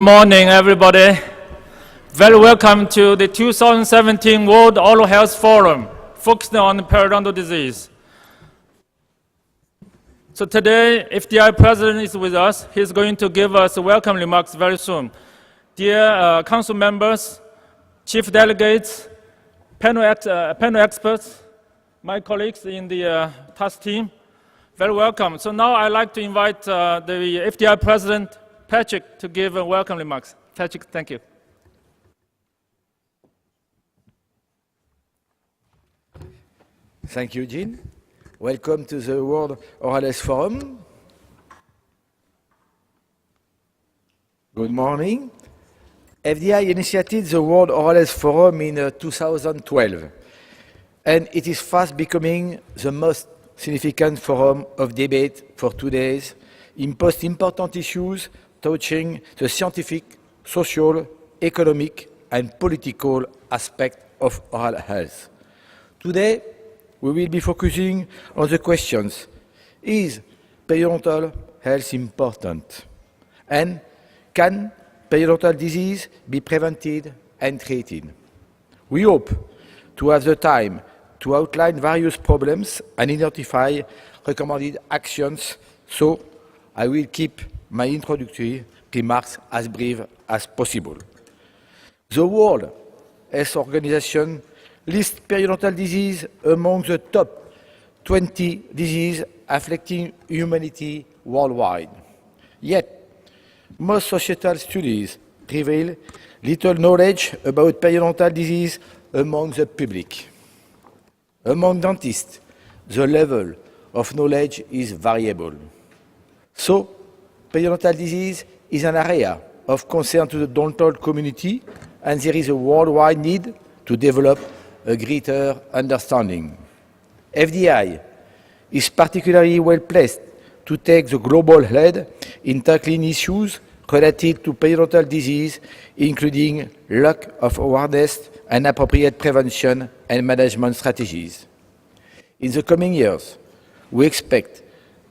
Morning, everybody. Very welcome to the 2017 World Oral Health Forum, focusing on periodontal disease. So today, FDI President is with us. He's going to give us welcome remarks very soon. Dear Council members, Chief Delegates, panel experts, my colleagues in the task team, very welcome. So now I'd like to invite the FDI President, Patrick, to give welcome remarks. Patrick, thank you. Thank you, Jean. Welcome to the World Oral Health Forum. Good morning. FDI initiated the World Oral Health Forum in 2012, and it is fast becoming the most significant forum of debate for today's most important issues touching the scientific, social, economic, and political aspect of oral health. Today, we will be focusing on the questions: is periodontal health important? And can periodontal disease be prevented and treated? We hope to have the time to outline various problems and identify recommended actions, so I will keep my introductory remarks as brief as possible. The World Health Organization lists periodontal disease among the top 20 diseases affecting humanity worldwide. Yet, most societal studies reveal little knowledge about periodontal disease among the public. Among dentists, the level of knowledge is variable. So, periodontal disease is an area of concern to the dental community, and there is a worldwide need to develop a greater understanding. FDI is particularly well placed to take the global lead in tackling issues related to periodontal disease, including lack of awareness and appropriate prevention and management strategies. In the coming years, we expect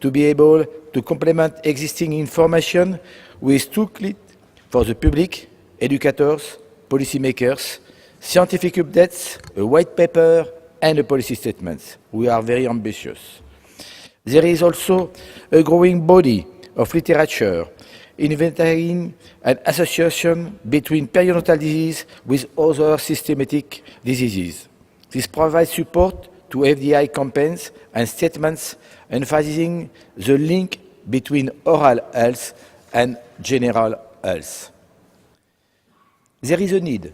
to be able to complement existing information with toolkit for the public, educators, policymakers, scientific updates, a white paper, and a policy statement. We are very ambitious. There is also a growing body of literature inventorying an association between periodontal disease with other systematic diseases. This provides support to FDI campaigns and statements emphasizing the link between oral health and general health. There is a need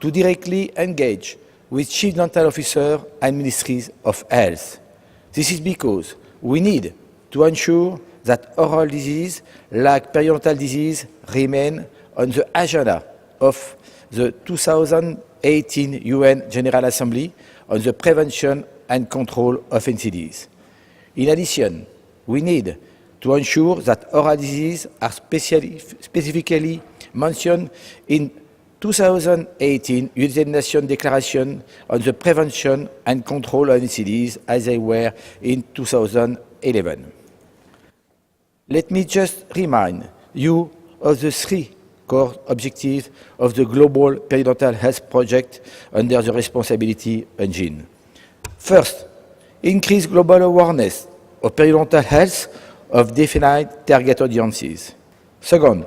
to directly engage with chief dental officers and ministries of health. This is because we need to ensure that oral disease, like periodontal disease, remain on the agenda of the 2018 UN General Assembly on the prevention and control of NCDs. In addition, we need to ensure that oral disease are specifically mentioned in 2018 United Nations Declaration on the Prevention and Control of NCDs as they were in 2011. Let me just remind you of the three core objectives of the Global Periodontal Health Project under the responsibility of Jean. First, increase global awareness of periodontal health of defined target audiences. Second,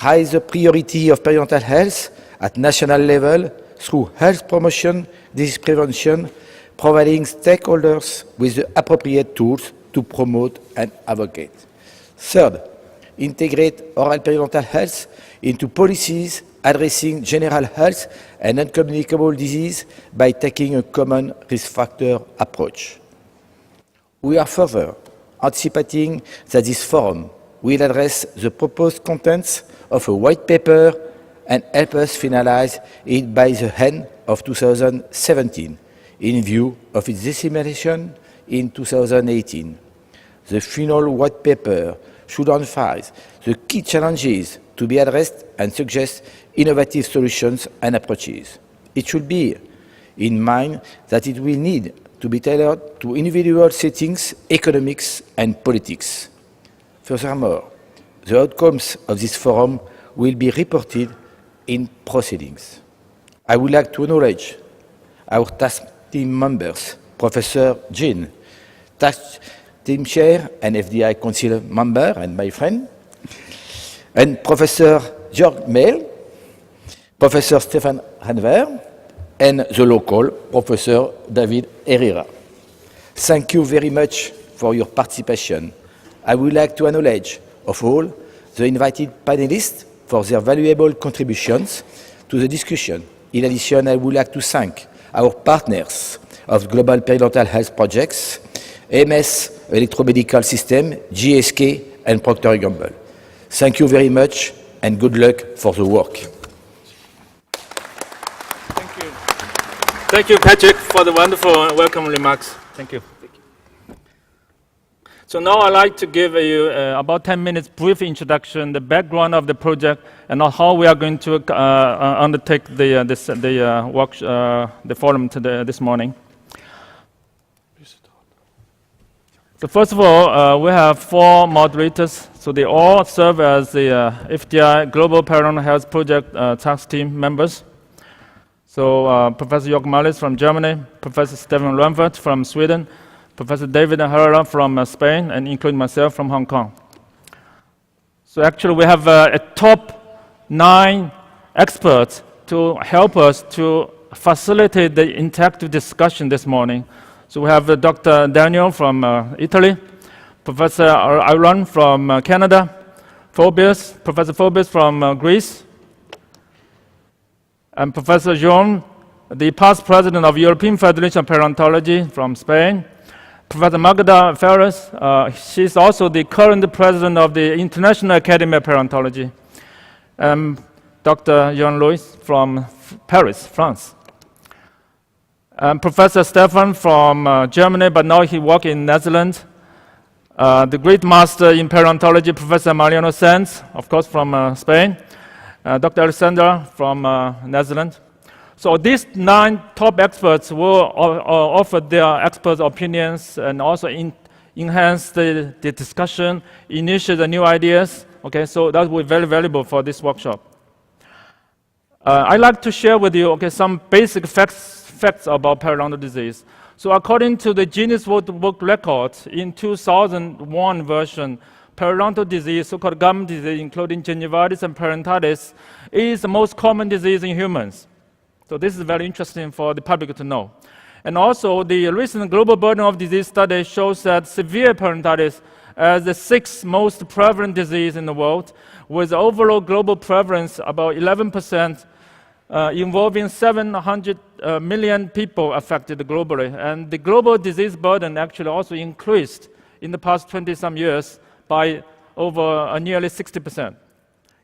raise the priority of periodontal health at national level through health promotion, disease prevention, providing stakeholders with the appropriate tools to promote and advocate. Third, integrate oral periodontal health into policies addressing general health and uncommunicable disease by taking a common risk factor approach. We are further anticipating that this forum will address the proposed contents of a white paper and help us finalize it by the end of 2017 in view of its dissemination in 2018. The final white paper should emphasize the key challenges to be addressed and suggest innovative solutions and approaches. It should be in mind that it will need to be tailored to individual settings, economics, and politics. Furthermore, the outcomes of this forum will be reported in proceedings. I would like to acknowledge our task team members, Professor Jean, task team chair and FDI council member and my friend, and Professor Joerg Meyle, Professor Stefan Renvert, and the local Professor David Herrera. Thank you very much for your participation. I would like to acknowledge, of all, the invited panelists for their valuable contributions to the discussion. In addition, I would like to thank our partners of Global Periodontal Health Projects, MS Electromedical System, GSK, and Procter & Gamble. Thank you very much, and good luck for the work. Thank you. Thank you, Patrick, for the wonderful welcome remarks. Thank you. So now I'd like to give you about 10 minutes brief introduction, the background of the project, and how we are going to undertake the forum this morning. So first of all, we have 4 moderators. So they all serve as the FDI Global Periodontal Health Project task team members. So Professor Giovannoli from Germany, Professor Stefan Renvert from Sweden, Professor David Herrera from Spain, and including myself from Hong Kong. So actually we have a top 9 experts to help us to facilitate the interactive discussion this morning. So we have Dr. Daniele from Italy, Professor Liran from Canada, Professor Phoebus from Greece, and Professor Juan, the past president of European Federation of Periodontology from Spain, Professor Magda Feres, she's also the current president of the International Academy of Periodontology, Dr. Giovannoli from Paris, France. Professor Stefan from Germany, but now he works in Netherlands. The great master in periodontology, Professor Mariano Sanz, of course from Spain. Dr. Alexander from Netherlands. So these 9 top experts will offer their expert opinions and also enhance the discussion, initiate the new ideas. Okay, so that will be very valuable for this workshop. I'd like to share with you some basic facts about periodontal disease. So according to the Guinness World Book Record, in 2001 version, periodontal disease, so-called gum disease, including gingivitis and periodontitis, is the most common disease in humans. So this is very interesting for the public to know. And also, the recent global burden of disease study shows that severe periodontitis is the 6th most prevalent disease in the world, with overall global prevalence about 11%, involving 700 million people affected globally. And the global disease burden actually also increased in the past 20-some years by over nearly 60%,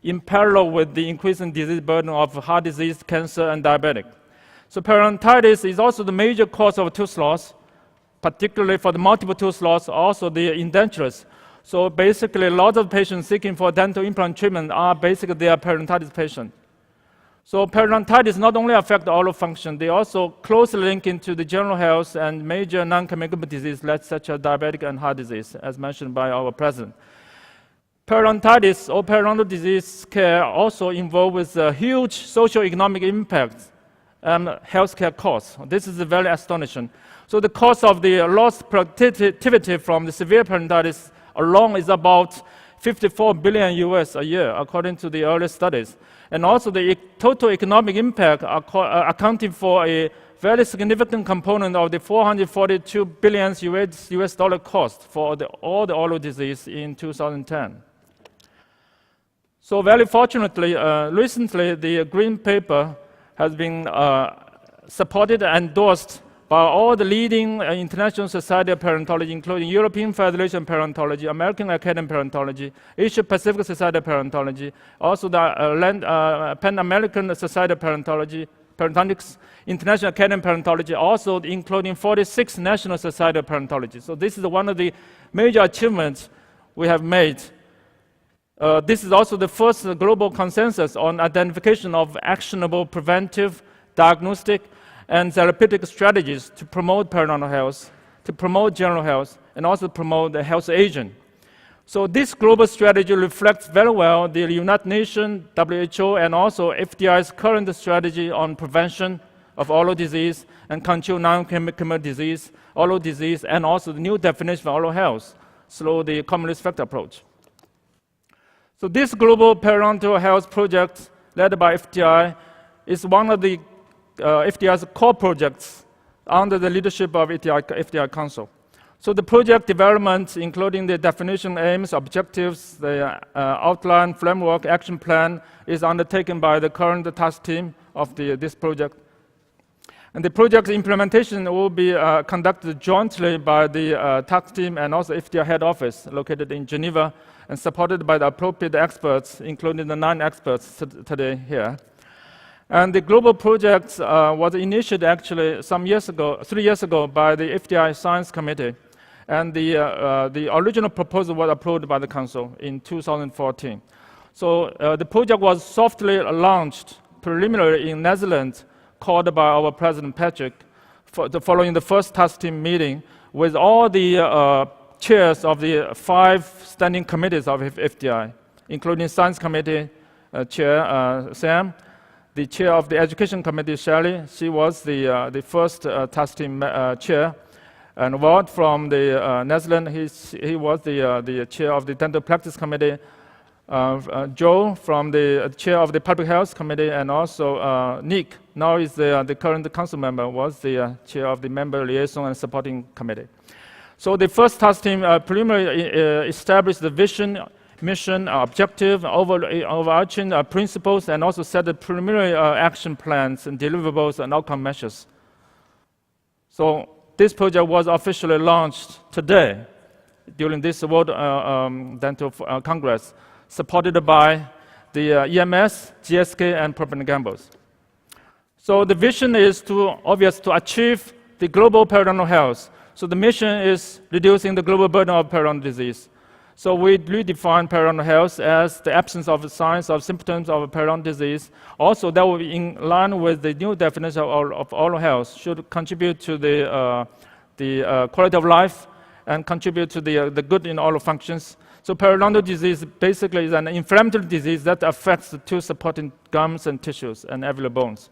in parallel with the increasing disease burden of heart disease, cancer, and diabetic. So periodontitis is also the major cause of tooth loss, particularly for the multiple tooth loss, also the indentures. So basically, a lot of patients seeking for dental implant treatment are basically they are periodontitis patients. So periodontitis not only affect oral function, they also closely link into the general health and major non-communicable disease such as diabetic and heart disease, as mentioned by our president. Periodontitis or periodontal disease care also involved with a huge socio-economic impact and healthcare costs. This is very astonishing. So the cost of the lost productivity from the severe periodontitis alone is about 54 billion US a year, according to the early studies. And also the total economic impact accounting for a very significant component of the 442 billion US dollar cost for all the oral disease in 2010. So very fortunately, recently the green paper has been supported and endorsed by all the leading international society of periodontology, including European Federation of Periodontology, American Academy of Periodontology, Asia Pacific Society of Periodontology, also the Pan-American Society of Periodontology, Periodontics, International Academy of Periodontology, also including 46 national society of periodontology. So this is one of the major achievements we have made. This is also the first global consensus on identification of actionable preventive, diagnostic, and therapeutic strategies to promote periodontal health, to promote general health, and also promote the health agent. So this global strategy reflects very well the United Nations, WHO, and also FDI's current strategy on prevention of oral disease and control non-communicable disease, oral disease, and also the new definition of oral health through the common risk factor approach. So this Global Periodontal Health Project, led by FDI, is one of the FDI's core projects under the leadership of FDI Council. So the project development, including the definition, aims, objectives, the outline, framework, action plan, is undertaken by the current task team of this project. And the project implementation will be conducted jointly by the task team and also FDI head office located in Geneva and supported by the appropriate experts, including the 9 experts today here. And the global project was initiated actually 3 years ago by the FDI Science Committee. And the original proposal was approved by the Council in 2014. So the project was softly launched preliminarily in Netherlands, called by our President Patrick, following the first task team meeting with all the chairs of the 5 standing committees of FDI, including Science Committee Chair Sam, the chair of the Education Committee, Shelley. She was the first task team chair. And Wout from the Netherlands, he was the chair of the Dental Practice Committee. Joe from the chair of the Public Health Committee, and also Nick, now is the current council member, was the chair of the Member Liaison and Supporting Committee. So the first task team preliminarily established the vision, mission, objective, overarching principles, and also set the preliminary action plans and deliverables and outcome measures. So this project was officially launched today during this World Dental Congress, supported by the EMS, GSK, and Procter & Gamble's. So the vision is to achieve the global periodontal health. So the mission is reducing the global burden of periodontal disease. So we redefine periodontal health as the absence of signs of symptoms of periodontal disease. Also, that will be in line with the new definition of oral health, should contribute to the quality of life and contribute to the good in oral functions. So periodontal disease basically is an inflammatory disease that affects the 2 supporting gums and tissues and alveolar bones.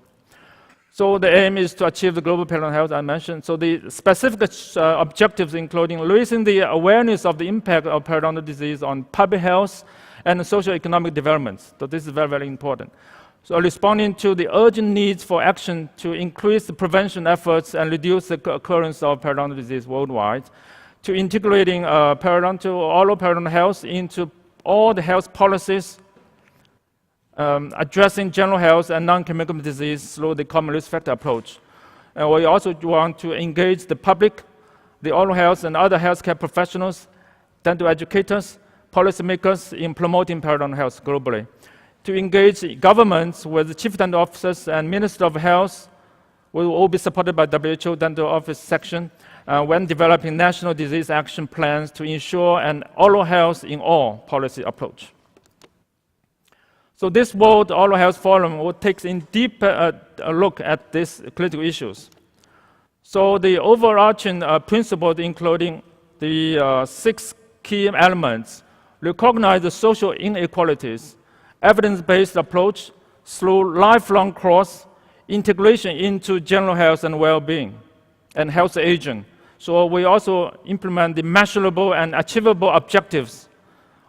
So the aim is to achieve the global periodontal health I mentioned. So the specific objectives including raising the awareness of the impact of periodontal disease on public health and socio-economic developments. So this is very, very important. So responding to the urgent needs for action to increase the prevention efforts and reduce the occurrence of periodontal disease worldwide, to integrating oral periodontal health into all the health policies, addressing general health and non-communicable disease through the common risk factor approach. And we also want to engage the public, the oral health and other healthcare professionals, dental educators, policymakers in promoting periodontal health globally. To engage governments with the chief dental officers and Minister of Health, will all be supported by WHO Dental Office section when developing national disease action plans to ensure an oral health in all policy approach. So this World Oral Health Forum will take in deep look at these critical issues. So the overarching principles, including the 6 key elements, recognize the social inequalities, evidence-based approach through lifelong course, integration into general health and well-being, and health aging. So we also implement the measurable and achievable objectives.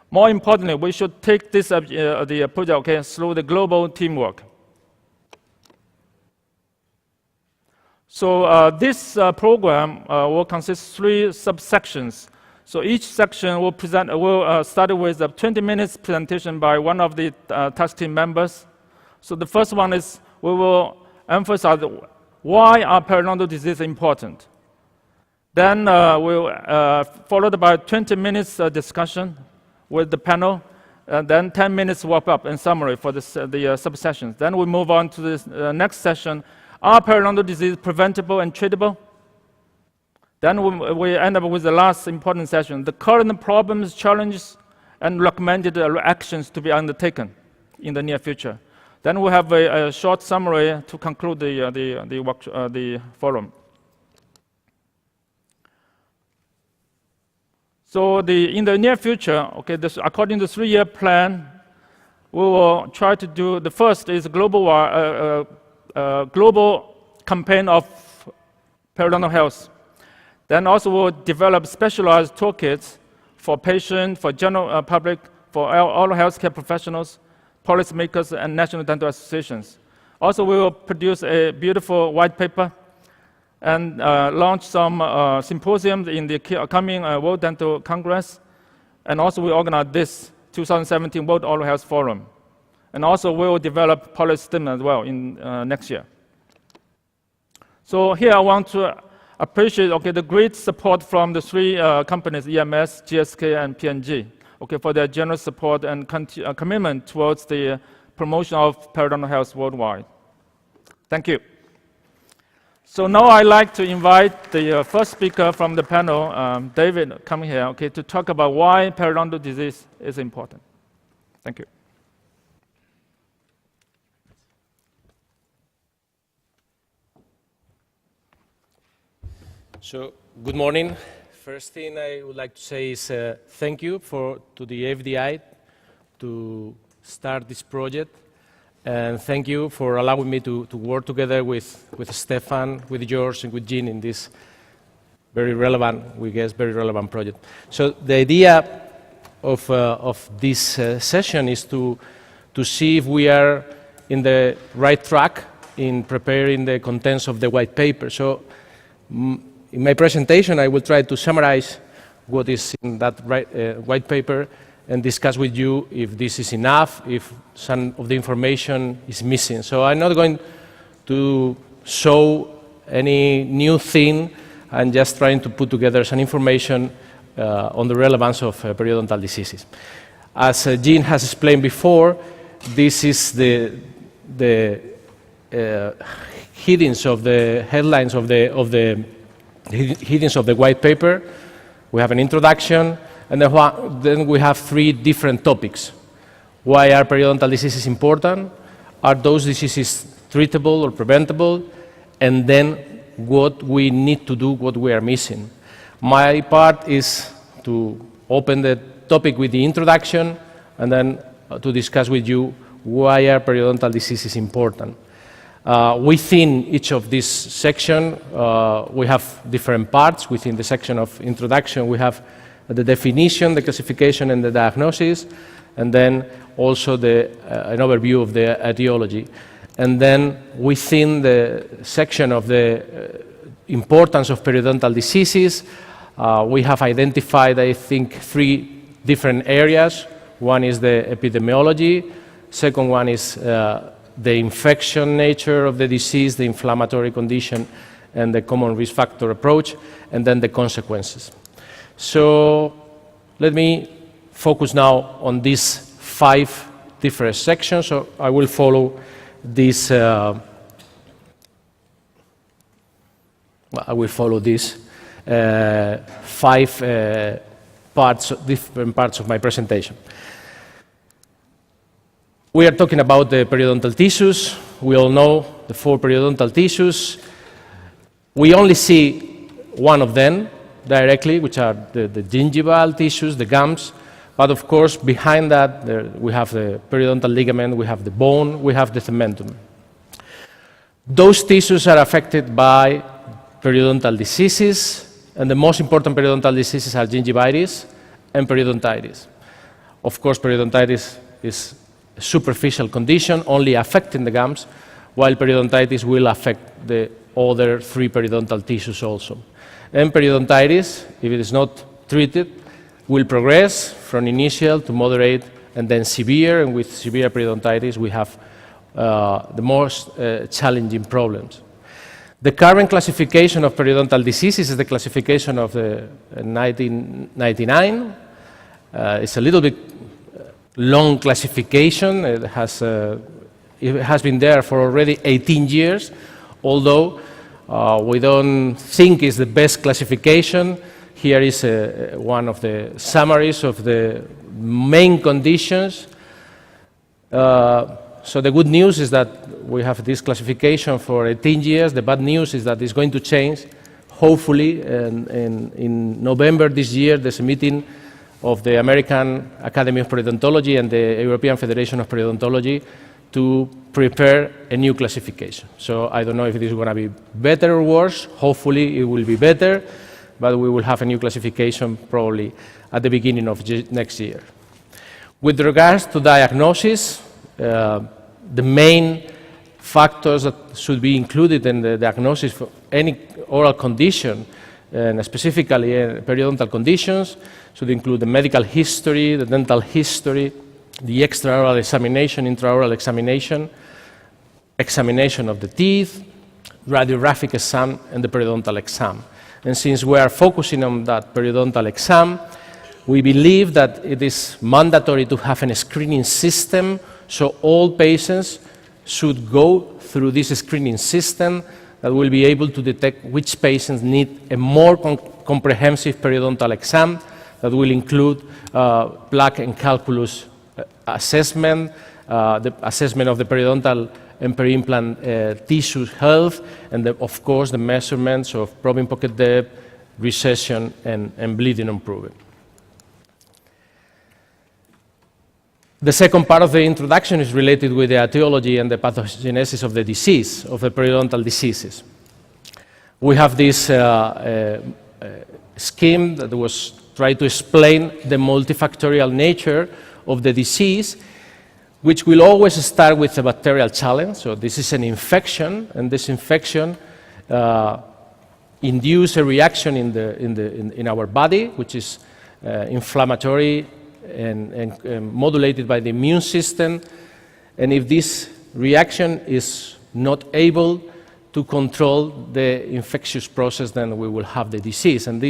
More importantly, we should take this the project through the global teamwork. So this program will consist of 3 subsections. So each section will start with a 20 minutes presentation by one of the task team members. So the first one is we will emphasize why are periodontal disease important. Then we'll followed by 20 minutes discussion with the panel, and then 10 minutes wrap-up and summary for the sub-sessions. Then we move on to this next session. Are periodontal disease preventable and treatable? Then we end up with the last important session, the current problems, challenges, and recommended actions to be undertaken in the near future. Then we have a short summary to conclude the forum. So in the near future, okay, according to the 3-year plan, we will try to do, the first is global campaign of periodontal health. Then also we'll develop specialized toolkits for patients, for general public, for all healthcare professionals, policymakers, and national dental associations. Also, we will produce a beautiful white paper and launch some symposiums in the coming World Dental Congress. And also, we organize this 2017 World Oral Health Forum. And also, we will develop policy statement as well in next year. So here I want to appreciate the great support from the 3 companies, EMS, GSK, and P&G, for their generous support and commitment towards the promotion of periodontal health worldwide. Thank you. So now I'd like to invite the first speaker from the panel, David, coming here, to talk about why periodontal disease is important. Thank you. So, good morning. First thing I would like to say is thank you to the FDI to start this project, and thank you for allowing me to work together with Stefan, with Joerg, and with Jean in this very relevant, we guess, very relevant project. So the idea of this session is to see if we are in the right track in preparing the contents of the white paper. So, in my presentation, I will try to summarize what is in that white paper and discuss with you if this is enough, if some of the information is missing. So I'm not going to show any new thing. I'm just trying to put together some information on the relevance of periodontal diseases. As Jean has explained before, this is the headings of the headlines of the headings of the white paper. We have an introduction, and then we have 3 different topics. Why are periodontal diseases important? Are those diseases treatable or preventable? And then what we need to do, what we are missing. My part is to open the topic with the introduction, and then to discuss with you why are periodontal diseases important. Within each of this section, we have different parts. Within the section of introduction, we have the definition, the classification, and the diagnosis, and then also an overview of the etiology. And then within the section of the importance of periodontal diseases, we have identified, I think, 3 different areas. One is the epidemiology, second one is the infection nature of the disease, the inflammatory condition, and the common risk factor approach, and then the consequences. So let me focus now on these 5 different sections. So I will follow these. I will follow these 5 different parts of my presentation. We are talking about the periodontal tissues. We all know the 4 periodontal tissues. We only see one of them directly, which are the gingival tissues, the gums. But of course, behind that, we have the periodontal ligament, we have the bone, we have the cementum. Those tissues are affected by periodontal diseases, and the most important periodontal diseases are gingivitis and periodontitis. Of course, periodontitis is a superficial condition, only affecting the gums, while periodontitis will affect the other 3 periodontal tissues also. And periodontitis, if it is not treated, will progress from initial to moderate and then severe, and with severe periodontitis we have the most challenging problems. The current classification of periodontal diseases is the classification of the 1999. It's a little bit long classification. It has been there for already 18 years, although we don't think it's the best classification. Here is one of the summaries of the main conditions. So the good news is that we have this classification for 18 years. The bad news is that it's going to change, hopefully, in November this year, there's a meeting of the American Academy of Periodontology and the European Federation of Periodontology to prepare a new classification. So I don't know if it is going to be better or worse. Hopefully it will be better, but we will have a new classification probably at the beginning of next year. With regards to diagnosis, the main factors that should be included in the diagnosis for any oral condition, and specifically periodontal conditions, should include the medical history, the dental history, the extraoral examination, intraoral examination, examination of the teeth, radiographic exam, and the periodontal exam. And since we are focusing on that periodontal exam, we believe that it is mandatory to have a screening system, so all patients should go through this screening system that will be able to detect which patients need a more comprehensive periodontal exam that will include plaque and calculus assessment, the assessment of the periodontal and peri-implant tissue health, and of course the measurements of probing pocket depth, recession, and bleeding improvement. The second part of the introduction is related with the etiology and the pathogenesis of the disease, of the periodontal diseases. We have this scheme that was trying to explain the multifactorial nature of the disease, which will always start with a bacterial challenge. So this is an infection, and this infection induces a reaction in our body, which is inflammatory and modulated by the immune system. And if this reaction is not able to control the infectious process, then we will have the disease. And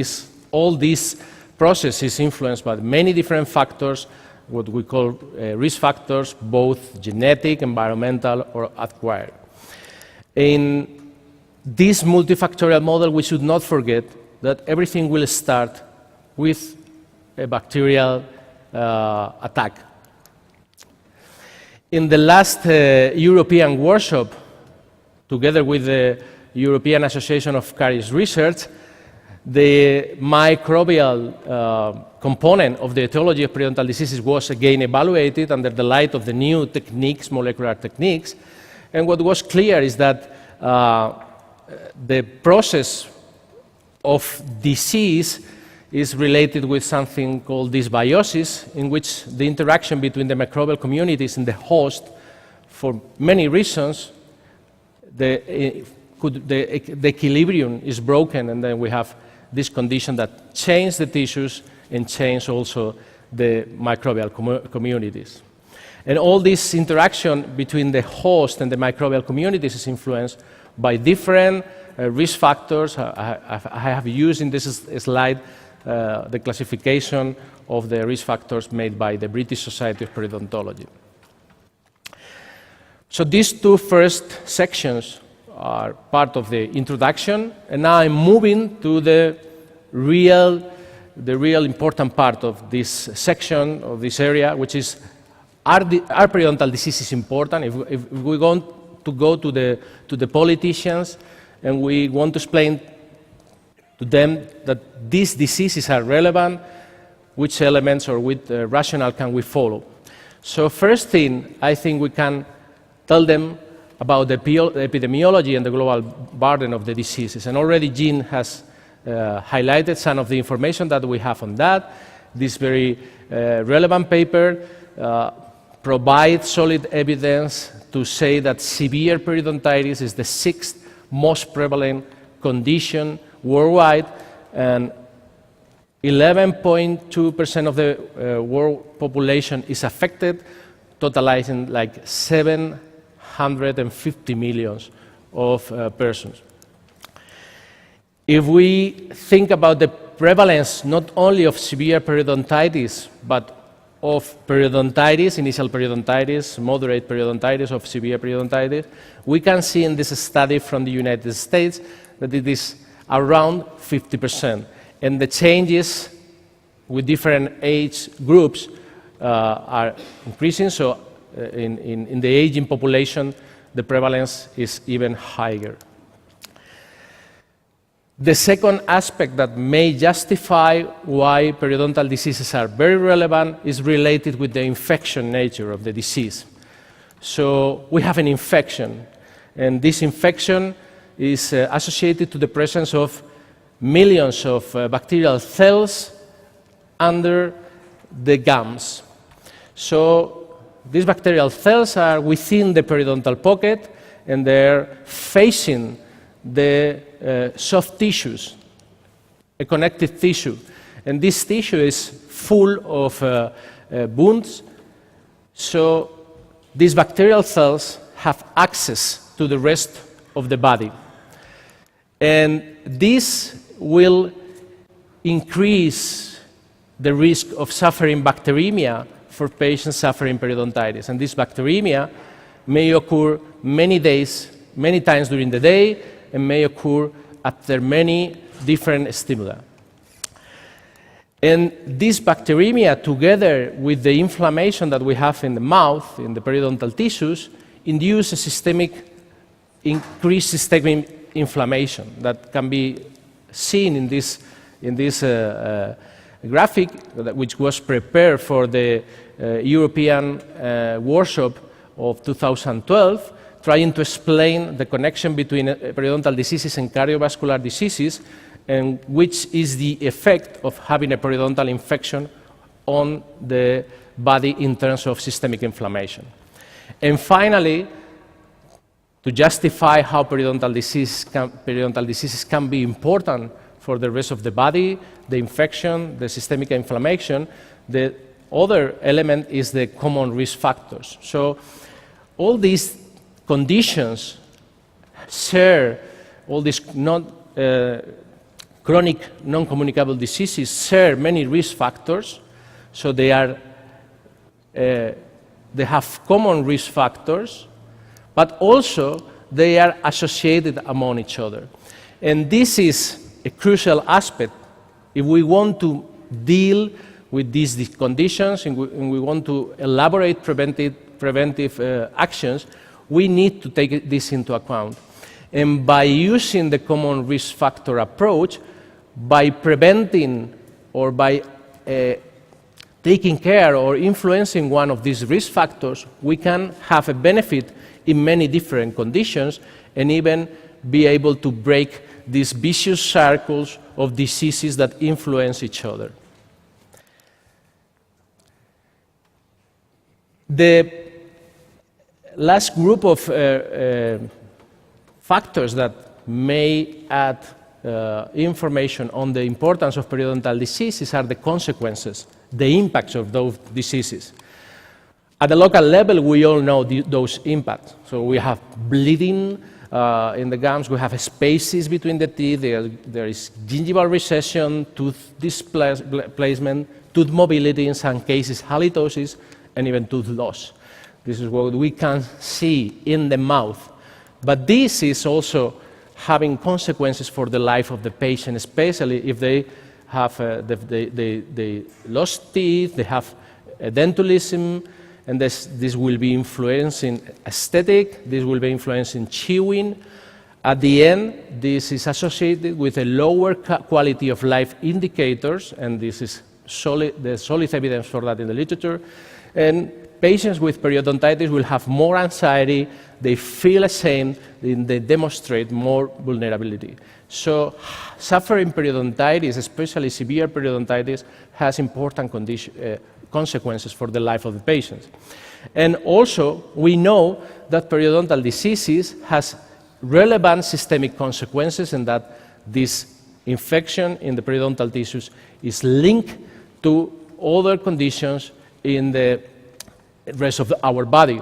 all this process is influenced by many different factors, what we call risk factors, both genetic, environmental, or acquired. In this multifactorial model, we should not forget that everything will start with a bacterial attack. In the last European workshop, together with the European Association of Caries Research, the microbial component of the etiology of periodontal diseases was again evaluated under the light of the new techniques, molecular techniques. And what was clear is that the process of disease is related with something called dysbiosis, in which the interaction between the microbial communities and the host, for many reasons, the equilibrium is broken, and then we have this condition that changes the tissues and changes also the microbial communities. And all this interaction between the host and the microbial communities is influenced by different risk factors. I have used in this slide the classification of the risk factors made by the British Society of Periodontology. So these two first sections are part of the introduction, and now I'm moving to the real important part of this section, of this area, which is, are periodontal diseases important? If we want to go to the politicians and we want to explain to them that these diseases are relevant, which elements or which rationale can we follow? So first thing, I think we can tell them about the epidemiology and the global burden of the diseases. And already Jean has highlighted some of the information that we have on that. This very relevant paper provides solid evidence to say that severe periodontitis is the 6th most prevalent condition worldwide, and 11.2% of the world population is affected, totalizing like 750 million of persons. If we think about the prevalence not only of severe periodontitis, but of periodontitis, initial periodontitis, moderate periodontitis, of severe periodontitis, we can see in this study from the United States that it is around 50%. And the changes with different age groups are increasing. So in the aging population, the prevalence is even higher. The second aspect that may justify why periodontal diseases are very relevant is related with the infection nature of the disease. So we have an infection, and this infection is associated to the presence of millions of bacterial cells under the gums. So these bacterial cells are within the periodontal pocket, and they're facing the soft tissues, a connective tissue. And this tissue is full of wounds, so these bacterial cells have access to the rest of the body. And this will increase the risk of suffering bacteremia for patients suffering periodontitis. And this bacteremia may occur many times during the day, and may occur after many different stimuli. And this bacteremia, together with the inflammation that we have in the mouth, in the periodontal tissues, induce a increased systemic inflammation that can be seen in this graphic, which was prepared for the European workshop of 2012, trying to explain the connection between periodontal diseases and cardiovascular diseases, and which is the effect of having a periodontal infection on the body in terms of systemic inflammation. And finally, to justify how periodontal diseases can be important for the rest of the body, the infection, the systemic inflammation, the other element is the common risk factors. So all these conditions share, all these chronic non-communicable diseases share many risk factors, so they have common risk factors, but also they are associated among each other. And this is a crucial aspect. If we want to deal with these conditions and we want to elaborate preventive actions, we need to take this into account. And by using the common risk factor approach, by preventing or by taking care or influencing one of these risk factors, we can have a benefit in many different conditions and even be able to break these vicious circles of diseases that influence each other. The last group of factors that may add information on the importance of periodontal diseases are the consequences, the impacts of those diseases. At the local level, we all know those impacts. So we have bleeding in the gums, we have spaces between the teeth, there is gingival recession, tooth displacement, tooth mobility, in some cases halitosis, and even tooth loss. This is what we can see in the mouth. But this is also having consequences for the life of the patient, especially if they have they lost teeth, they have dentulism, and this will be influencing aesthetic, this will be influencing chewing. At the end, this is associated with a lower quality of life indicators, and this is the solid evidence for that in the literature. And patients with periodontitis will have more anxiety, they feel ashamed, and they demonstrate more vulnerability. So suffering periodontitis, especially severe periodontitis, has important consequences for the life of the patients. And also, we know that periodontal diseases has relevant systemic consequences, and that this infection in the periodontal tissues is linked to other conditions in the rest of our body.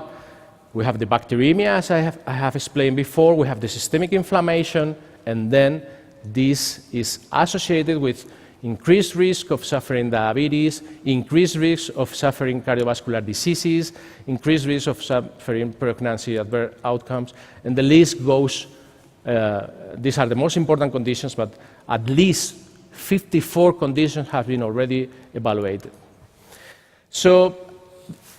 We have the bacteremia, as I have explained before, we have the systemic inflammation, and then this is associated with increased risk of suffering diabetes, increased risk of suffering cardiovascular diseases, increased risk of suffering pregnancy adverse outcomes, and the list goes. These are the most important conditions, but at least 54 conditions have been already evaluated. So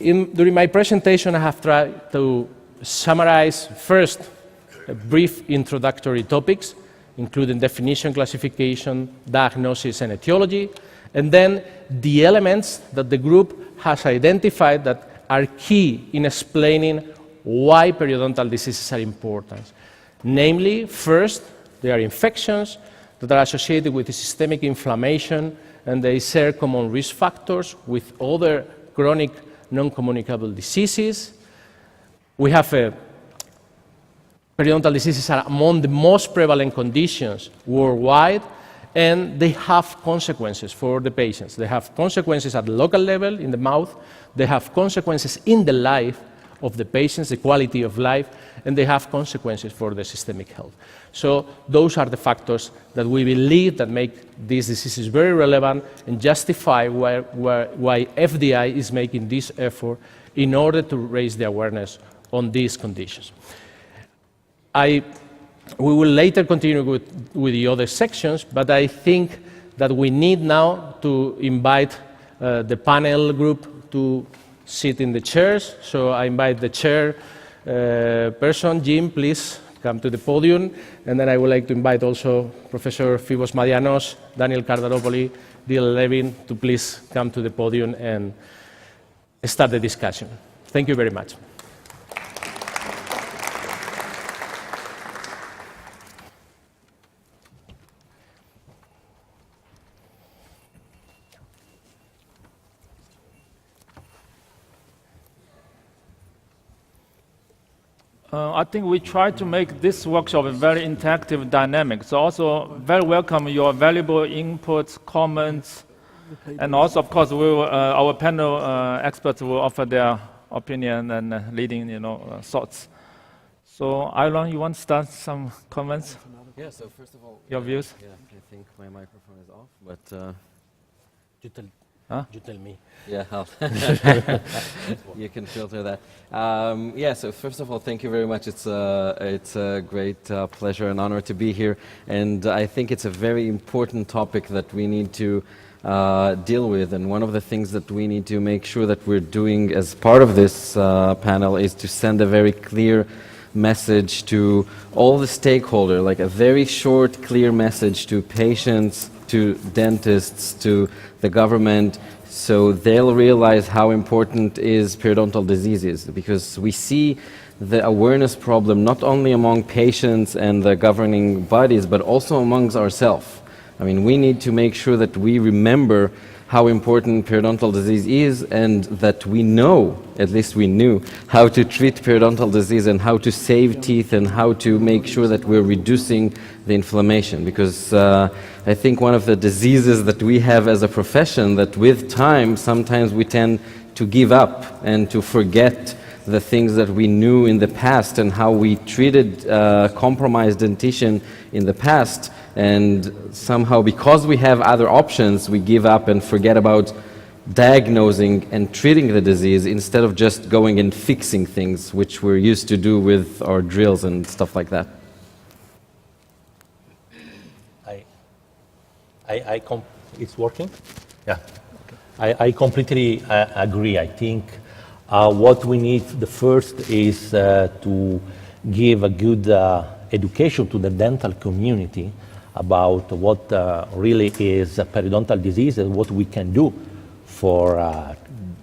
during my presentation, I have tried to summarize first brief introductory topics, including definition, classification, diagnosis, and etiology, and then the elements that the group has identified that are key in explaining why periodontal diseases are important. Namely, first, they are infections that are associated with systemic inflammation, and they share common risk factors with other chronic non-communicable diseases. We have periodontal diseases are among the most prevalent conditions worldwide, and they have consequences for the patients. They have consequences at the local level in the mouth, they have consequences in the life of the patients, the quality of life, and they have consequences for the systemic health. So those are the factors that we believe that make these diseases very relevant and justify why FDI is making this effort in order to raise the awareness on these conditions. We will later continue with the other sections, but I think that we need now to invite the panel group to sit in the chairs. So I invite the chair person, Jim, please come to the podium. And then I would like to invite also Professor Phoebus Madianos, Daniele Cardaropoli, Levin to please come to the podium and start the discussion. Thank you very much. I think we try to make this workshop a very interactive, dynamic. So also very welcome your valuable inputs, comments, and also, of course, our panel experts will offer their opinion and leading, thoughts. So, Ilan, you want to start some comments? Yeah. So first of all, your views. Yeah, I think my microphone is off, but You tell me. Yeah, you can filter that. Yeah, so first of all, thank you very much. It's a great pleasure and honor to be here. And I think it's a very important topic that we need to deal with. And one of the things that we need to make sure that we're doing as part of this panel is to send a very clear message to all the stakeholders, like a very short, clear message to patients, to dentists, to the government, so they'll realize how important is periodontal diseases, because we see the awareness problem not only among patients and the governing bodies, but also amongst ourselves. I mean, we need to make sure that we remember how important periodontal disease is, and that we know, at least we knew, how to treat periodontal disease and how to save teeth and how to make sure that we're reducing the inflammation. Because I think one of the diseases that we have as a profession, that with time, sometimes we tend to give up and to forget the things that we knew in the past and how we treated compromised dentition in the past. And somehow, because we have other options, we give up and forget about diagnosing and treating the disease instead of just going and fixing things, which we're used to do with our drills and stuff like that. It's working? Yeah. I completely agree. I think what we need, the first is to give a good education to the dental community about what really is periodontal disease and what we can do for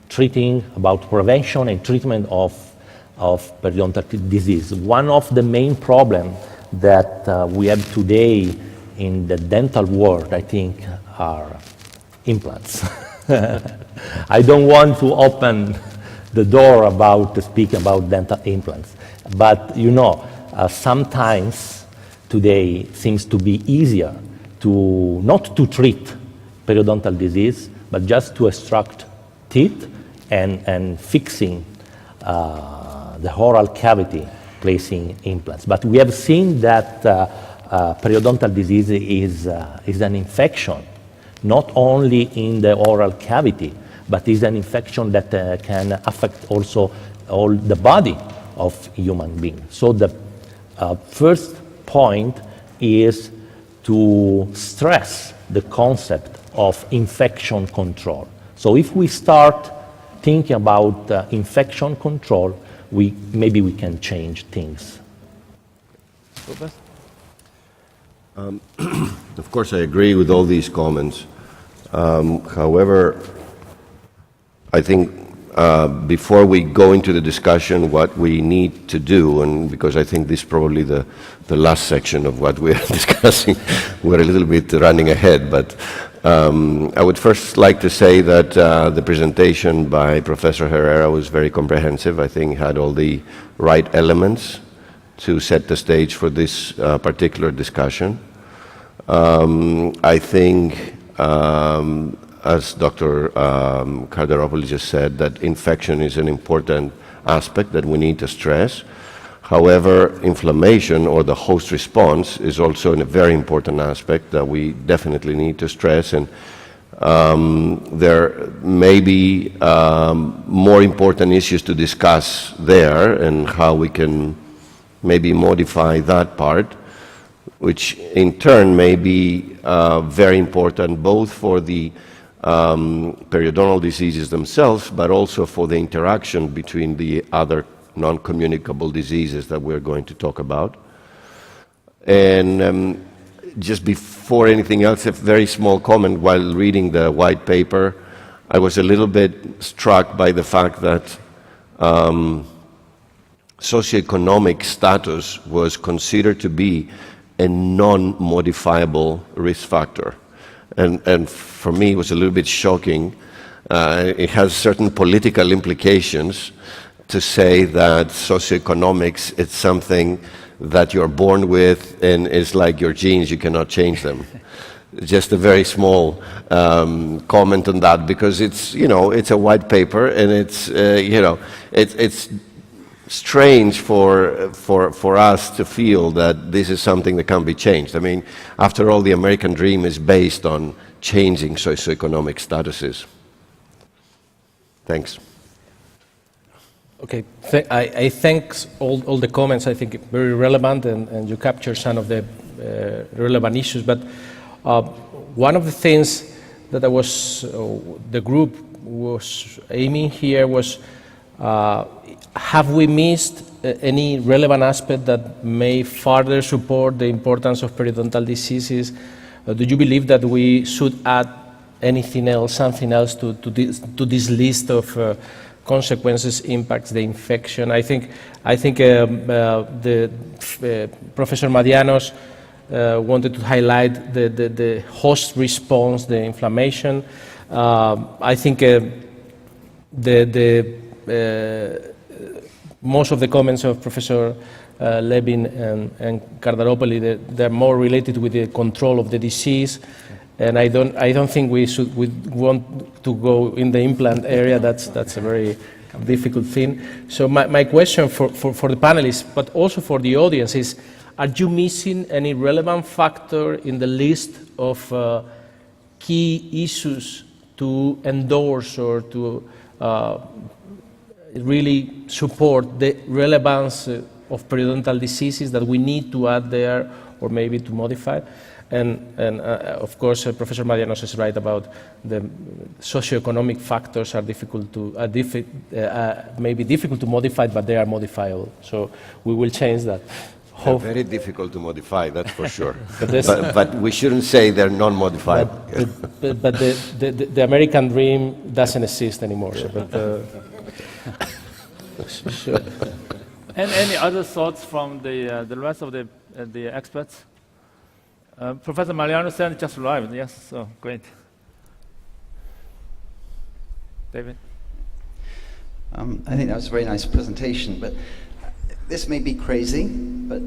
treating, about prevention and treatment of periodontal disease. One of the main problems that we have today in the dental world, I think, are implants. I don't want to open the door to speak about dental implants, but sometimes today seems to be easier to not to treat periodontal disease, but just to extract teeth and fixing the oral cavity, placing implants. But we have seen that periodontal disease is an infection, not only in the oral cavity, but is an infection that can affect also all the body of human being. So the first point is to stress the concept of infection control. So if we start thinking about infection control, maybe we can change things. Of course, I agree with all these comments. However, I think before we go into the discussion, what we need to do, and because I think this is probably the last section of what we're discussing, we're a little bit running ahead, but I would first like to say that the presentation by Professor Herrera was very comprehensive. I think it had all the right elements to set the stage for this particular discussion. I think, as Dr. Cardaropoli just said, that infection is an important aspect that we need to stress. However, inflammation or the host response is also a very important aspect that we definitely need to stress, and there may be more important issues to discuss there and how we can maybe modify that part, which in turn may be very important both for the periodontal diseases themselves, but also for the interaction between the other non-communicable diseases that we're going to talk about. And just before anything else, a very small comment. While reading the white paper, I was a little bit struck by the fact that socioeconomic status was considered to be a non-modifiable risk factor. And for me, it was a little bit shocking. It has certain political implications to say that socioeconomics, it's something that you're born with and it's like your genes, you cannot change them. Just a very small comment on that, because it's, you know, it's a white paper, and it's, you know, it's strange for us to feel that this is something that can be changed. I mean, after all, the American dream is based on changing socioeconomic statuses. Thanks. Okay, I thank all the comments. I think very relevant, and you capture some of the relevant issues. But one of the things that I was, the group was aiming here was, have we missed any relevant aspect that may further support the importance of periodontal diseases? Do you believe that we should add anything else, something else to this list of consequences, impacts, the infection? I think the Professor Madianos wanted to highlight the host response, the inflammation. I think most of the comments of Professor Levin and Cardaropoli, they're more related with the control of the disease. And I don't think we want to go in the implant area. That's a very difficult thing. So my question for the panelists, but also for the audience, is: are you missing any relevant factor in the list of key issues to endorse or to really support the relevance of periodontal diseases that we need to add there, or maybe to modify? And of course, Professor Madianos is right about the socioeconomic factors are difficult to, maybe difficult to modify, but they are modifiable. So we will change that. They're very difficult to modify, that's for sure. but we shouldn't say they're non-modifiable. But the American dream doesn't exist anymore. So, sure. And any other thoughts from the rest of the experts? Professor Mariano said just arrived. Yes, so great. David? I think that was a very nice presentation, but this may be crazy, but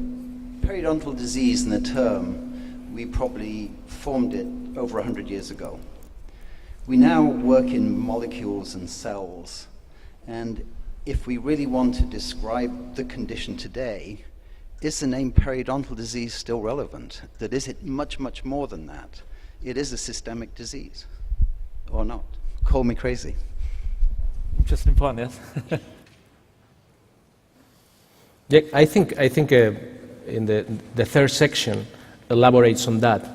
periodontal disease in the term, we probably formed it over 100 years ago. We now work in molecules and cells, and if we really want to describe the condition today, is the name periodontal disease still relevant? That is it much, much more than that? It is a systemic disease, or not? Call me crazy. Interesting point, yes. Yeah, I think in the third section elaborates on that.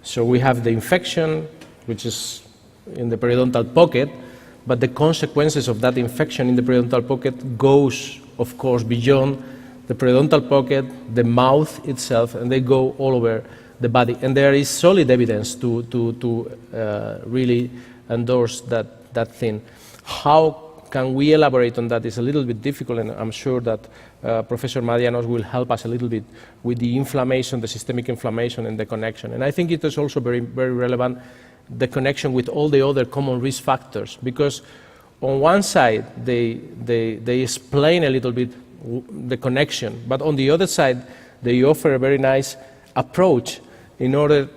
So we have the infection, which is in the periodontal pocket, but the consequences of that infection in the periodontal pocket goes, of course, beyond the periodontal pocket, the mouth itself, and they go all over the body. And there is solid evidence to really endorse that thing. How can we elaborate on that? It's a little bit difficult, and I'm sure that Professor Madianos will help us a little bit with the inflammation, the systemic inflammation and the connection. And I think it is also very, very relevant, the connection with all the other common risk factors, because on one side they explain a little bit the connection, but on the other side they offer a very nice approach in order,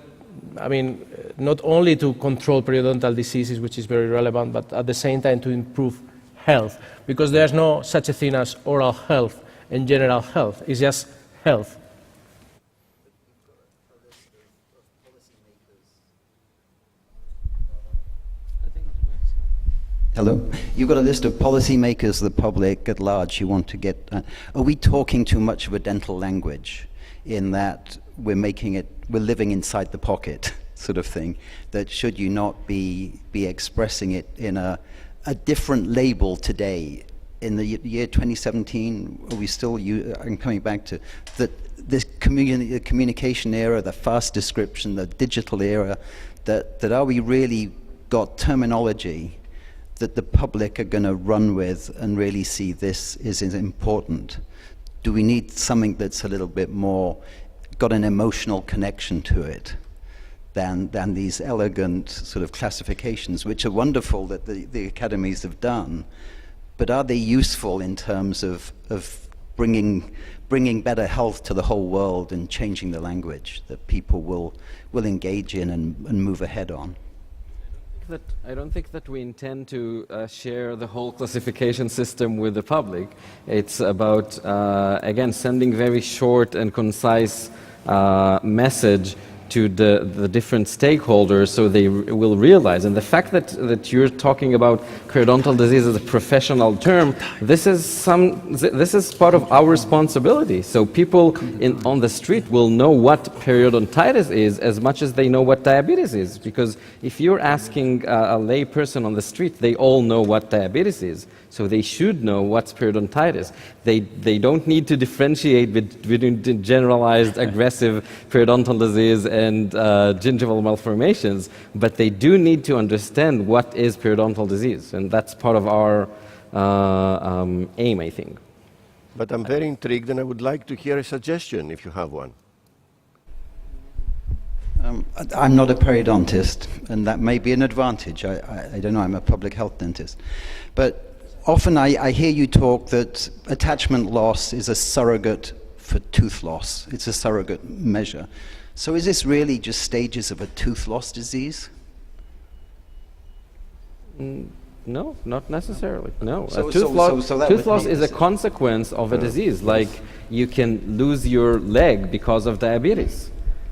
I mean, not only to control periodontal diseases, which is very relevant, but at the same time to improve health, because there's no such a thing as oral health and general health. It's just health. Hello. You've got a list of policymakers, the public at large. You want to get. Are we talking too much of a dental language, in that we're living inside the pocket, sort of thing? That should you not be expressing it in a different label today? In the year 2017, are we still? I'm coming back to this communication era, the fast description, the digital era. That are we really got terminology that the public are going to run with and really see this is important? Do we need something that's a little bit more, got an emotional connection to it than these elegant sort of classifications, which are wonderful that the academies have done, but are they useful in terms of bringing better health to the whole world and changing the language that people will engage in and move ahead on? I don't think that we intend to share the whole classification system with the public. It's about, again, sending very short and concise message to the different stakeholders so they will realize. And the fact that you're talking about periodontal disease as a professional term, this is part of our responsibility. So people on the street will know what periodontitis is as much as they know what diabetes is. Because if you're asking a lay person on the street, they all know what diabetes is. So they should know what's periodontitis. They don't need to differentiate between generalized aggressive periodontal disease and gingival malformations, but they do need to understand what is periodontal disease, and that's part of our aim, I think. But I'm very intrigued, and I would like to hear a suggestion if you have one. I'm not a periodontist, and that may be an advantage. I don't know, I'm a public health dentist. But often I hear you talk that attachment loss is a surrogate for tooth loss. It's a surrogate measure. So is this really just stages of a tooth loss disease? No, not necessarily. No, Tooth loss is a consequence of a disease. Like you can lose your leg because of diabetes.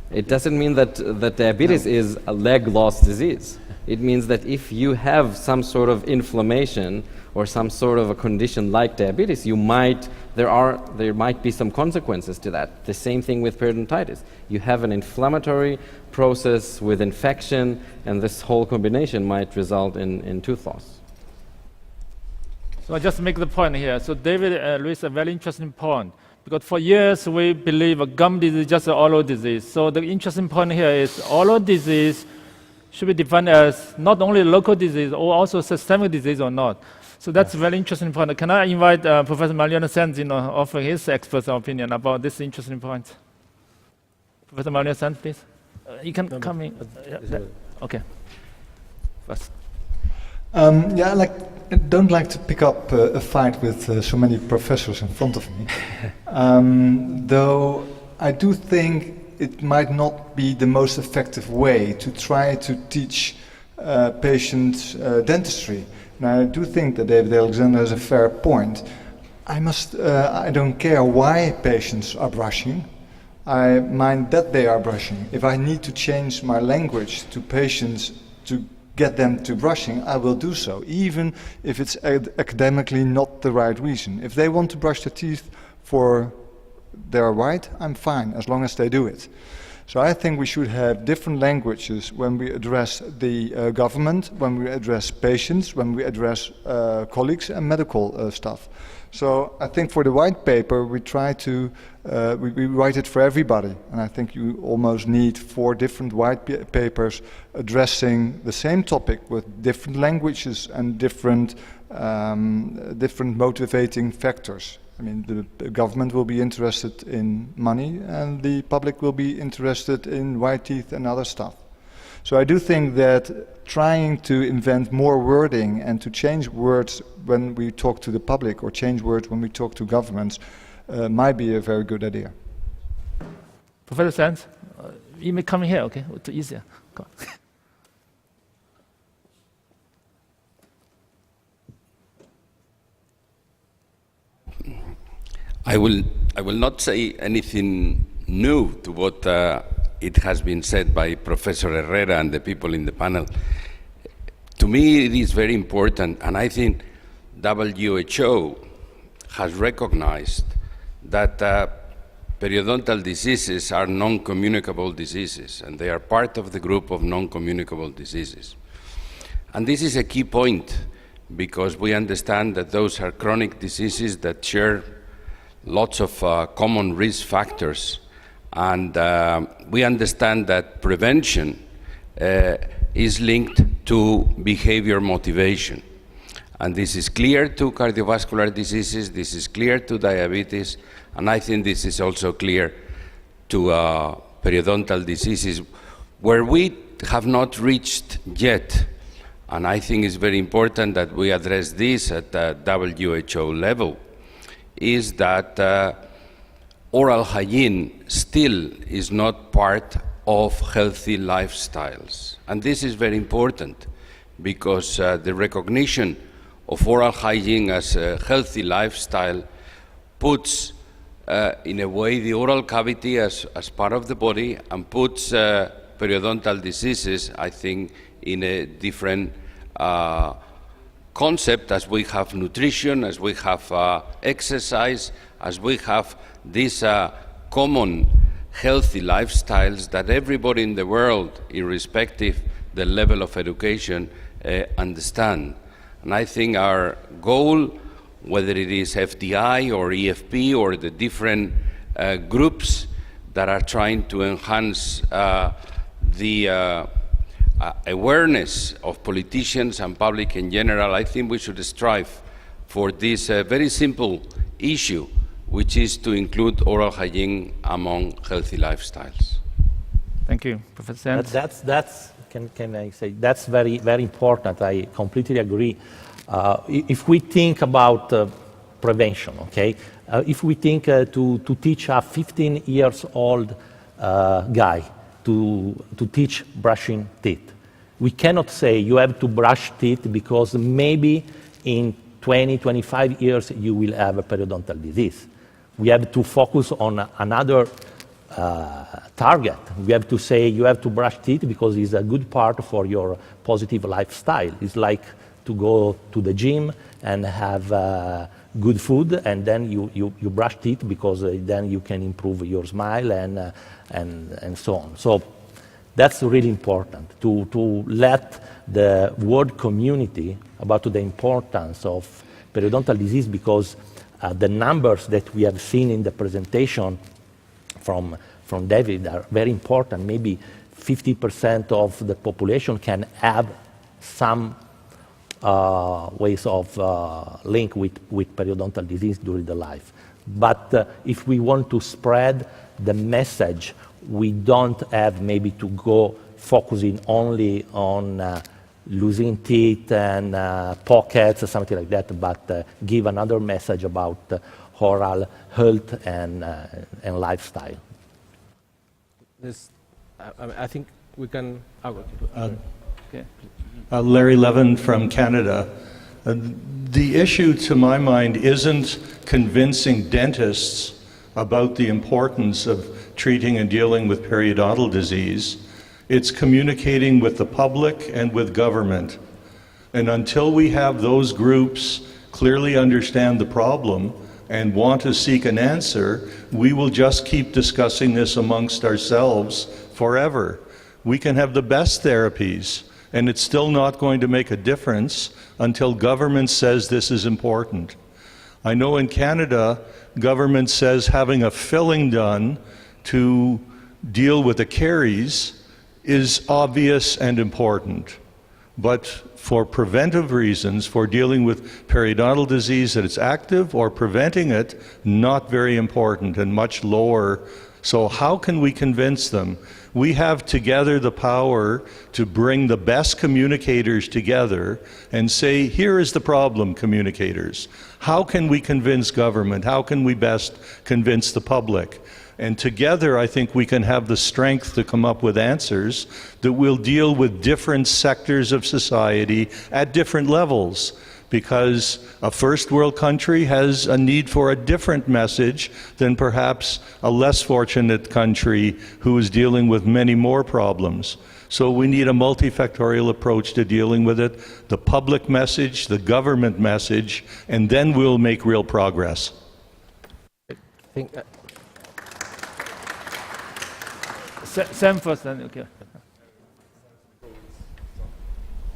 It doesn't mean that diabetes is a leg loss disease. It means that if you have some sort of inflammation or some sort of a condition like diabetes, there might be some consequences to that. The same thing with periodontitis. You have an inflammatory process with infection, and this whole combination might result in tooth loss. So I just make the point here. So David raised a very interesting point, because for years we believe gum disease is just an oral disease. So the interesting point here is oral disease should be defined as not only local disease or also systemic disease or not. So that's a very interesting point. Can I invite Professor Mariano Sanz offer his expert opinion about this interesting point? Professor Mariano Sanz, please. You can come in. Okay. First. I don't like to pick up a fight with so many professors in front of me. Though I do think it might not be the most effective way to try to teach patients dentistry. Now, I do think that David Alexander has a fair point. I don't care why patients are brushing. I mind that they are brushing. If I need to change my language to patients to get them to brushing, I will do so, even if it's academically not the right reason. If they want to brush their teeth for their right, I'm fine, as long as they do it. So I think we should have different languages when we address the government, when we address patients, when we address colleagues and medical staff. So I think for the white paper, we try to, we write it for everybody. And I think you almost need 4 different white papers addressing the same topic with different languages and different motivating factors. I mean, the government will be interested in money and the public will be interested in white teeth and other stuff. So I do think that trying to invent more wording and to change words when we talk to the public or change words when we talk to governments might be a very good idea. Professor Sanz, you may come here, okay? It's easier. Go on. I will not say anything new to what it has been said by Professor Herrera and the people in the panel. To me, it is very important, and I think WHO has recognized that periodontal diseases are non-communicable diseases, and they are part of the group of non-communicable diseases. And this is a key point, because we understand that those are chronic diseases that share lots of common risk factors, and we understand that prevention is linked to behavior motivation. And this is clear to cardiovascular diseases, this is clear to diabetes, and I think this is also clear to periodontal diseases, where we have not reached yet. And I think it's very important that we address this at the WHO level, is that oral hygiene still is not part of healthy lifestyles. And this is very important, because the recognition of oral hygiene as a healthy lifestyle puts, in a way, the oral cavity as part of the body, and puts periodontal diseases, I think, in a different concept, as we have nutrition, as we have exercise, as we have these common healthy lifestyles that everybody in the world, irrespective the level of education, understand. And I think our goal, whether it is FDI or EFP or the different groups that are trying to enhance the awareness of politicians and public in general, I think we should strive for this very simple issue, which is to include oral hygiene among healthy lifestyles. Thank you, Professor Sanz. Can I say, that's very, very important. I completely agree. If we think about prevention, okay, if we think to teach a 15 years old guy to teach brushing teeth, we cannot say you have to brush teeth because maybe in 20, 25 years you will have a periodontal disease. We have to focus on another target. We have to say you have to brush teeth because it's a good part for your positive lifestyle. It's like to go to the gym and have good food, and then you brush teeth because then you can improve your smile and so on. So that's really important to let the world community about the importance of periodontal disease, because the numbers that we have seen in the presentation from David are very important. Maybe 50% of the population can have some ways of link with periodontal disease during the life. But if we want to spread the message, we don't have maybe to go focusing only on losing teeth and pockets or something like that, but give another message about oral health and lifestyle. I think we can. Larry Levin from Canada. The issue, to my mind, isn't convincing dentists about the importance of treating and dealing with periodontal disease. It's communicating with the public and with government. And until we have those groups clearly understand the problem, and want to seek an answer, we will just keep discussing this amongst ourselves forever. We can have the best therapies, and it's still not going to make a difference until government says this is important. I know in Canada, government says having a filling done to deal with the caries is obvious and important. But for preventive reasons, for dealing with periodontal disease that it's active or preventing it, not very important and much lower. So how can we convince them? We have together the power to bring the best communicators together and say, here is the problem, communicators. How can we convince government? How can we best convince the public? And together, I think we can have the strength to come up with answers that will deal with different sectors of society at different levels. Because a first world country has a need for a different message than perhaps a less fortunate country who is dealing with many more problems. So we need a multifactorial approach to dealing with it, the public message, the government message, and then we'll make real progress. I think Sam first, then okay.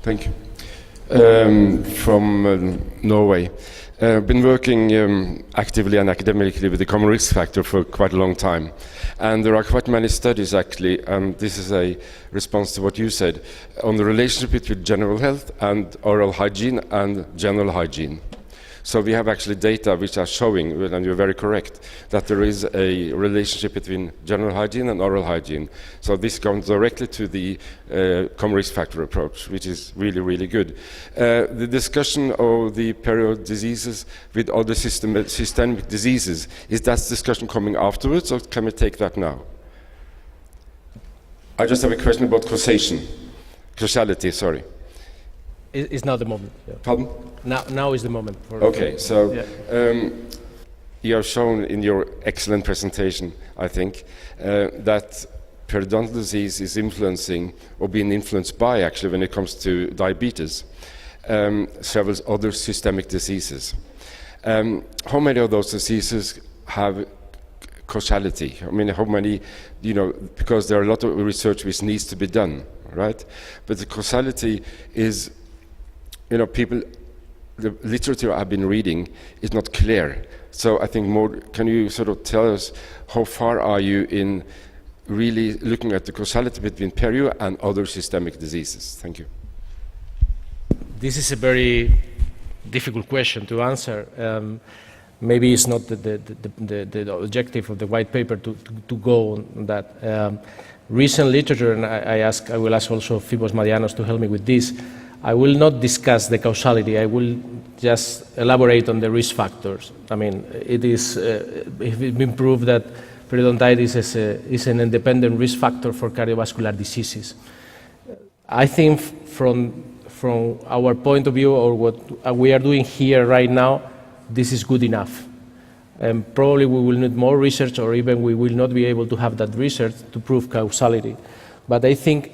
Thank you. From Norway. I've been working actively and academically with the common risk factor for quite a long time. And there are quite many studies actually, and this is a response to what you said, on the relationship between general health and oral hygiene and general hygiene. So we have actually data which are showing, and you're very correct, that there is a relationship between general hygiene and oral hygiene. So this comes directly to the common risk factor approach, which is really, really good. The discussion of the period diseases with other systemic diseases, is that discussion coming afterwards, or can we take that now? I just have a question about causality, sorry. It's not the moment. Yeah. Pardon? Now is the moment. Okay, so you have shown in your excellent presentation, I think, that periodontal disease is influencing, or being influenced by, actually, when it comes to diabetes, several other systemic diseases. How many of those diseases have causality? I mean, how many, because there are a lot of research which needs to be done, right? But the causality is, the literature I've been reading is not clear. So I think can you sort of tell us how far are you in really looking at the causality between perio and other systemic diseases? Thank you. This is a very difficult question to answer. Maybe it's not the objective of the white paper to go on that. Recent literature, and I will ask also Phoebus Madianos to help me with this. I will not discuss the causality. I will just elaborate on the risk factors. I mean, it's been proved that periodontitis is an independent risk factor for cardiovascular diseases. I think from our point of view, or what we are doing here right now, this is good enough. And probably we will need more research, or even we will not be able to have that research to prove causality. But I think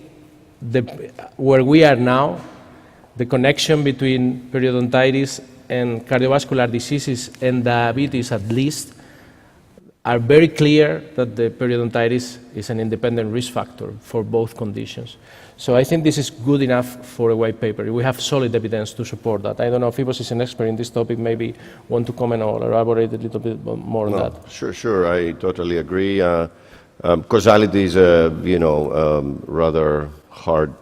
where we are now, the connection between periodontitis and cardiovascular diseases and diabetes, at least, are very clear that the periodontitis is an independent risk factor for both conditions. So I think this is good enough for a white paper. We have solid evidence to support that. I don't know if Phoebus is an expert in this topic, maybe want to comment or elaborate a little bit more on that. Sure, I totally agree. Causality is a rather hard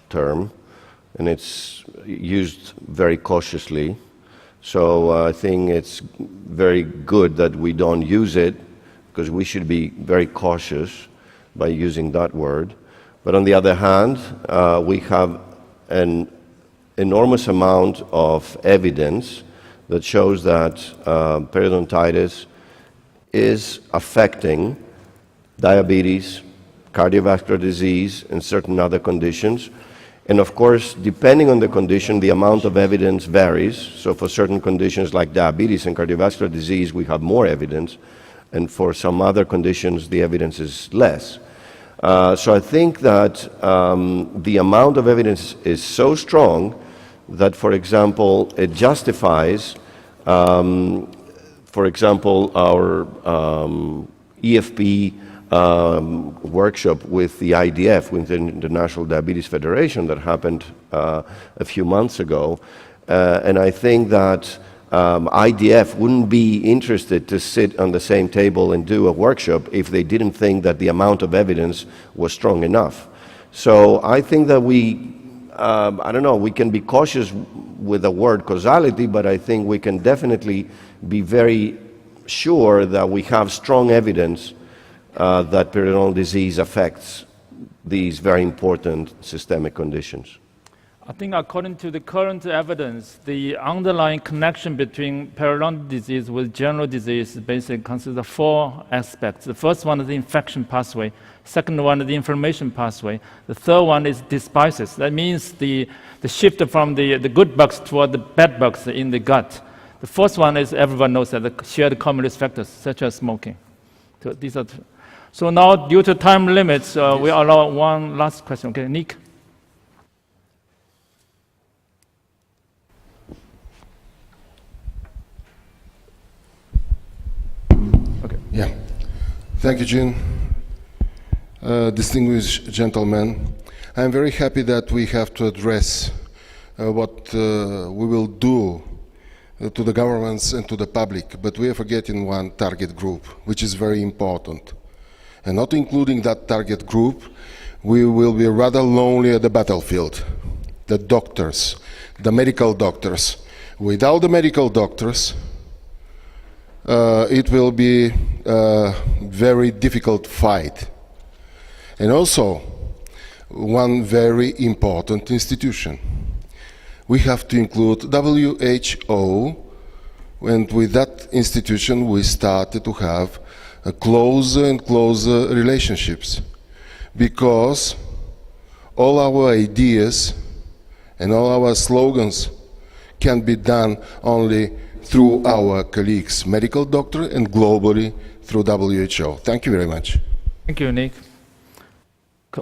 term, and it's used very cautiously. So I think it's very good that we don't use it, because we should be very cautious by using that word. But on the other hand, we have an enormous amount of evidence that shows that periodontitis is affecting diabetes, cardiovascular disease, and certain other conditions. And of course, depending on the condition, the amount of evidence varies. So for certain conditions like diabetes and cardiovascular disease, we have more evidence. And for some other conditions, the evidence is less. So I think that the amount of evidence is so strong that, for example, it justifies for example, our EFP workshop with the IDF, with the International Diabetes Federation, that happened a few months ago. And I think that IDF wouldn't be interested to sit on the same table and do a workshop if they didn't think that the amount of evidence was strong enough. So I think that we, I don't know, we can be cautious with the word causality, but I think we can definitely be very sure that we have strong evidence that periodontal disease affects these very important systemic conditions. I think according to the current evidence, the underlying connection between periodontal disease with general disease basically consists of 4 aspects. The first one is the infection pathway. Second one is the inflammation pathway. The third one is dysbiosis. That means the shift from the good bugs toward the bad bugs in the gut. The fourth one is, everyone knows that, the shared common risk factors, such as smoking. So these are so now, due to time limits, we allow one last question. Okay, Nick? Okay. Yeah. Thank you, Jean. Distinguished gentlemen, I am very happy that we have to address what we will do to the governments and to the public, but we are forgetting one target group, which is very important. And not including that target group, we will be rather lonely at the battlefield. The doctors, the medical doctors. Without the medical doctors, it will be a very difficult fight. And also, one very important institution. We have to include WHO, and with that institution we started to have closer and closer relationships, because all our ideas and all our slogans can be done only through our colleagues, medical doctor, and globally through WHO. Thank you very much. Thank you, Nick.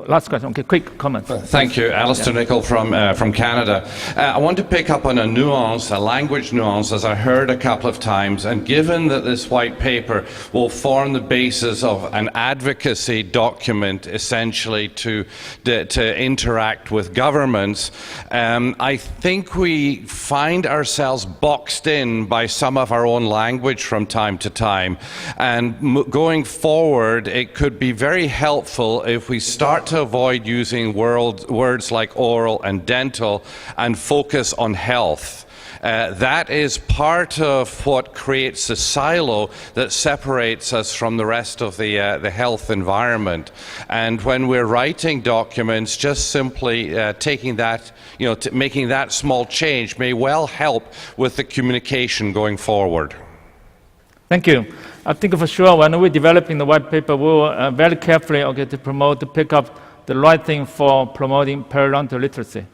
Last question. Okay, quick comment. Thank you, Alistair Nicholl from Canada. I want to pick up on a nuance, a language nuance, as I heard a couple of times. And given that this white paper will form the basis of an advocacy document, essentially to interact with governments, I think we find ourselves boxed in by some of our own language from time to time. And going forward, it could be very helpful if we start to avoid using words like oral and dental and focus on health. That is part of what creates a silo that separates us from the rest of the health environment. And when we're writing documents, just simply taking that, making that small change may well help with the communication going forward. Thank you. I think for sure when we're developing the white paper, we will very carefully to promote, to pick up the right thing for promoting periodontal literacy.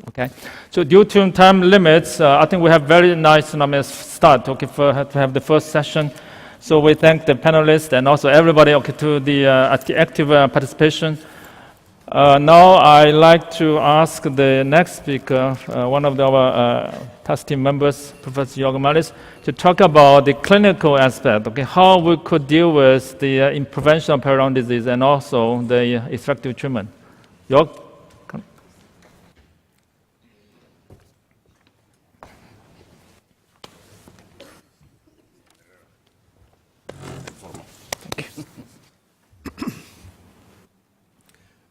Okay. So due to time limits, I think we have very nice start. Okay, to have the first session. So we thank the panelists and also everybody to the active participation. Now I'd like to ask the next speaker, one of our task team members, Professor Giovannoli, to talk about the clinical aspect, okay, how we could deal with the prevention of periodontal disease and also the effective treatment. Joerg?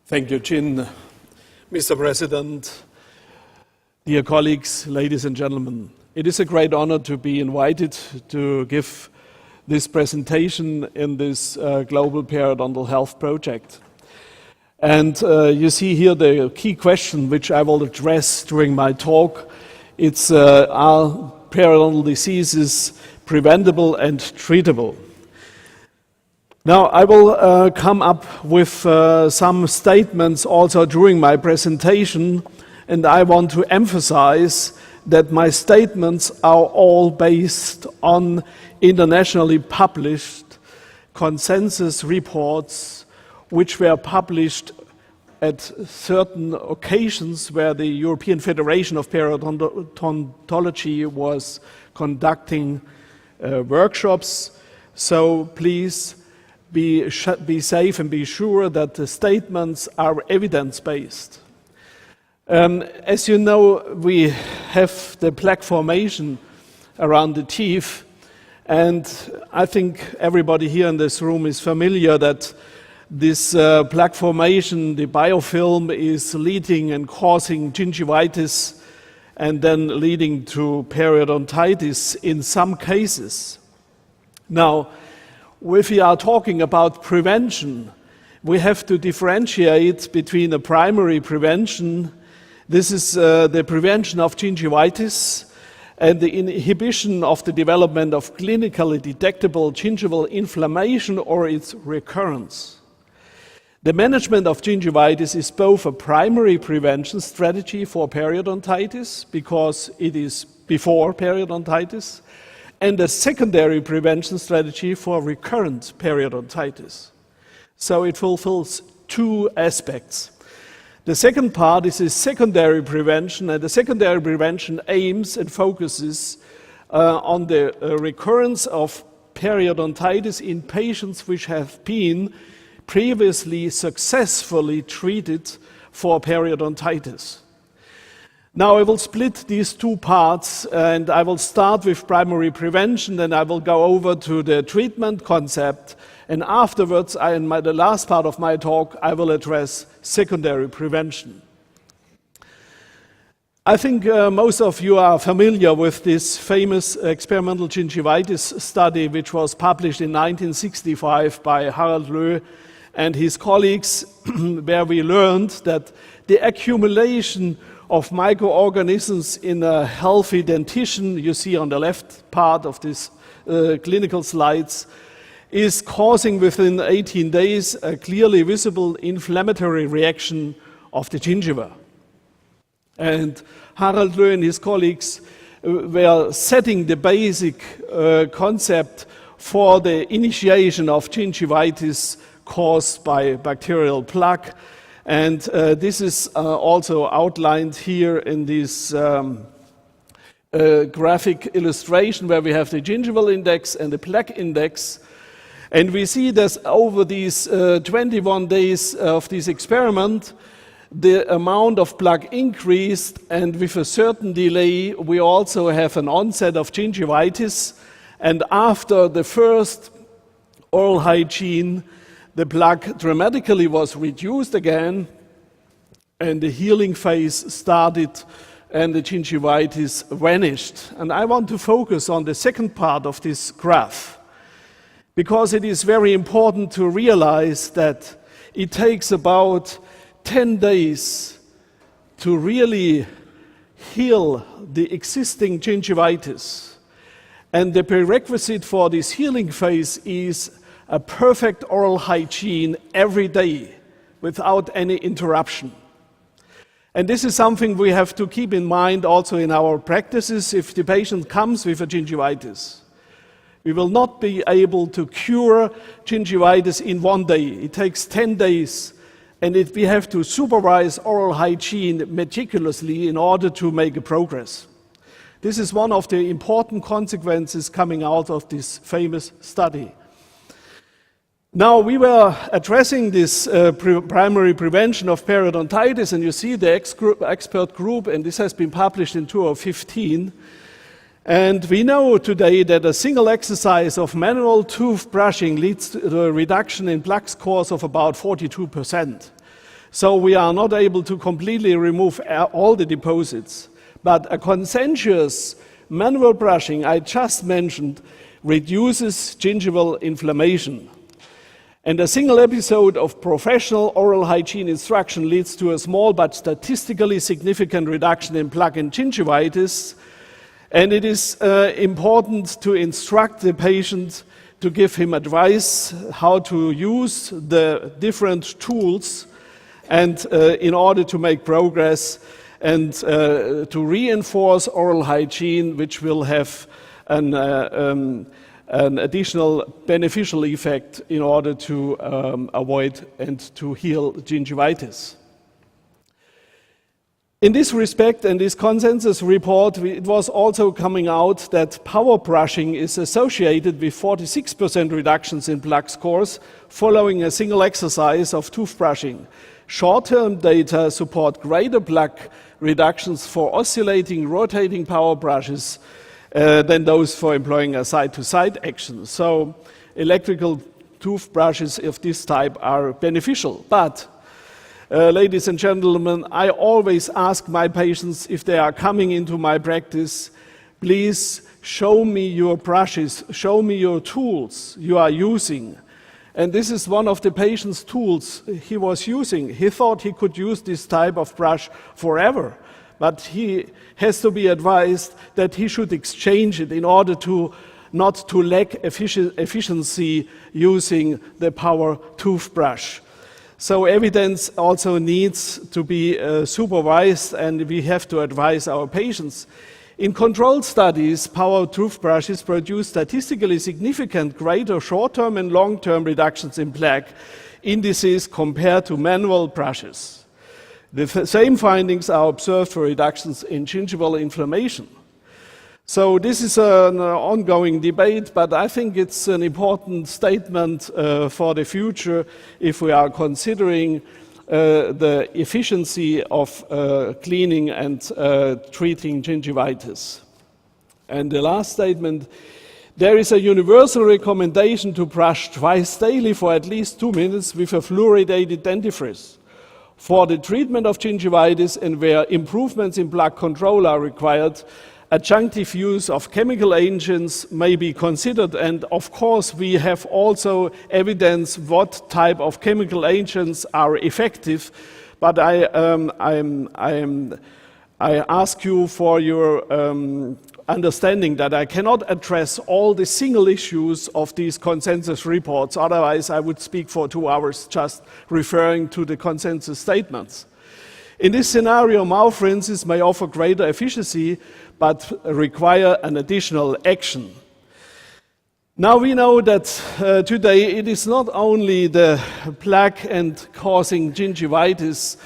Thank you, Jin. Mr. President, dear colleagues, ladies and gentlemen, it is a great honor to be invited to give this presentation in this Global Periodontal Health Project. And you see here the key question which I will address during my talk. It's are periodontal diseases preventable and treatable? Now, I will come up with some statements also during my presentation, and I want to emphasize that my statements are all based on internationally published consensus reports which were published at certain occasions where the European Federation of Periodontology was conducting workshops. So please be safe and be sure that the statements are evidence-based. As you know, we have the plaque formation around the teeth, and I think everybody here in this room is familiar that this plaque formation, the biofilm, is leading and causing gingivitis and then leading to periodontitis in some cases. Now, if we are talking about prevention, we have to differentiate between a primary prevention. This is the prevention of gingivitis and the inhibition of the development of clinically detectable gingival inflammation or its recurrence. The management of gingivitis is both a primary prevention strategy for periodontitis, because it is before periodontitis, and a secondary prevention strategy for recurrent periodontitis. So it fulfills two aspects. The second part is a secondary prevention, and the secondary prevention aims and focuses on the recurrence of periodontitis in patients which have been previously successfully treated for periodontitis. Now I will split these two parts, and I will start with primary prevention, then I will go over to the treatment concept, and afterwards, in the last part of my talk, I will address secondary prevention. I think most of you are familiar with this famous experimental gingivitis study, which was published in 1965 by Harald Löh and his colleagues, where we learned that the accumulation of microorganisms in a healthy dentition, you see on the left part of this clinical slides, is causing within 18 days a clearly visible inflammatory reaction of the gingiva. And Harald Löh and his colleagues were setting the basic concept for the initiation of gingivitis caused by bacterial plaque. And this is also outlined here in this graphic illustration where we have the gingival index and the plaque index. And we see that over these 21 days of this experiment, the amount of plaque increased, and with a certain delay, we also have an onset of gingivitis. And after the first oral hygiene, the plaque dramatically was reduced again, and the healing phase started, and the gingivitis vanished. And I want to focus on the second part of this graph, because it is very important to realize that it takes about 10 days to really heal the existing gingivitis. And the prerequisite for this healing phase is a perfect oral hygiene every day without any interruption. And this is something we have to keep in mind also in our practices. If the patient comes with a gingivitis, we will not be able to cure gingivitis in one day. It takes 10 days, and we have to supervise oral hygiene meticulously in order to make a progress. This is one of the important consequences coming out of this famous study. Now, we were addressing this primary prevention of periodontitis, and you see the expert group, and this has been published in 2015. And we know today that a single exercise of manual tooth brushing leads to a reduction in plaque scores of about 42%. So we are not able to completely remove all the deposits. But a conscientious manual brushing, I just mentioned, reduces gingival inflammation. And a single episode of professional oral hygiene instruction leads to a small but statistically significant reduction in plaque and gingivitis. And it is important to instruct the patient, to give him advice how to use the different tools, and in order to make progress and to reinforce oral hygiene, which will have an additional beneficial effect in order to avoid and to heal gingivitis. In this respect, and this consensus report, it was also coming out that power brushing is associated with 46% reductions in plaque scores following a single exercise of toothbrushing. Short-term data support greater plaque reductions for oscillating, rotating power brushes than those for employing a side-to-side action. So electrical toothbrushes of this type are beneficial. But ladies and gentlemen, I always ask my patients if they are coming into my practice, please show me your brushes, show me your tools you are using. And this is one of the patient's tools he was using. He thought he could use this type of brush forever, but he has to be advised that he should exchange it in order to not to lack efficiency using the power toothbrush. So evidence also needs to be supervised, and we have to advise our patients. In controlled studies, power toothbrushes produce statistically significant greater short-term and long-term reductions in plaque indices compared to manual brushes. The same findings are observed for reductions in gingival inflammation. So this is an ongoing debate, but I think it's an important statement for the future if we are considering the efficiency of cleaning and treating gingivitis. And the last statement, there is a universal recommendation to brush twice daily for at least 2 minutes with a fluoridated dentifrice for the treatment of gingivitis, and where improvements in plaque control are required, adjunctive use of chemical agents may be considered. And of course, we have also evidence what type of chemical agents are effective. But I ask you for your understanding that I cannot address all the single issues of these consensus reports. Otherwise, I would speak for 2 hours just referring to the consensus statements. In this scenario, mouth rinses may offer greater efficiency, but require an additional action. Now we know that today it is not only the plaque and causing gingivitis.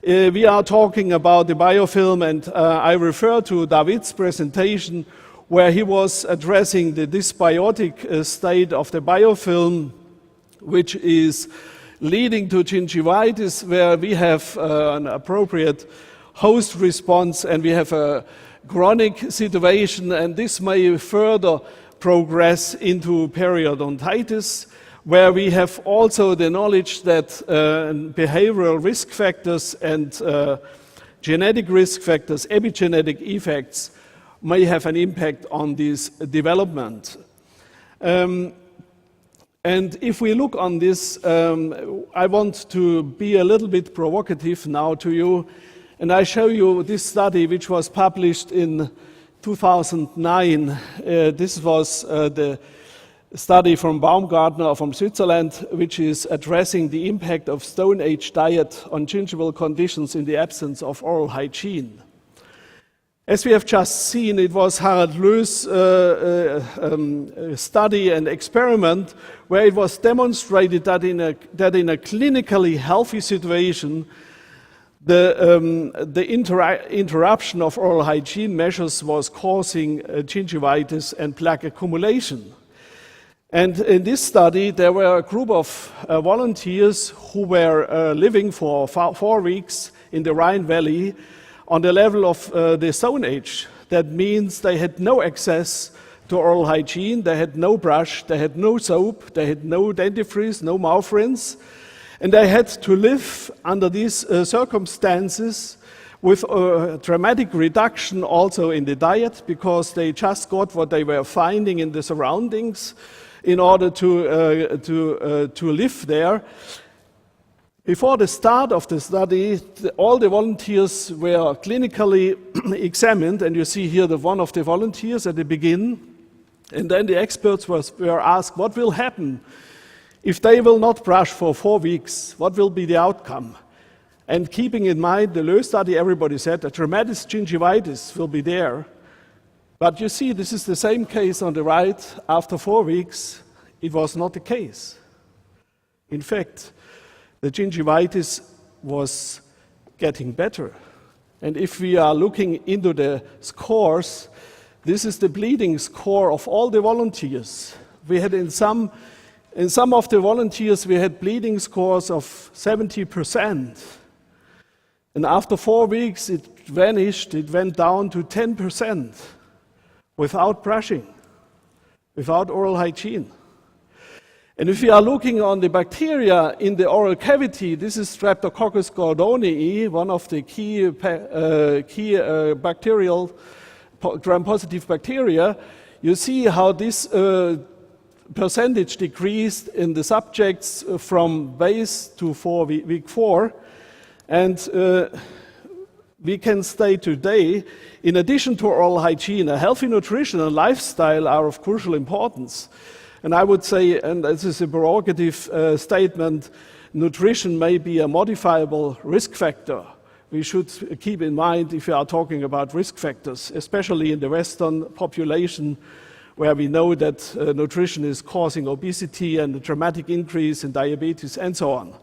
We are talking about the biofilm, and I refer to David's presentation where he was addressing the dysbiotic state of the biofilm, which is leading to gingivitis, where we have an appropriate host response and we have a chronic situation, and this may further progress into periodontitis, where we have also the knowledge that behavioral risk factors and genetic risk factors, epigenetic effects, may have an impact on this development. And if we look on this, I want to be a little bit provocative now to you, and I show you this study which was published in 2009. This was the study from Baumgartner from Switzerland, which is addressing the impact of Stone Age diet on gingival conditions in the absence of oral hygiene. As we have just seen, it was Harald Lö's study and experiment where it was demonstrated that in a clinically healthy situation, the interruption of oral hygiene measures was causing gingivitis and plaque accumulation. And in this study, there were a group of volunteers who were living for 4 weeks in the Rhine Valley on the level of the Stone Age. That means they had no access to oral hygiene, they had no brush, they had no soap, they had no dentifrice, no mouth rinse, and they had to live under these circumstances with a dramatic reduction also in the diet, because they just got what they were finding in the surroundings in order to live there. Before the start of the study, all the volunteers were clinically examined, and you see here one of the volunteers at the beginning, and then the experts were asked what will happen if they will not brush for 4 weeks. What will be the outcome? And keeping in mind the Lö study, everybody said a dramatic gingivitis will be there. But you see, this is the same case on the right. After 4 weeks, it was not the case. In fact, the gingivitis was getting better. And if we are looking into the scores, this is the bleeding score of all the volunteers. We had in some of the volunteers, we had bleeding scores of 70%. And after 4 weeks, it vanished, it went down to 10% without brushing, without oral hygiene. And if we are looking on the bacteria in the oral cavity, this is Streptococcus gordonii, one of the key bacterial gram-positive bacteria. You see how this percentage decreased in the subjects from base to week 4. And we can state today, in addition to oral hygiene, a healthy nutrition and lifestyle are of crucial importance. And I would say, and this is a prerogative statement, nutrition may be a modifiable risk factor. We should keep in mind if we are talking about risk factors, especially in the Western population, where we know that nutrition is causing obesity and a dramatic increase in diabetes and so on.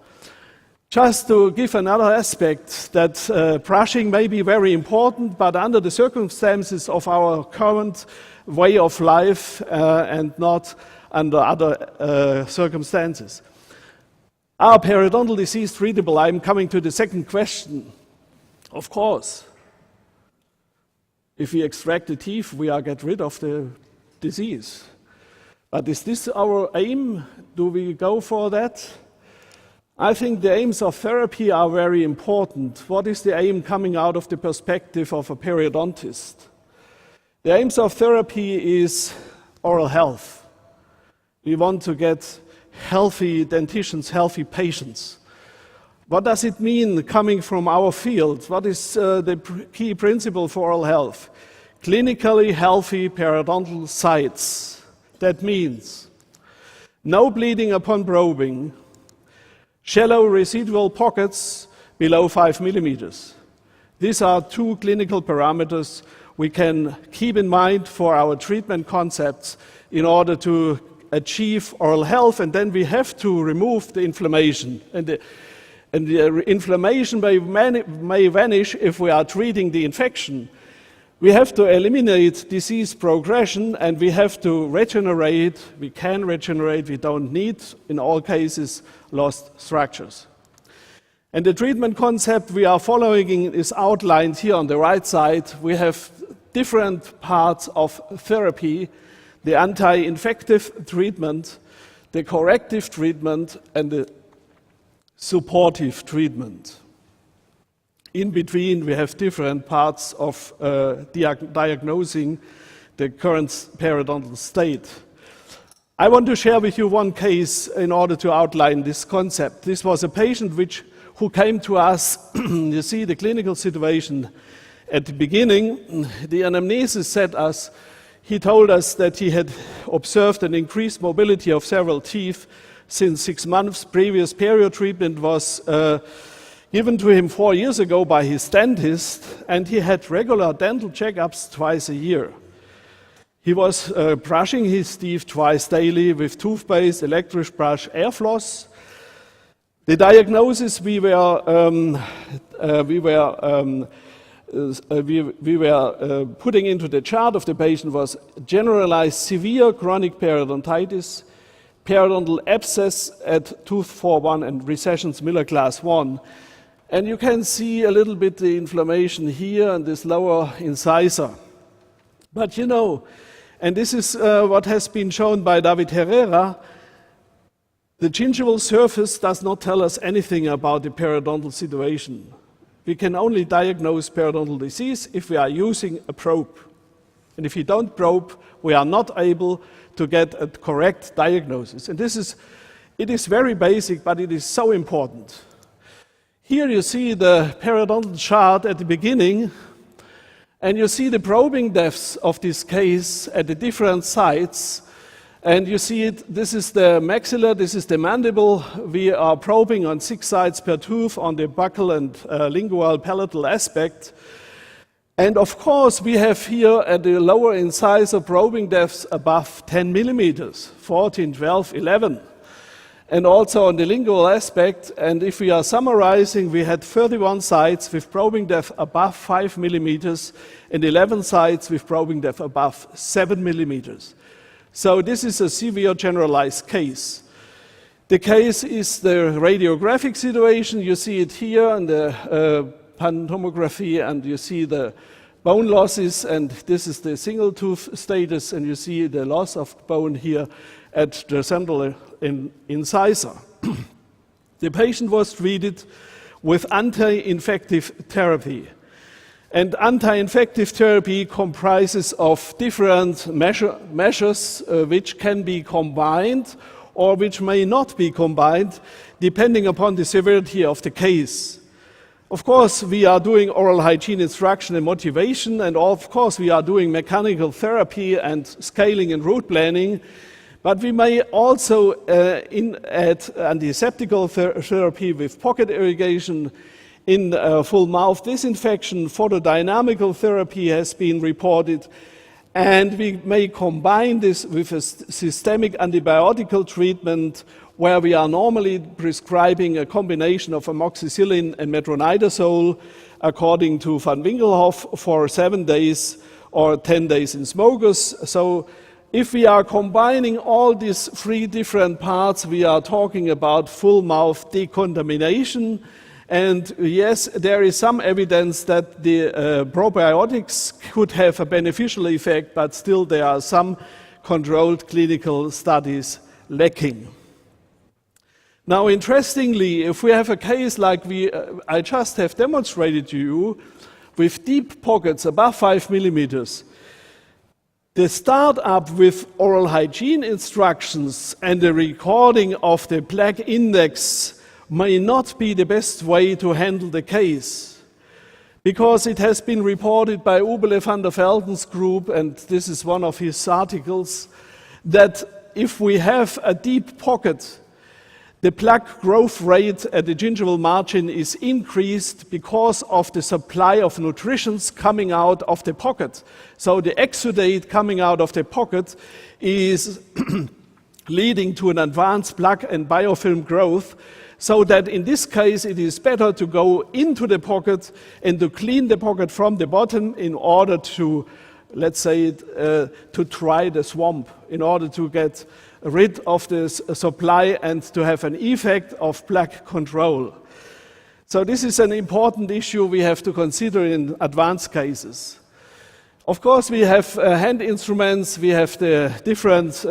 Just to give another aspect, that brushing may be very important, but under the circumstances of our current way of life and not under other circumstances. Are periodontal disease treatable? I'm coming to the second question. Of course. If we extract the teeth, we get rid of the disease. But is this our aim? Do we go for that? I think the aims of therapy are very important. What is the aim coming out of the perspective of a periodontist? The aims of therapy is oral health. We want to get healthy dentitions, healthy patients. What does it mean coming from our field? What is the key principle for oral health? Clinically healthy periodontal sites. That means no bleeding upon probing, shallow residual pockets below 5 millimeters. These are 2 clinical parameters we can keep in mind for our treatment concepts in order to achieve oral health, and then we have to remove the inflammation. And the inflammation may vanish if we are treating the infection. We have to eliminate disease progression, and we have to regenerate. We can regenerate. We don't need, in all cases, lost structures. And the treatment concept we are following is outlined here on the right side. We have different parts of therapy: the anti-infective treatment, the corrective treatment, and the supportive treatment. In between, we have different parts of diagnosing the current periodontal state. I want to share with you one case in order to outline this concept. This was a patient who came to us. You see the clinical situation at the beginning. The anamnesis said us, he told us that he had observed an increased mobility of several teeth since 6 months. Previous perio treatment was given to him 4 years ago by his dentist, and he had regular dental checkups twice a year. He was brushing his teeth twice daily with toothpaste, electric brush, air floss. The diagnosis we were putting into the chart of the patient was generalized severe chronic periodontitis, periodontal abscess at tooth 4-1 and recessions Miller class 1. And you can see a little bit the inflammation here and this lower incisor. But you know, and this is what has been shown by David Herrera, the gingival surface does not tell us anything about the periodontal situation. We can only diagnose periodontal disease if we are using a probe. And if you don't probe, we are not able to get a correct diagnosis. And it is very basic, but it is so important. Here you see the periodontal chart at the beginning, and you see the probing depths of this case at the different sites. And you see it, this is the maxilla, this is the mandible. We are probing on 6 sites per tooth on the buccal and lingual palatal aspect. And of course, we have here at the lower incisor probing depths above 10 millimeters, 14, 12, 11. and also on the lingual aspect. And if we are summarizing, we had 31 sites with probing depth above 5 millimeters and 11 sites with probing depth above 7 millimeters. So this is a severe generalized case. The case is the radiographic situation. You see it here in the pantomography, and you see the bone losses, and this is the single tooth status, and you see the loss of bone here at the central incisor. The patient was treated with anti-infective therapy. And anti-infective therapy comprises of different measures which can be combined or which may not be combined depending upon the severity of the case. Of course, we are doing oral hygiene instruction and motivation, and of course we are doing mechanical therapy and scaling and route planning, but we may also add antiseptical therapy with pocket irrigation, in full mouth disinfection. Photodynamical therapy has been reported, and we may combine this with a systemic antibiotical treatment where we are normally prescribing a combination of amoxicillin and metronidazole according to Van Winkelhoff for 7 days or 10 days in smokers. So if we are combining all these 3 different parts, we are talking about full mouth decontamination. And yes, there is some evidence that the probiotics could have a beneficial effect, but still there are some controlled clinical studies lacking. Now, interestingly, if we have a case like I just have demonstrated to you, with deep pockets above 5 millimeters, the start-up with oral hygiene instructions and the recording of the plaque index may not be the best way to handle the case, because it has been reported by Ubele van der Velden's group, and this is one of his articles, that if we have a deep pocket, the plaque growth rate at the gingival margin is increased because of the supply of nutrients coming out of the pocket. So the exudate coming out of the pocket is leading to an advanced plaque and biofilm growth, so that in this case it is better to go into the pocket and to clean the pocket from the bottom in order to, let's say, to try the swamp, in order to get rid of this supply and to have an effect of plaque control. So this is an important issue we have to consider in advanced cases. Of course, we have hand instruments, we have the different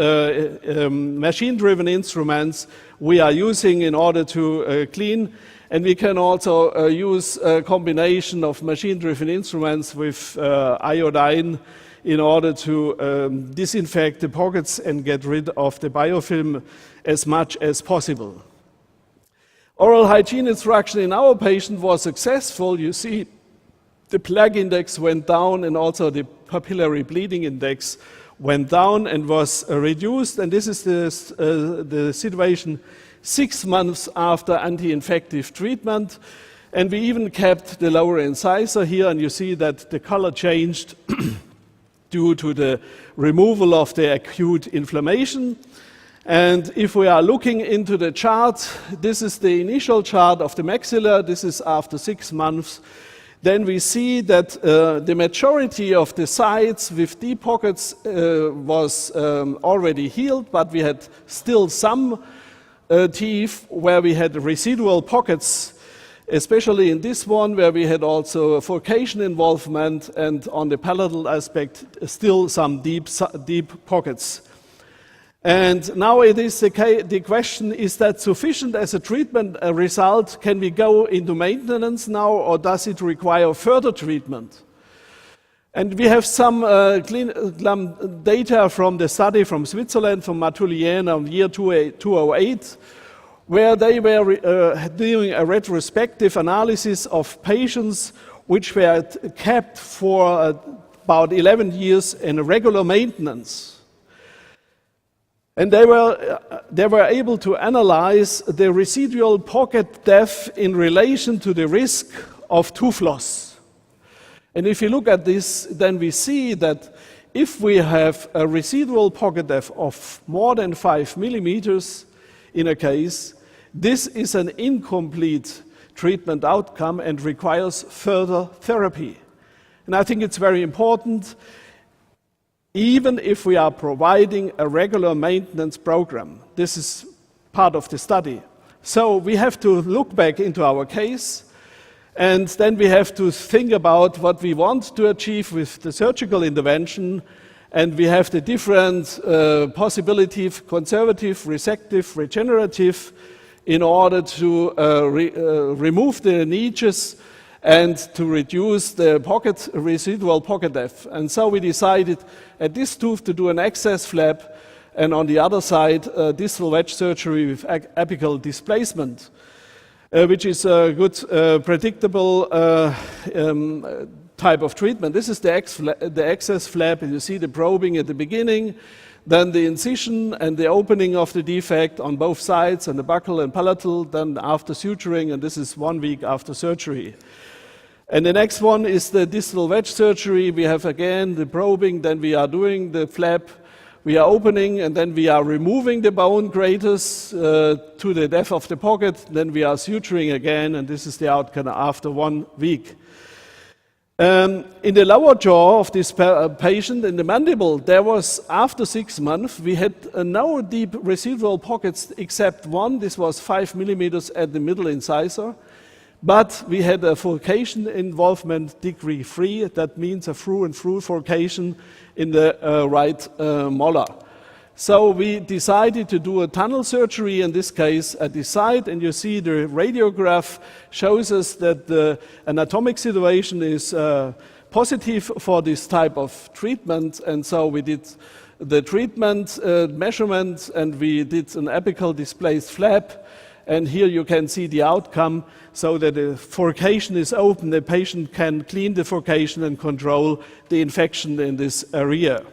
machine-driven instruments we are using in order to clean, and we can also use a combination of machine-driven instruments with iodine in order to disinfect the pockets and get rid of the biofilm as much as possible. Oral hygiene instruction in our patient was successful. You see the plaque index went down, and also the papillary bleeding index went down and was reduced. And this is the situation 6 months after anti-infective treatment. And we even kept the lower incisor here, and you see that the color changed due to the removal of the acute inflammation. And if we are looking into the chart, this is the initial chart of the maxilla. This is after 6 months. Then we see that the majority of the sites with deep pockets was already healed, but we had still some teeth where we had residual pockets, especially in this one where we had also furcation involvement, and on the palatal aspect still some deep pockets. And now it is the question, is that sufficient as a treatment result? Can we go into maintenance now, or does it require further treatment? And we have some data from the study from Switzerland, from Lijian of year 2008, where they were doing a retrospective analysis of patients which were kept for about 11 years in regular maintenance. And they were able to analyze the residual pocket depth in relation to the risk of tooth loss. And if you look at this, then we see that if we have a residual pocket depth of more than 5 millimeters, in a case, this is an incomplete treatment outcome and requires further therapy. And I think it's very important, even if we are providing a regular maintenance program. This is part of the study. So we have to look back into our case, and then we have to think about what we want to achieve with the surgical intervention, and we have the different possibilities, conservative, resective, regenerative, in order to remove the niches and to reduce the residual pocket depth. And so we decided at this tooth to do an access flap, and on the other side, distal wedge surgery with apical displacement, which is a good, predictable type of treatment. This is the access flap, and you see the probing at the beginning, then the incision and the opening of the defect on both sides, and the buccal and palatal, then after suturing, and this is 1 week after surgery. And the next one is the distal wedge surgery. We have again the probing, then we are doing the flap, we are opening, and then we are removing the bone graters to the depth of the pocket, then we are suturing again, and this is the outcome after 1 week. In the lower jaw of this patient, in the mandible, there was, after 6 months, we had no deep residual pockets except one. This was 5 millimeters at the middle incisor. But we had a furcation involvement degree 3. That means a through and through furcation in the right molar. So we decided to do a tunnel surgery, in this case at the side, and you see the radiograph shows us that the anatomic situation is positive for this type of treatment, and so we did the treatment measurement, and we did an apical displaced flap, and here you can see the outcome, so that the furcation is open, the patient can clean the furcation and control the infection in this area.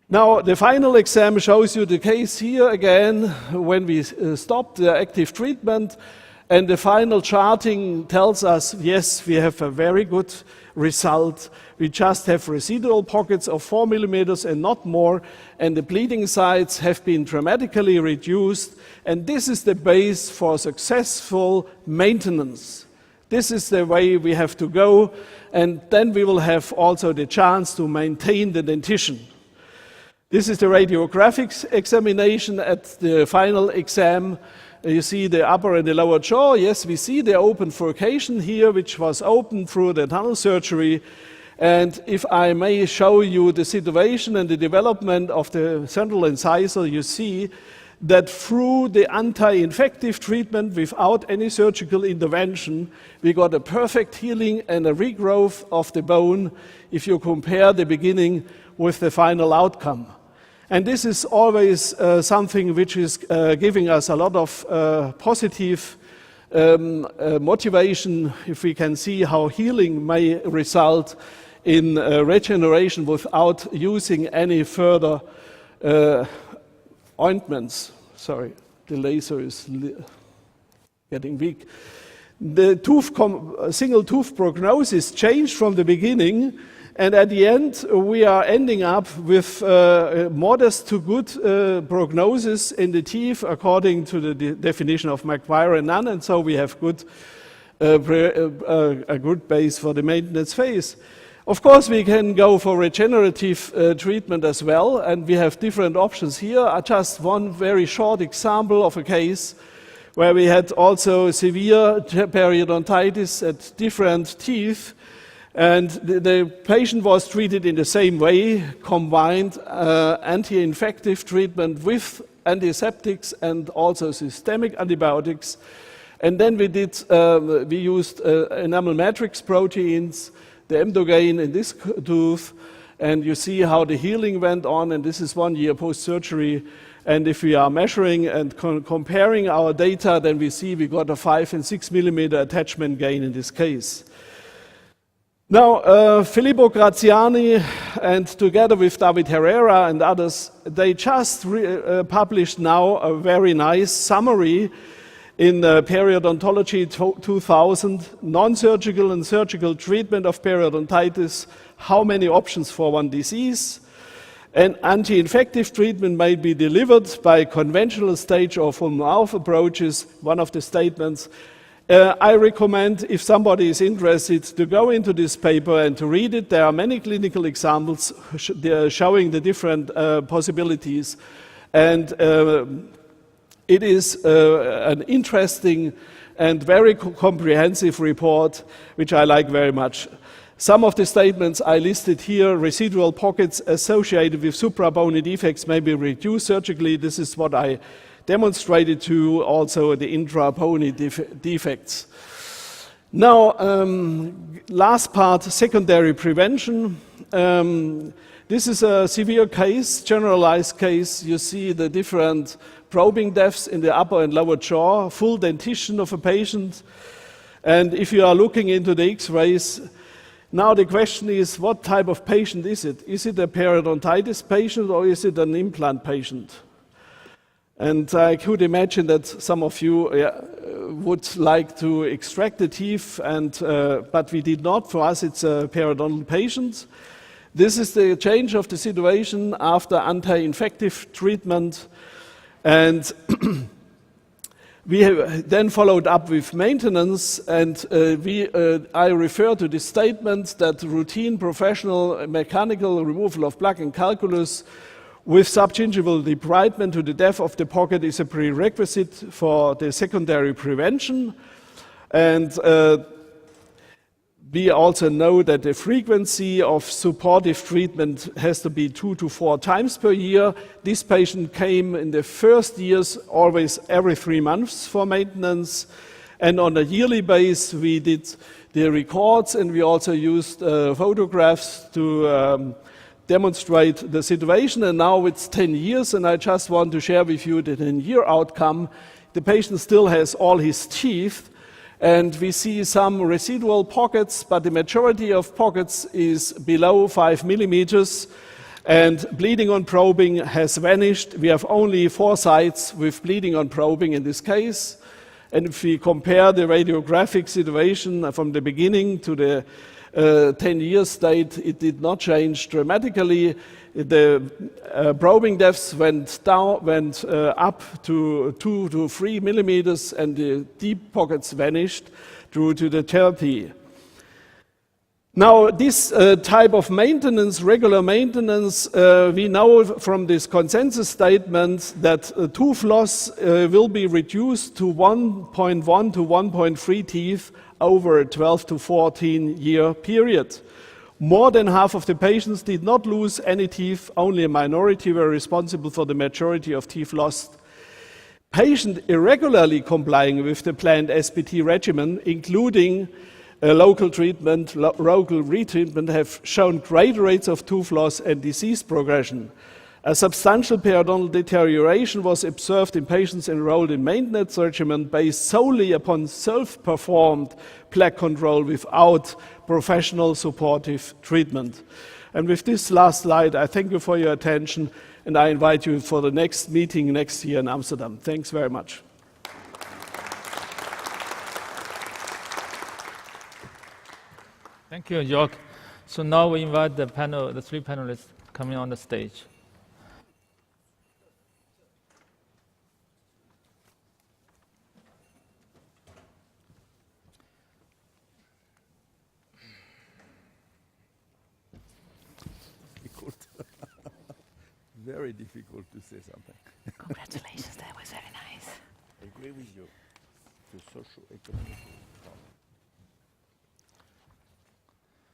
Now, the final exam shows you the case here again when we stopped the active treatment, and the final charting tells us, yes, we have a very good result. We just have residual pockets of 4 millimeters and not more, and the bleeding sites have been dramatically reduced, and this is the base for successful maintenance. This is the way we have to go, and then we will have also the chance to maintain the dentition. This is the radiographic examination at the final exam. You see the upper and the lower jaw. Yes, we see the open furcation here, which was opened through the tunnel surgery. And if I may show you the situation and the development of the central incisor, you see that through the anti-infective treatment without any surgical intervention, we got a perfect healing and a regrowth of the bone if you compare the beginning with the final outcome. And this is always something which is giving us a lot of positive motivation if we can see how healing may result in regeneration without using any further ointments. Sorry, the laser is getting weak. The single tooth prognosis changed from the beginning, and at the end we are ending up with modest to good prognosis in the teeth according to the definition of McGuire and Nunn, and so we have a good base for the maintenance phase. Of course, we can go for regenerative treatment as well, and we have different options here. Just one very short example of a case where we had also severe periodontitis at different teeth, and the patient was treated in the same way, combined anti-infective treatment with antiseptics and also systemic antibiotics. And then we used enamel matrix proteins, the emdogain in this tooth, and you see how the healing went on, and this is 1 year post-surgery. And if we are measuring and comparing our data, then we see we got a 5 and 6 millimeter attachment gain in this case. Now, Filippo Graziani, and together with David Herrera and others, they just published now a very nice summary in Periodontology 2000, non-surgical and surgical treatment of periodontitis, how many options for one disease. An anti-infective treatment may be delivered by conventional stage or from-mouth approaches, one of the statements. I recommend, if somebody is interested, to go into this paper and to read it. There are many clinical examples showing the different possibilities. And it is an interesting and very comprehensive report, which I like very much. Some of the statements I listed here: residual pockets associated with suprabony defects may be reduced surgically. This is what I demonstrated to also the intrabony defects. Now, last part, secondary prevention. This is a severe case, generalized case. You see the different probing depths in the upper and lower jaw, full dentition of a patient. And if you are looking into the X-rays, now the question is, what type of patient is it? Is it a periodontitis patient or is it an implant patient? And I could imagine that some of you would like to extract the teeth, but we did not. For us, it's a periodontal patient. This is the change of the situation after anti-infective treatment. And we have then followed up with maintenance, and I refer to the statement that routine professional mechanical removal of plaque and calculus with subgingival debridement to the depth of the pocket is a prerequisite for the secondary prevention. And we also know that the frequency of supportive treatment has to be 2 to 4 times per year. This patient came in the first years always every 3 months for maintenance. And on a yearly basis, we did the records, and we also used photographs to demonstrate the situation. And now it's 10 years, and I just want to share with you the 10-year outcome. The patient still has all his teeth, and we see some residual pockets, but the majority of pockets is below 5 millimeters, and bleeding on probing has vanished. We have only 4 sites with bleeding on probing in this case. And if we compare the radiographic situation from the beginning to the 10-year state, it did not change dramatically. The probing depths went up to 2 to 3 millimeters, and the deep pockets vanished due to the therapy. Now, this type of maintenance, regular maintenance, we know from this consensus statement that tooth loss will be reduced to 1.1 to 1.3 teeth over a 12 to 14 year period. More than half of the patients did not lose any teeth, only a minority were responsible for the majority of teeth lost. Patients irregularly complying with the planned SBT regimen, including local treatment, local retreatment, have shown great rates of tooth loss and disease progression. A substantial periodontal deterioration was observed in patients enrolled in maintenance regimen based solely upon self-performed plaque control without professional supportive treatment. And with this last slide, I thank you for your attention, and I invite you for the next meeting next year in Amsterdam. Thanks very much. Thank you, Joerg. So now we invite the 3 panelists coming on the stage. Very difficult to say something. Congratulations, that was very nice. I agree with you. The socio-economic.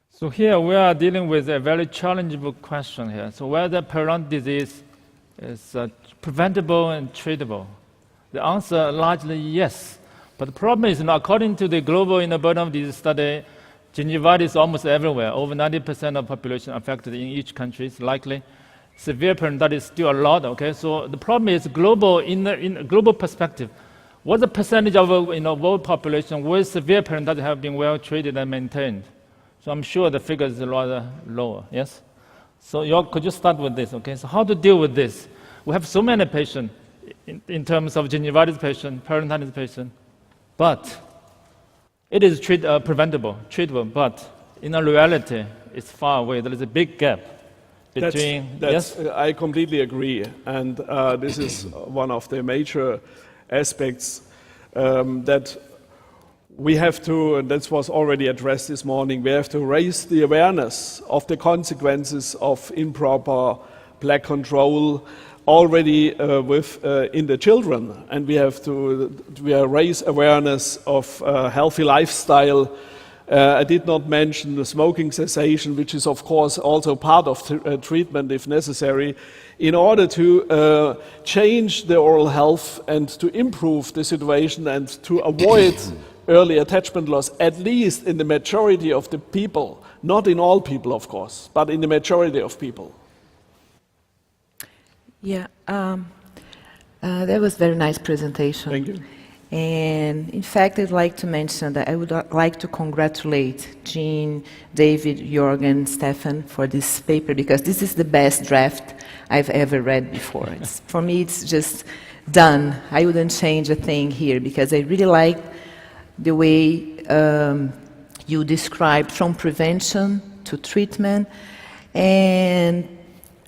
So here we are dealing with a very challenging question here. So whether periodontal disease is preventable and treatable? The answer largely yes. But the problem is, according to the global burden of disease study, gingivitis is almost everywhere. Over 90% of population affected in each country is likely. Severe periodontitis is still a lot. Okay, so the problem is global. In global perspective, what the percentage of world population with severe periodontitis have been well treated and maintained? So I'm sure the figure is rather lower. Yes. So Joerg, could you start with this? Okay. So how to deal with this? We have so many patients in terms of gingivitis patient, periodontitis patient, but it is preventable, treatable. But in reality, it's far away. There is a big gap. between... I completely agree. And this is one of the major aspects that we have to, and that was already addressed this morning, we have to raise the awareness of the consequences of improper plaque control already in the children, and we have to raise awareness of healthy lifestyle. I did not mention the smoking cessation, which is of course also part of treatment if necessary, in order to change the oral health and to improve the situation and to avoid early attachment loss, at least in the majority of the people, not in all people of course, but in the majority of people. Yeah, that was a very nice presentation. Thank you. And in fact, I'd like to mention that I would like to congratulate Jean, David, Joerg, and Stefan for this paper, because this is the best draft I've ever read before. For me, it's just done. I wouldn't change a thing here, because I really like the way you described from prevention to treatment. And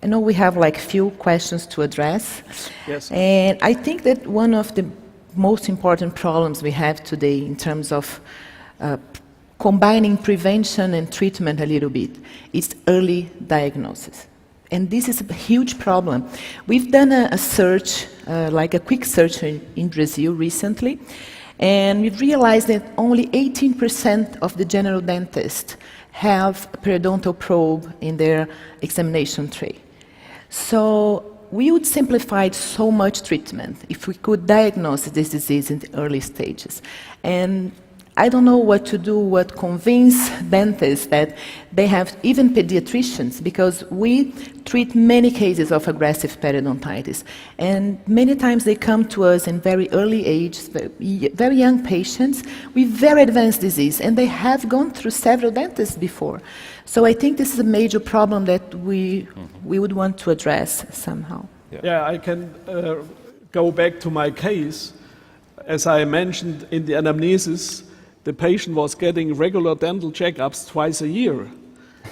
I know we have like few questions to address. Yes. And I think that one of the most important problems we have today in terms of combining prevention and treatment a little bit is early diagnosis. And this is a huge problem. We've done a search, like a quick search in Brazil recently, and we've realized that only 18% of the general dentists have a periodontal probe in their examination tray. So we would simplify so much treatment if we could diagnose this disease in the early stages. And I don't know what to do, what convince dentists that they have, even pediatricians, because we treat many cases of aggressive periodontitis. And many times they come to us in very early age, very young patients with very advanced disease, and they have gone through several dentists before. So I think this is a major problem that we would want to address somehow. Yeah, I can go back to my case. As I mentioned in the anamnesis, the patient was getting regular dental checkups twice a year.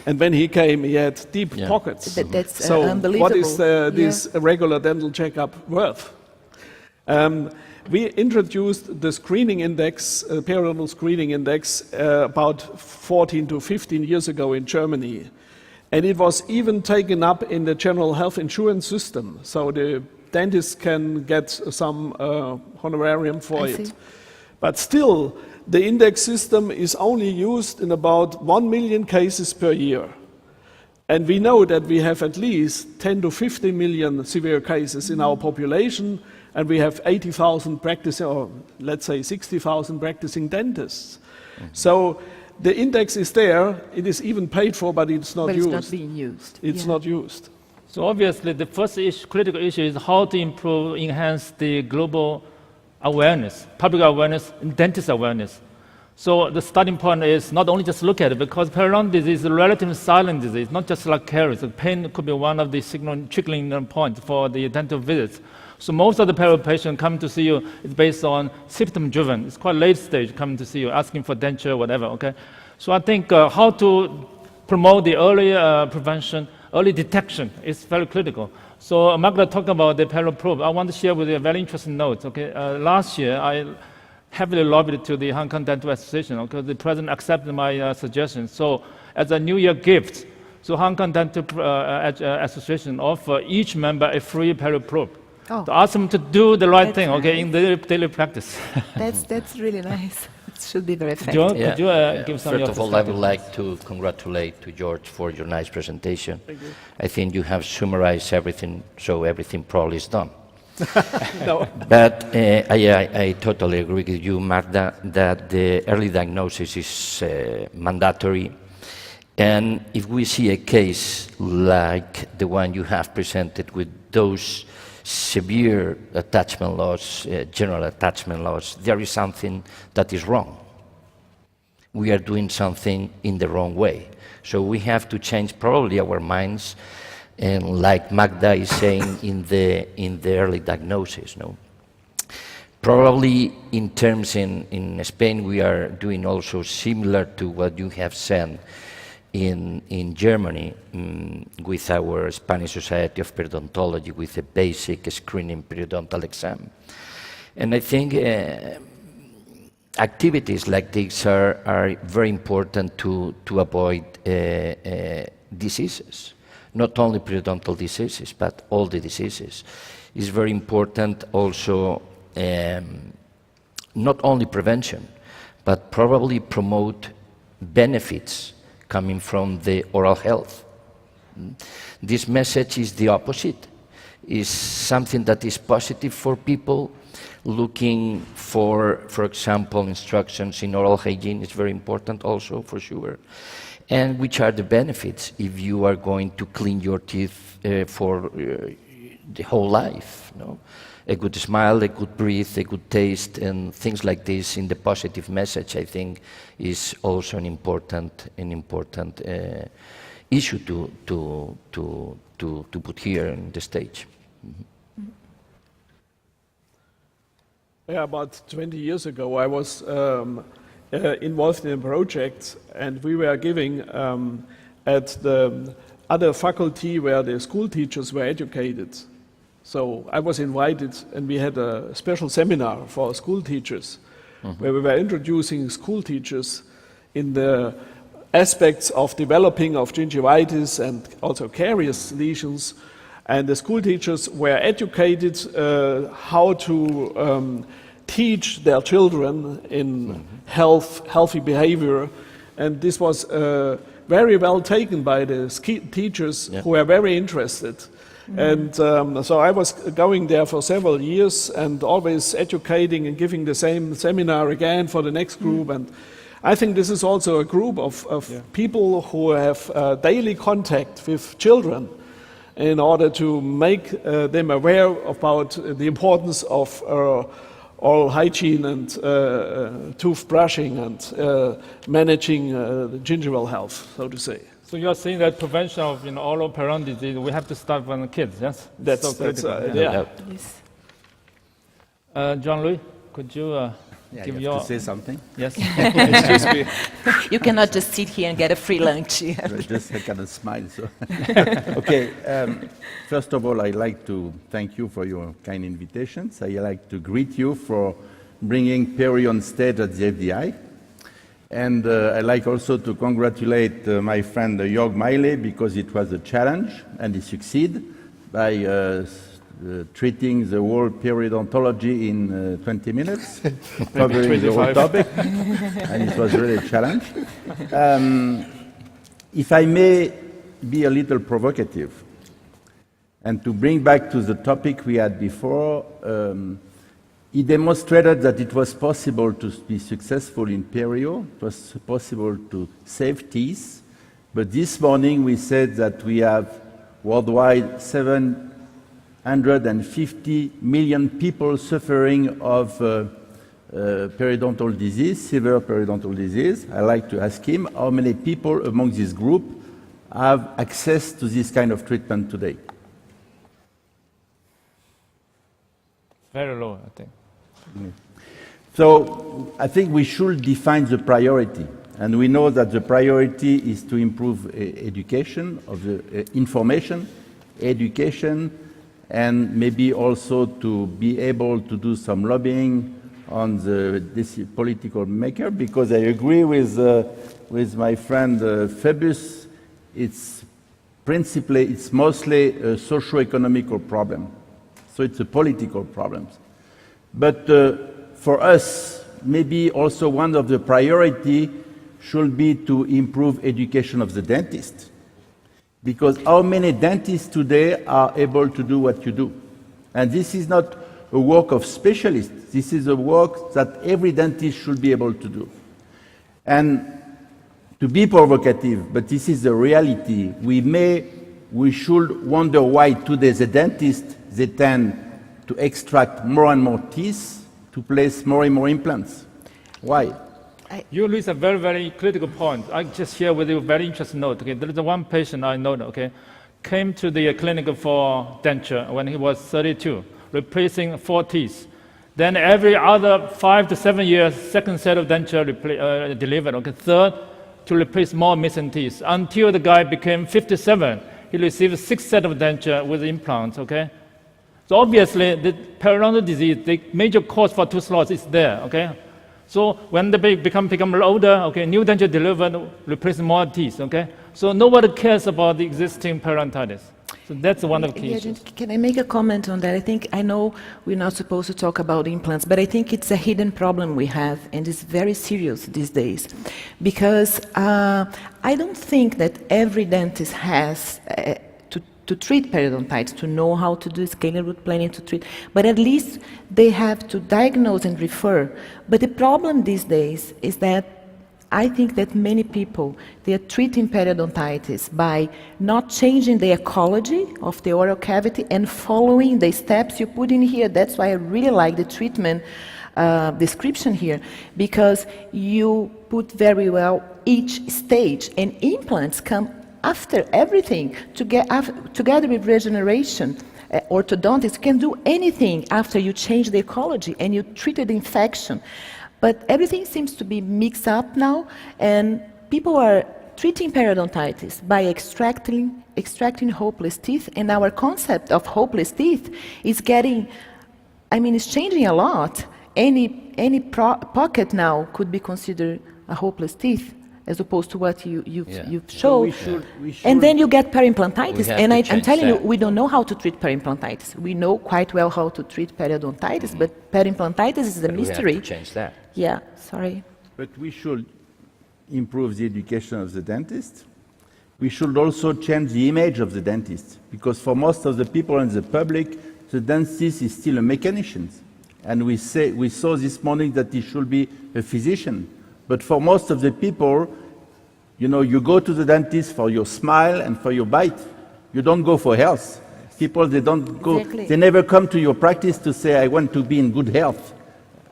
And when he came, he had deep pockets. That's so unbelievable. what is this regular dental checkup worth? We introduced the screening index, periodontal screening index, about 14 to 15 years ago in Germany. And it was even taken up in the general health insurance system. So the dentist can get some honorarium for it. But still, the index system is only used in about 1 million cases per year. And we know that we have at least 10 to 50 million severe cases in our population, and we have 80,000 practicing, or let's say 60,000 practicing dentists. So the index is there, it is even paid for, but it's not used. It's not being used. It's not used. So obviously the first critical issue is how to enhance the global awareness, public awareness, and dentist awareness. So the starting point is not only just look at it, because periodontal disease is a relatively silent disease, not just like caries. The pain could be one of the trickling points for the dental visits. So most of the period patients come to see you is based on symptom-driven. It's quite late stage coming to see you, asking for denture, whatever, okay? So I think how to promote the early prevention, early detection is very critical. So Magda talked about the period probe. I want to share with you a very interesting note, okay? Last year, I heavily lobbied to the Hong Kong Dental Association, okay? The president accepted my suggestion. So as a New Year gift, so Hong Kong Dental Association offer each member a free period probe. Oh. To ask them to do the right thing, okay, in their daily practice. That's really nice. It should be very effective. Could you give some First of all, I would like to congratulate to George for your nice presentation. Thank you. I think you have summarized everything, so everything probably is done. No. But I totally agree with you, Magda, that the early diagnosis is mandatory. And if we see a case like the one you have presented with those severe attachment loss, general attachment loss, there is something that is wrong. We are doing something in the wrong way. So we have to change probably our minds, and like Magda is saying, in the early diagnosis. No? Probably in terms in Spain, we are doing also similar to what you have said. in Germany with our Spanish Society of Periodontology with a basic screening periodontal exam. And I think activities like this are very important to avoid diseases, not only periodontal diseases, but all the diseases. It's very important also not only prevention, but probably promote benefits coming from the oral health. This message is the opposite. It's something that is positive for people looking for example, instructions in oral hygiene is very important also for sure. And which are the benefits if you are going to clean your teeth for the whole life, no? A good smile, a good breath, a good taste, and things like this in the positive message, I think, is also an important issue to put here on the stage. Mm-hmm. Yeah, about 20 years ago, I was involved in a project, and we were giving at the other faculty where the school teachers were educated. So I was invited, and we had a special seminar for school teachers, where we were introducing school teachers in the aspects of developing of gingivitis and also caries lesions. And the school teachers were educated how to teach their children in healthy behavior. And this was very well taken by the teachers who were very interested. And so I was going there for several years and always educating and giving the same seminar again for the next group. And I think this is also a group of people who have daily contact with children in order to make them aware about the importance of oral hygiene and toothbrushing and managing gingival health, so to say. So you are saying that prevention of oral periodontal disease, we have to start from the kids, yes? That's yeah. Jean-Louis, could you give you your... have to say something? Yes. Excuse me. You cannot just sit here and get a free lunch. Just I cannot smile. So. Okay. First of all, I'd like to thank you for your kind invitations. I'd like to greet you for bringing Peri on stage at the FDI. And I'd like also to congratulate my friend Joerg Meyle, because it was a challenge, and he succeeded by treating the whole periodontology in 20 minutes, covering the whole topic, and it was really a challenge. If I may be a little provocative, and to bring back to the topic we had before, he demonstrated that it was possible to be successful in perio, it was possible to save teeth, but this morning we said that we have worldwide 750 million people suffering of periodontal disease, severe periodontal disease. I'd like to ask him how many people among this group have access to this kind of treatment today. Very low, I think. So I think we should define the priority, and we know that the priority is to improve education of the information, education, and maybe also to be able to do some lobbying on this political maker, because I agree with my friend Phoebus. It's mostly a socio-economical problem, so it's a political problem. But for us, maybe also one of the priority should be to improve education of the dentist. Because how many dentists today are able to do what you do? And this is not a work of specialists. This is a work that every dentist should be able to do. And to be provocative, but this is the reality, we should wonder why today the dentists, they tend to extract more and more teeth, to place more and more implants. Why? You raise a very, very critical point. I just share with you a very interesting note. Okay, there is one patient I know, okay, came to the clinic for denture when he was 32, replacing 4 teeth. Then every other 5 to 7 years, second set of denture delivered. Okay, third, to replace more missing teeth until the guy became 57. He received 6 sets of denture with implants, okay? So obviously, the periodontal disease, the major cause for tooth loss is there, okay? So when they become older, okay, new denture delivered, replace more teeth, okay? So nobody cares about the existing periodontitis. So that's one of the key issues. Can I make a comment on that? I know we're not supposed to talk about implants, but I think it's a hidden problem we have, and it's very serious these days. Because I don't think that every dentist has to treat periodontitis, to know how to do scaling root planning to treat, but at least they have to diagnose and refer. But the problem these days is that I think that many people, they are treating periodontitis by not changing the ecology of the oral cavity and following the steps you put in here. That's why I really like the treatment description here, because you put very well each stage, and implants come after everything, together with regeneration. Orthodontists can do anything after you change the ecology and you treated the infection. But everything seems to be mixed up now, and people are treating periodontitis by extracting hopeless teeth, and our concept of hopeless teeth is getting, it's changing a lot. Any pocket now could be considered a hopeless teeth, as opposed to what you've shown. So and then you get periimplantitis, and I'm telling you, we don't know how to treat periimplantitis. We know quite well how to treat periodontitis, but periimplantitis is a mystery. We have to change that. Yeah, sorry. But we should improve the education of the dentist. We should also change the image of the dentist, because for most of the people in the public, the dentist is still a mechanician. And we saw this morning that he should be a physician. But for most of the people, you go to the dentist for your smile and for your bite. You don't go for health. People, they don't go, they never come to your practice to say, I want to be in good health.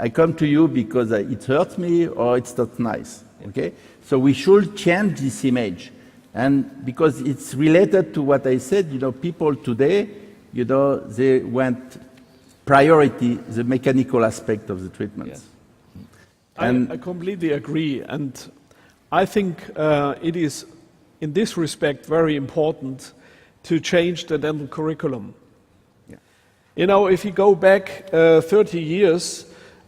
I come to you because it hurts me or it's not nice, okay? So we should change this image. And because it's related to what I said, people today, they want priority, the mechanical aspect of the treatments. Yes. I completely agree, and I think it is, in this respect, very important to change the dental curriculum. Yeah. If you go back 30 years,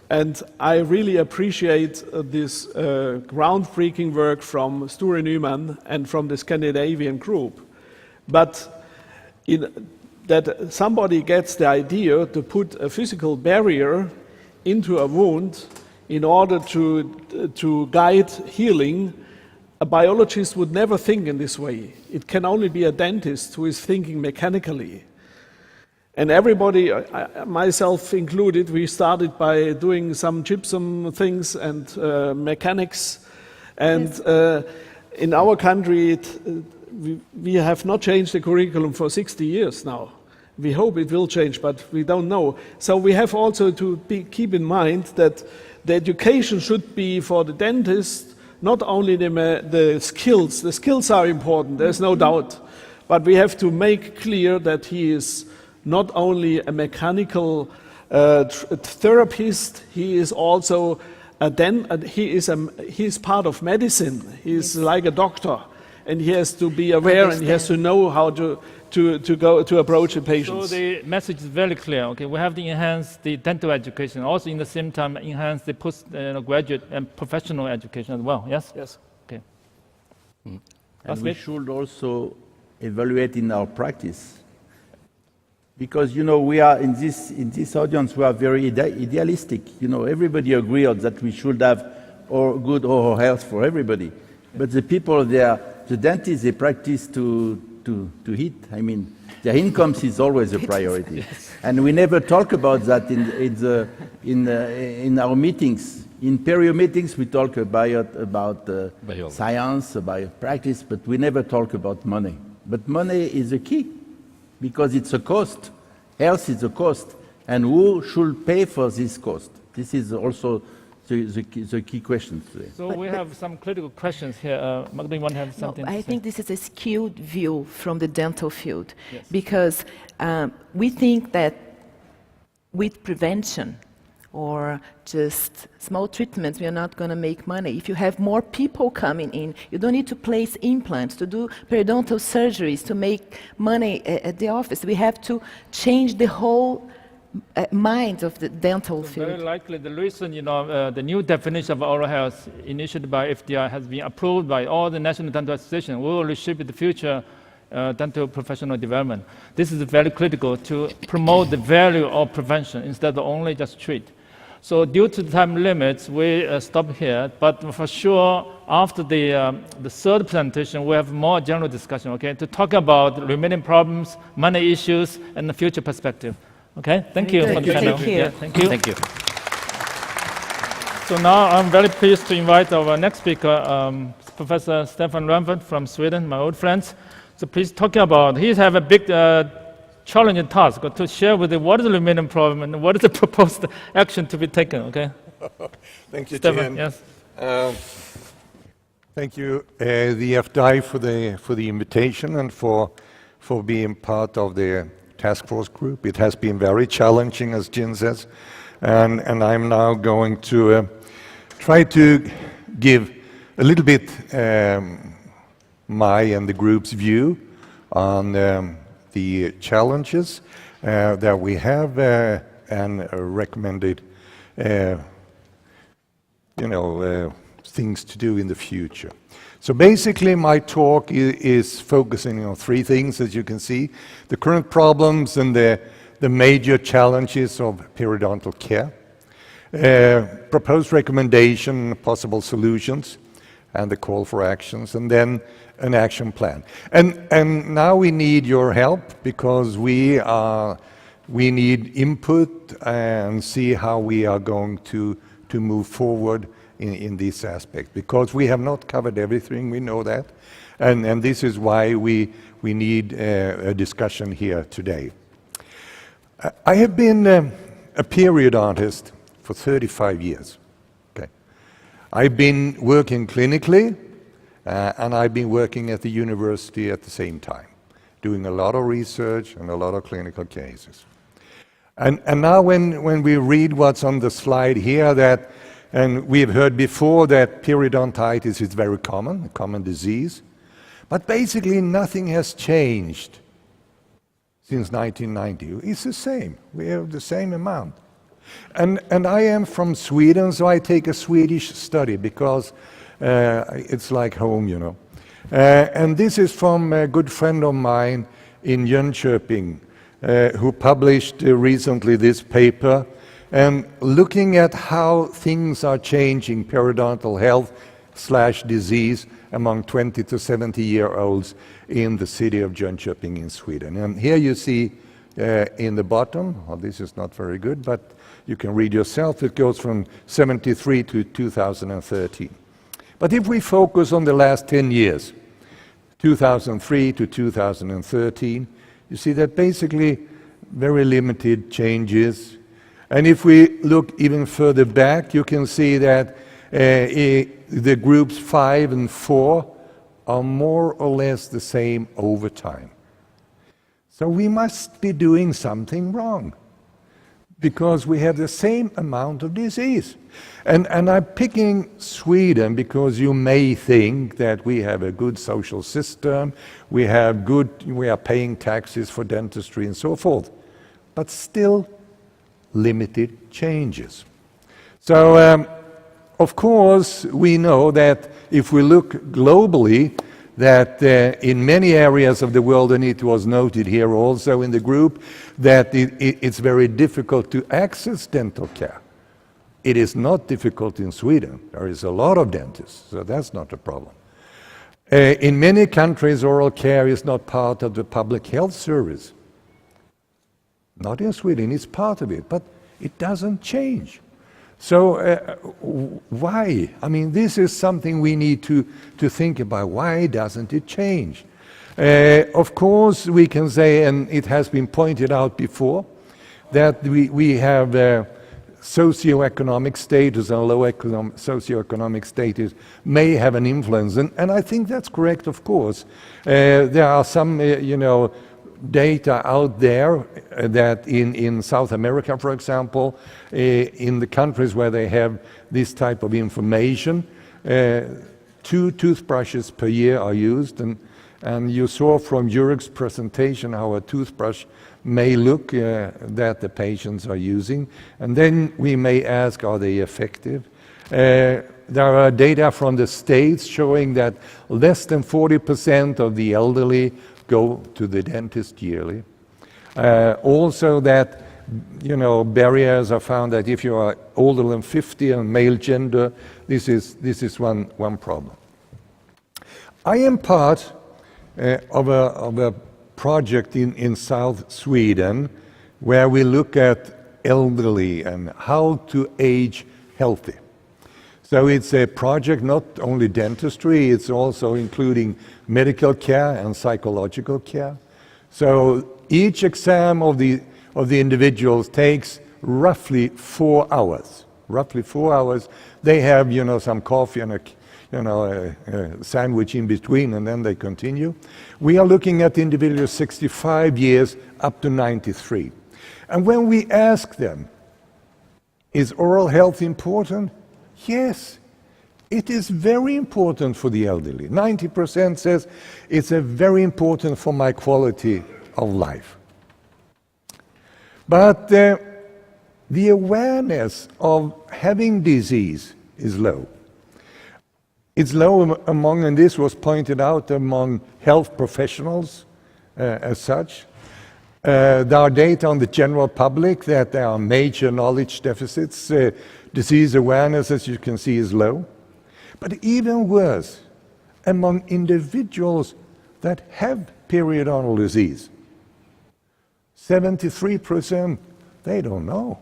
and I really appreciate this groundbreaking work from Sture Newman and from the Scandinavian group, but that somebody gets the idea to put a physical barrier into a wound in order to guide healing, a biologist would never think in this way. It can only be a dentist who is thinking mechanically. And everybody, myself included, we started by doing some gypsum things and mechanics. And in our country, we have not changed the curriculum for 60 years now. We hope it will change, but we don't know. So we have also to keep in mind that the education should be for the dentist, not only the skills. The skills are important, there's no doubt. But we have to make clear that he is not only a mechanical therapist, he is also he is part of medicine. He is like a doctor, and he has to be aware and he has to know how to approach the patients. So the message is very clear. Okay, we have to enhance the dental education, also in the same time enhance the postgraduate and professional education as well. Yes. Yes. Okay. And we should also evaluate in our practice. Because, we are in this audience, we are very idealistic. Everybody agrees that we should have good oral health for everybody. But the people there, the dentists, they practice to eat. Their incomes is always a priority. Yes. And we never talk about that in our meetings. In perio meetings, we talk about science, about practice, but we never talk about money. But money is a key, because it's a cost. Health is a cost. And who should pay for this cost? This is also the key question today. So we have some critical questions here. Magda, you want to have something? I think this is a skewed view from the dental field, because we think that with prevention, or just small treatments, we are not going to make money. If you have more people coming in, you don't need to place implants, to do periodontal surgeries, to make money at the office. We have to change the whole mind of the dental field. Very likely the reason, the new definition of oral health initiated by FDI has been approved by all the national dental associations. We will reshape the future dental professional development. This is very critical to promote the value of prevention instead of only just treat. So due to the time limits, we stop here. But for sure, after the third presentation, we have more general discussion, okay, to talk about remaining problems, money issues, and the future perspective. Okay, thank you for the panel. Thank you. Yeah, thank you. Thank you. So now I'm very pleased to invite our next speaker, Professor Stefan Renvert from Sweden, my old friends. So please talk about, he has a big challenging task to share with you what is the remaining problem and what is the proposed action to be taken, okay? Thank you, Stefan, Gian. yes. Thank you, the FDI, for the invitation and for being part of the task force group. It has been very challenging, as Jin says, and I'm now going to try to give a little bit my and the group's view on the challenges that we have and recommended things to do in the future. So basically my talk is focusing on three things, as you can see: the current problems and the major challenges of periodontal care, proposed recommendation, possible solutions, and the call for actions, and then an action plan. And now we need your help, because we need input and see how we are going to move forward in this aspect, because we have not covered everything, we know that, and this is why we need a discussion here today. I have been a periodontist for 35 years. Okay. I've been working clinically, and I've been working at the university at the same time, doing a lot of research and a lot of clinical cases. And now when we read what's on the slide here, and we've heard before that periodontitis is very common, a common disease, but basically nothing has changed since 1990. It's the same. We have the same amount. And I am from Sweden, so I take a Swedish study, because it's like home, And this is from a good friend of mine in Jönköping, who published recently this paper, and looking at how things are changing periodontal health / disease among 20 to 70-year-olds in the city of Jönköping in Sweden. And here you see in the bottom, this is not very good, but you can read yourself, it goes from 73 to 2013. But if we focus on the last 10 years, 2003 to 2013, you see that basically very limited changes. And if we look even further back, you can see that the groups 5 and 4 are more or less the same over time. So we must be doing something wrong, because we have the same amount of disease. And I'm picking Sweden because you may think that we have a good social system, we are paying taxes for dentistry and so forth, but still limited changes. So, of course, we know that if we look globally, that in many areas of the world, and it was noted here also in the group, that it's very difficult to access dental care. It is not difficult in Sweden. There is a lot of dentists, so that's not a problem. In many countries, oral care is not part of the public health service. Not in Sweden, it's part of it, but it doesn't change. So why? I mean, this is something we need to think about. Why doesn't it change? Of course, we can say, and it has been pointed out before, that we have socioeconomic status and low socioeconomic status may have an influence, and I think that's correct, of course. There are some, data out there that in South America, for example, in the countries where they have this type of information, 2 toothbrushes per year are used, and you saw from Joerg's presentation how a toothbrush may look that the patients are using, and then we may ask, are they effective? There are data from the States showing that less than 40% of the elderly go to the dentist yearly. Also that, barriers are found that if you are older than 50 and male gender, this is one problem. I am part of a project in South Sweden where we look at elderly and how to age healthy. So it's a project not only dentistry, it's also including medical care and psychological care. So each exam of the individuals takes roughly 4 hours. Roughly 4 hours. They have, some coffee and a sandwich in between, and then they continue. We are looking at individuals 65 years up to 93. And when we ask them, is oral health important? Yes, it is very important for the elderly. 90% says it's very important for my quality of life. But the awareness of having disease is low. It's low among, and this was pointed out, among health professionals as such. There are data on the general public that there are major knowledge deficits. Disease awareness, as you can see, is low. But even worse, among individuals that have periodontal disease, 73%, they don't know.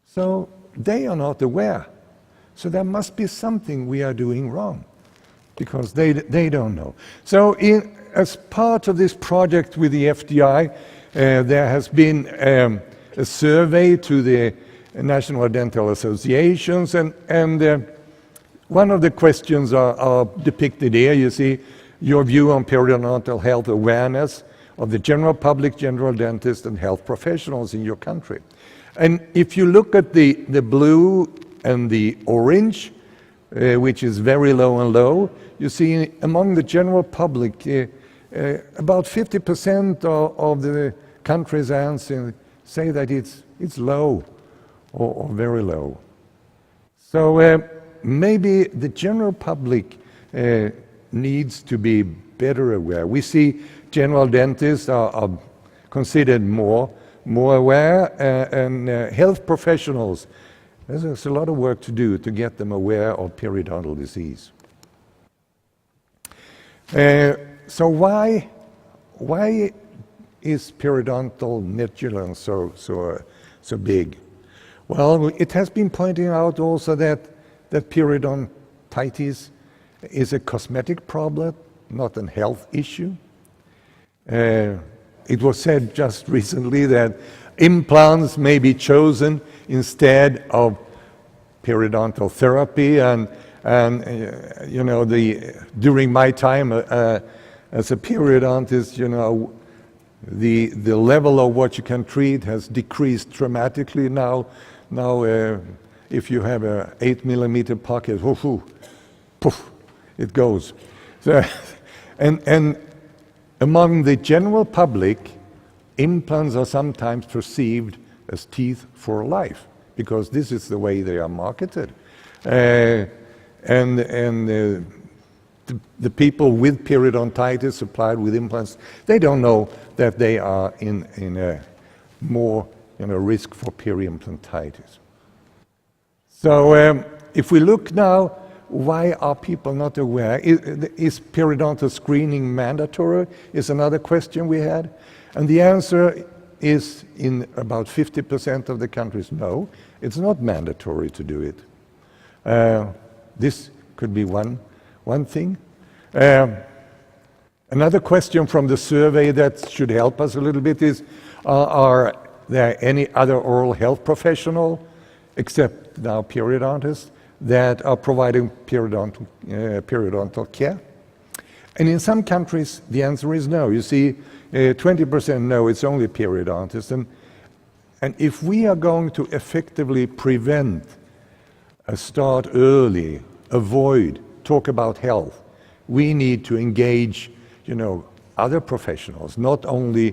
So they are not aware. So there must be something we are doing wrong, because they don't know. So as part of this project with the FDI, there has been a survey to the National Dental Associations, and one of the questions are depicted here. You see your view on periodontal health awareness of the general public, general dentists, and health professionals in your country. And if you look at the blue and the orange, which is very low and low, you see among the general public, about 50% of the countries answering say that it's low or very low. So maybe the general public needs to be better aware. We see general dentists are considered more aware, and health professionals, there's a lot of work to do to get them aware of periodontal disease. So why is periodontal negligence so big? Well, it has been pointed out also that periodontitis is a cosmetic problem, not a health issue. It was said just recently that implants may be chosen instead of periodontal therapy, and during my time as a periodontist, the level of what you can treat has decreased dramatically now. If you have a 8mm pocket, poof, it goes. So, and among the general public, implants are sometimes perceived as teeth for life, because this is the way they are marketed. The people with periodontitis supplied with implants, they don't know that they are in a more risk for periimplantitis. So if we look now, why are people not aware? Is periodontal screening mandatory? Is another question we had. And the answer is, in about 50% of the countries, no, it's not mandatory to do it. This could be one thing. Another question from the survey that should help us a little bit is, are there any other oral health professional, except now periodontists, that are providing periodontal care? And in some countries, the answer is no. You see, 20% no, it's only periodontists. And if we are going to effectively prevent, start early, avoid, talk about health, we need to engage, other professionals, not only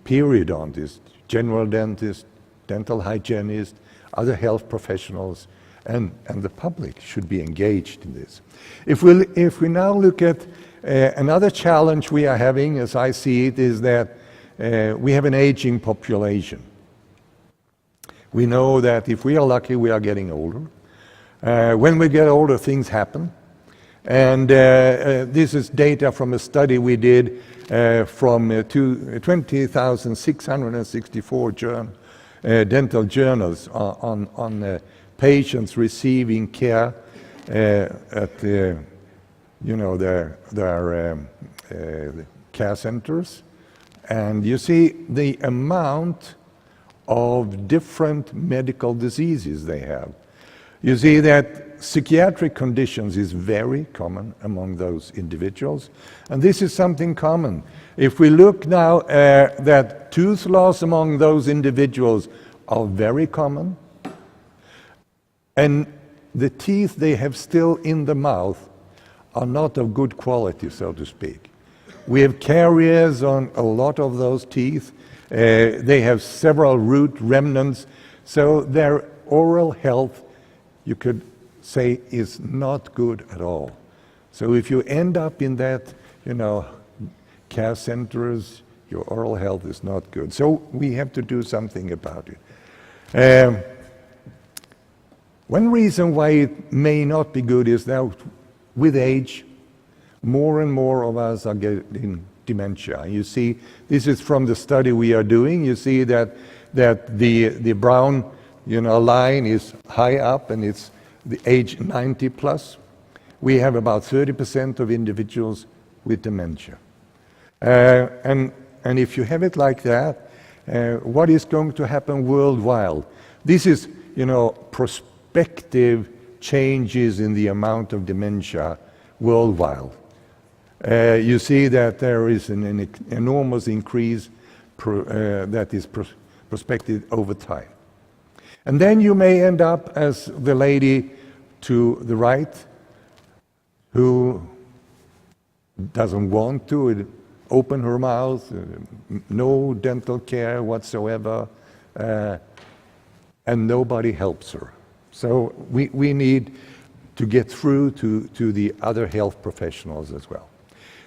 periodontists, general dentists, dental hygienists, other health professionals, and the public should be engaged in this. If we now look at another challenge we are having, as I see it, is that we have an aging population. We know that if we are lucky, we are getting older. When we get older, things happen. And this is data from a study we did from 20,664 dental journals on patients receiving care at their care centers. And you see the amount of different medical diseases they have. You see that psychiatric conditions is very common among those individuals, and this is something common. If we look now that tooth loss among those individuals are very common, and the teeth they have still in the mouth are not of good quality, so to speak. We have caries on a lot of those teeth. They have several root remnants, so their oral health, you could say, is not good at all. So if you end up in that, care centers, your oral health is not good. So we have to do something about it. One reason why it may not be good is that with age, more and more of us are getting dementia. You see, this is from the study we are doing. You see that the brown line is high up, and it's the age 90 plus. We have about 30% of individuals with dementia. And if you have it like that, what is going to happen worldwide? This is, prospective changes in the amount of dementia worldwide. You see that there is an enormous increase that is prospected over time. And then you may end up as the lady to the right, who doesn't want to open her mouth, no dental care whatsoever, and nobody helps her. So we need to get through to the other health professionals as well.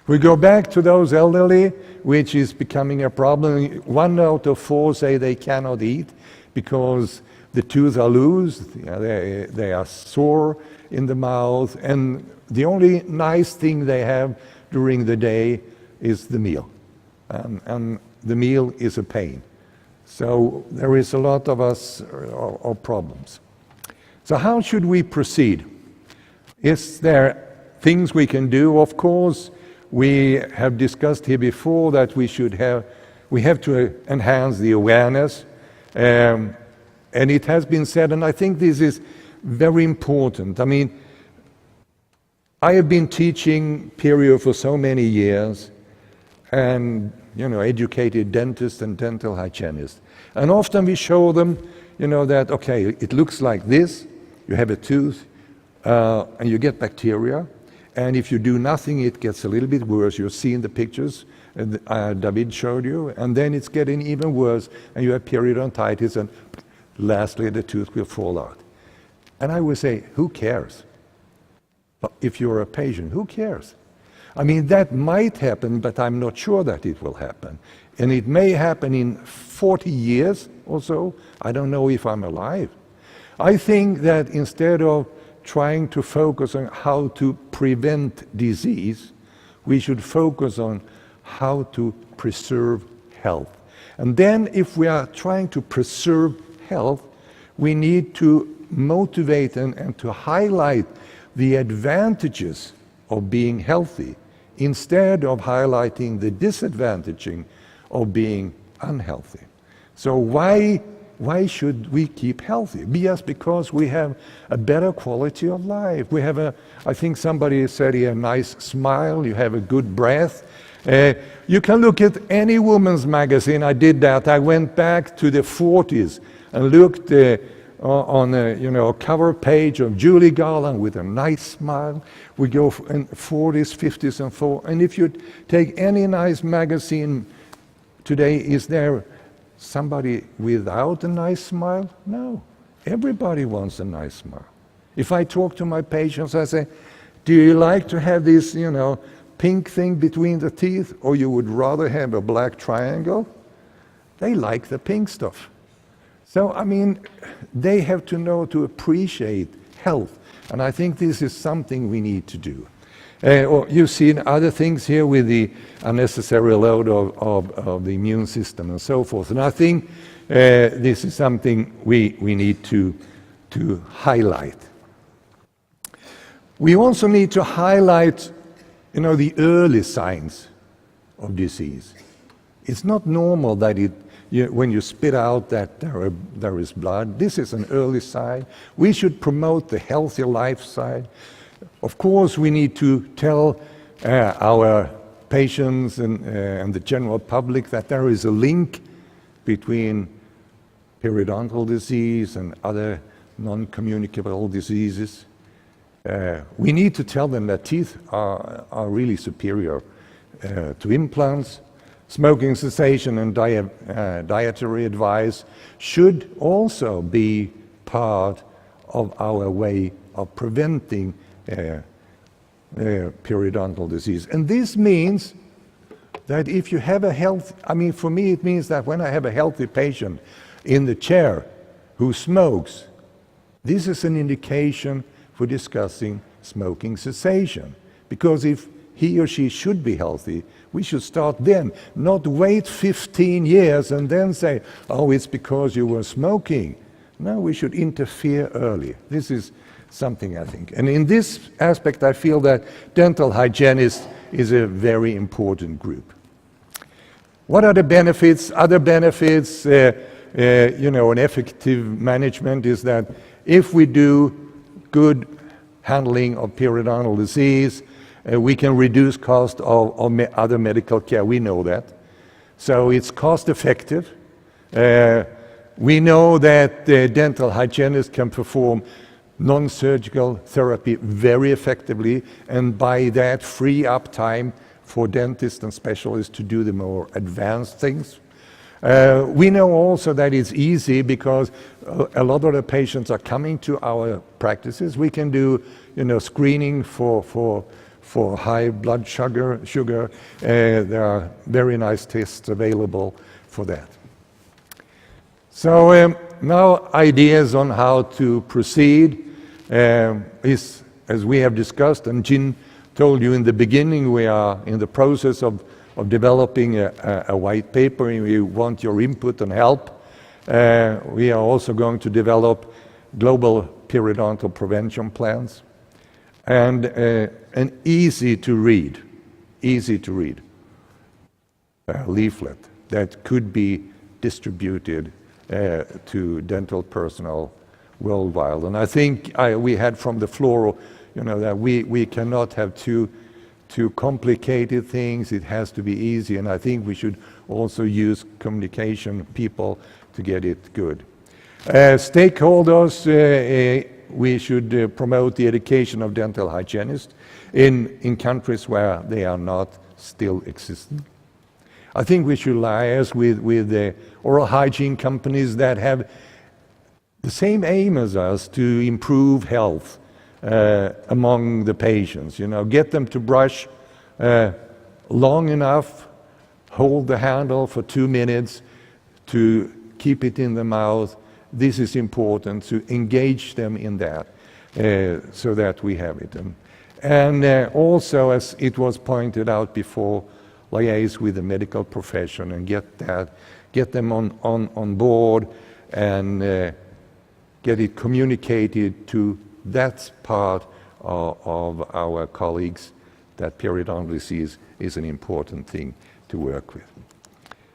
We go back to those elderly, which is becoming a problem. 1 out of 4 say they cannot eat because the teeth are loose, they are sore in the mouth, and the only nice thing they have during the day is the meal. And the meal is a pain. So there is a lot of problems. So how should we proceed? Is there things we can do? Of course, we have discussed here before that we have to enhance the awareness. And it has been said, and I think this is very important. I mean, I have been teaching perio for so many years, and educated dentists and dental hygienists. And often we show them, that okay, it looks like this. You have a tooth, and you get bacteria, and if you do nothing, it gets a little bit worse. You'll see in the pictures David showed you, and then it's getting even worse, and you have periodontitis, and lastly, the tooth will fall out. And I would say, who cares? If you're a patient, who cares? I mean, that might happen, but I'm not sure that it will happen. And it may happen in 40 years or so. I don't know if I'm alive. I think that instead of trying to focus on how to prevent disease, we should focus on how to preserve health. And then if we are trying to preserve health, we need to motivate and to highlight the advantages of being healthy instead of highlighting the disadvantaging of being unhealthy. So why should we keep healthy? Yes, because we have a better quality of life. We have I think somebody said here, a nice smile, you have a good breath, You can look at any woman's magazine. I did that. I went back to the 40s and looked on a cover page of Julie Garland with a nice smile. We go in 40s, 50s, and 40s. And if you take any nice magazine today, is there somebody without a nice smile? No. Everybody wants a nice smile. If I talk to my patients, I say, do you like to have this, pink thing between the teeth, or you would rather have a black triangle? They like the pink stuff. So, they have to know to appreciate health. And I think this is something we need to do. You've seen other things here with the unnecessary load of the immune system and so forth. And I think this is something we need to highlight. We also need to highlight, the early signs of disease. It's not normal that when you spit out that there is blood. This is an early sign. We should promote the healthy lifestyle. Of course, we need to tell our patients and the general public that there is a link between periodontal disease and other non-communicable diseases. We need to tell them that teeth are really superior to implants. Smoking cessation and dietary advice should also be part of our way of preventing periodontal disease. And this means that if you have a for me it means that when I have a healthy patient in the chair who smokes, this is an indication for discussing smoking cessation. Because if he or she should be healthy, we should start then, not wait 15 years and then say, oh, it's because you were smoking. No, we should interfere early. This is something I think. And in this aspect, I feel that dental hygienists is a very important group. What are the benefits? Other benefits, an effective management is that if we do good handling of periodontal disease, we can reduce cost of other medical care. We know that. So it's cost effective. We know that dental hygienists can perform non-surgical therapy very effectively, and by that free up time for dentists and specialists to do the more advanced things. We know also that it's easy because a lot of the patients are coming to our practices. We can do, screening for high blood sugar. There are very nice tests available for that. So now ideas on how to proceed is, as we have discussed, and Jin told you in the beginning, we are in the process of developing a white paper, and we want your input and help. We are also going to develop global periodontal prevention plans and an easy to read leaflet that could be distributed to dental personnel worldwide. And I think we had from the floor, that we cannot have too complicated things. It has to be easy, and I think we should also use communication people to get it good. Stakeholders, we should promote the education of dental hygienists in countries where they are not still existing. I think we should liaise with the oral hygiene companies that have the same aim as us to improve health among the patients. Get them to brush long enough, hold the handle for 2 minutes, to keep it in the mouth. This is important, to engage them in that so that we have it. And also, as it was pointed out before, liaise with the medical profession and get them on board and get it communicated to that part of our colleagues that periodontal disease is an important thing to work with.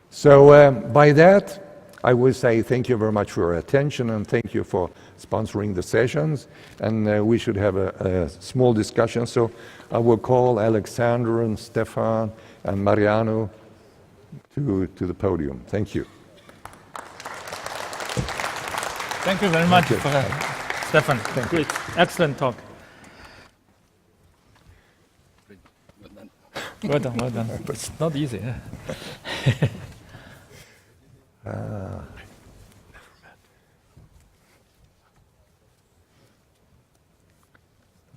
So by that, I would say thank you very much for your attention and thank you for sponsoring the sessions. And we should have a small discussion. So I will call Alexander and Stefan and Mariano to the podium. Thank you. Thank you very much, Thank you. Stefan. Thank Great. Excellent talk. Well done, well done. It's not easy.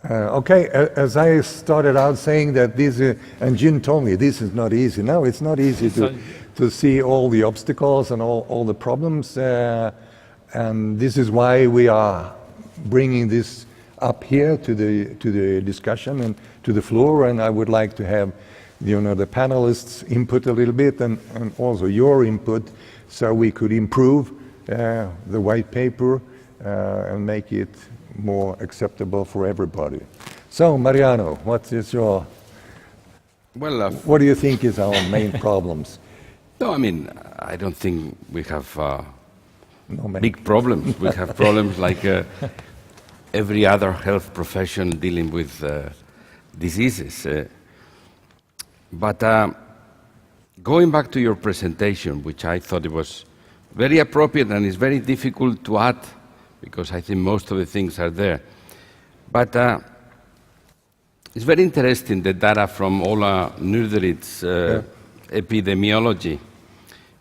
Okay, as I started out saying that this, and Jin told me this is not easy. No, it's not easy to see all the obstacles and all the problems. And this is why we are bringing this up here to the discussion and to the floor. And I would like to have, the panelists input a little bit and also your input, so we could improve the white paper and make it more acceptable for everybody. So, Mariano, what is your? Well, what do you think is our main problems? No, I mean, I don't think we have big problems. We have problems like every other health profession dealing with diseases. But going back to your presentation, which I thought it was very appropriate and is very difficult to add, because I think most of the things are there. But it's very interesting, the data from Ola Nurderit's epidemiology,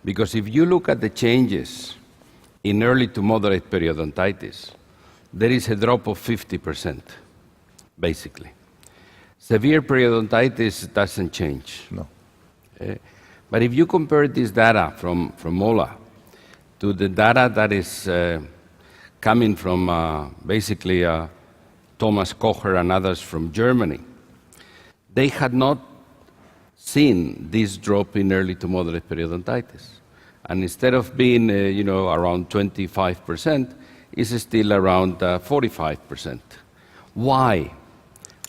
because if you look at the changes in early to moderate periodontitis, there is a drop of 50%, basically. Severe periodontitis doesn't change. No. But if you compare this data from Ola to the data that is coming from basically Thomas Kocher and others from Germany, they had not seen this drop in early to moderate periodontitis. And instead of being around 25%, it's still around 45%. Why?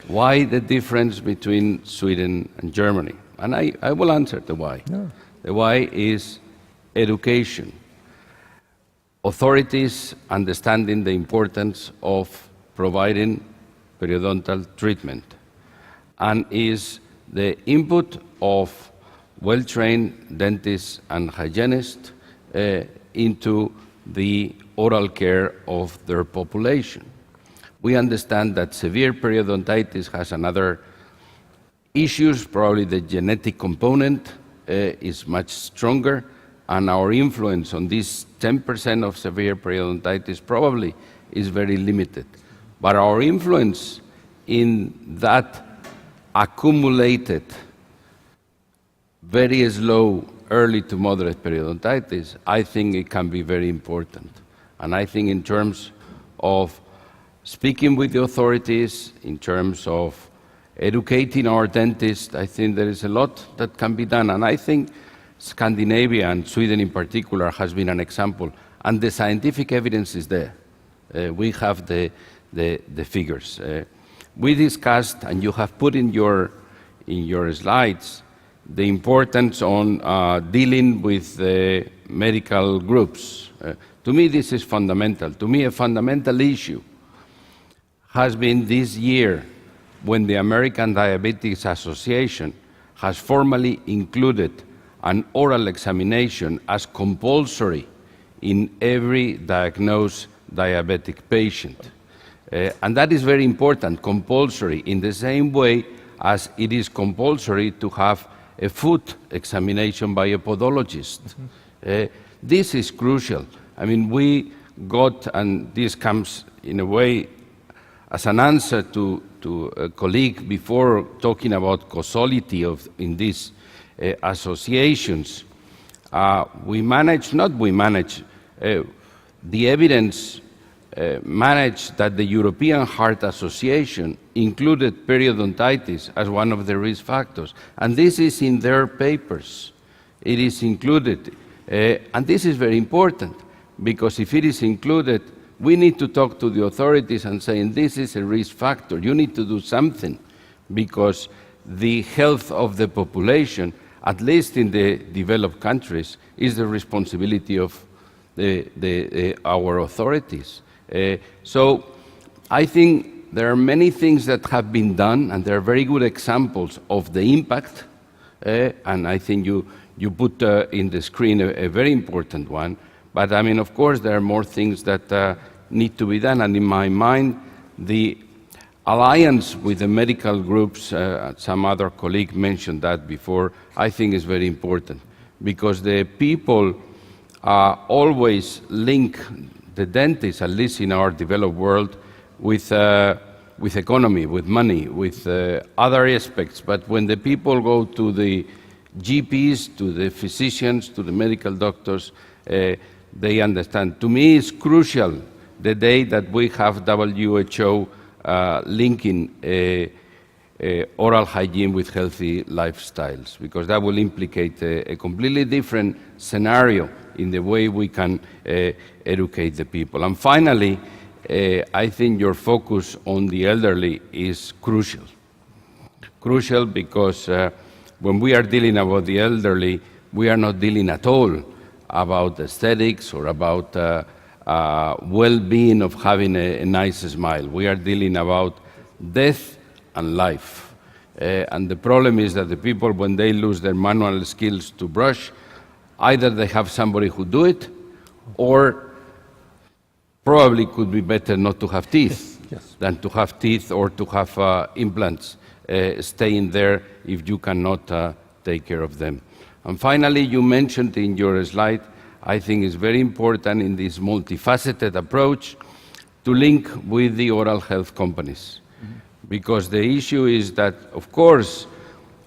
Why the difference between Sweden and Germany? And I will answer the why. Yeah. The why is education. Authorities understanding the importance of providing periodontal treatment, and is the input of well-trained dentists and hygienists into the oral care of their population. We understand that severe periodontitis has another issues, probably the genetic component is much stronger, and our influence on this 10% of severe periodontitis probably is very limited. But our influence in that accumulated, very slow, early to moderate periodontitis, I think it can be very important. And I think in terms of speaking with the authorities, in terms of educating our dentists, I think there is a lot that can be done. And I think Scandinavia and Sweden in particular has been an example. And the scientific evidence is there. We have the figures. We discussed, and you have put in your slides, the importance on dealing with the medical groups. To me, this is fundamental. To me, a fundamental issue has been this year when the American Diabetes Association has formally included an oral examination as compulsory in every diagnosed diabetic patient. And that is very important, compulsory, in the same way as it is compulsory to have a foot examination by a podologist. This is crucial. I mean, we got, and this comes in a way as an answer to a colleague before talking about causality in these associations. The evidence managed that the European Heart Association included periodontitis as one of the risk factors. And this is in their papers. It is included. And this is very important, because if it is included, we need to talk to the authorities and say, this is a risk factor. You need to do something, because the health of the population, at least in the developed countries, is the responsibility of our authorities. So I think there are many things that have been done, and there are very good examples of the impact, and I think you put in the screen a very important one. But I mean, of course, there are more things that need to be done, and in my mind, the alliance with the medical groups, some other colleague mentioned that before, I think is very important, because the people always link the dentists, at least in our developed world, with economy, with money, with other aspects. But when the people go to the GPs, to the physicians, to the medical doctors, they understand. To me, it's crucial the day that we have WHO linking oral hygiene with healthy lifestyles, because that will implicate a completely different scenario in the way we can educate the people. And finally, I think your focus on the elderly is crucial. Crucial because when we are dealing about the elderly, we are not dealing at all about aesthetics or about well-being of having a nice smile. We are dealing about death and life. And the problem is that the people, when they lose their manual skills to brush, either they have somebody who do it, or probably could be better not to have teeth than to have teeth or to have implants staying there if you cannot take care of them. And finally, you mentioned in your slide, I think it's very important in this multifaceted approach to link with the oral health companies. Because the issue is that, of course,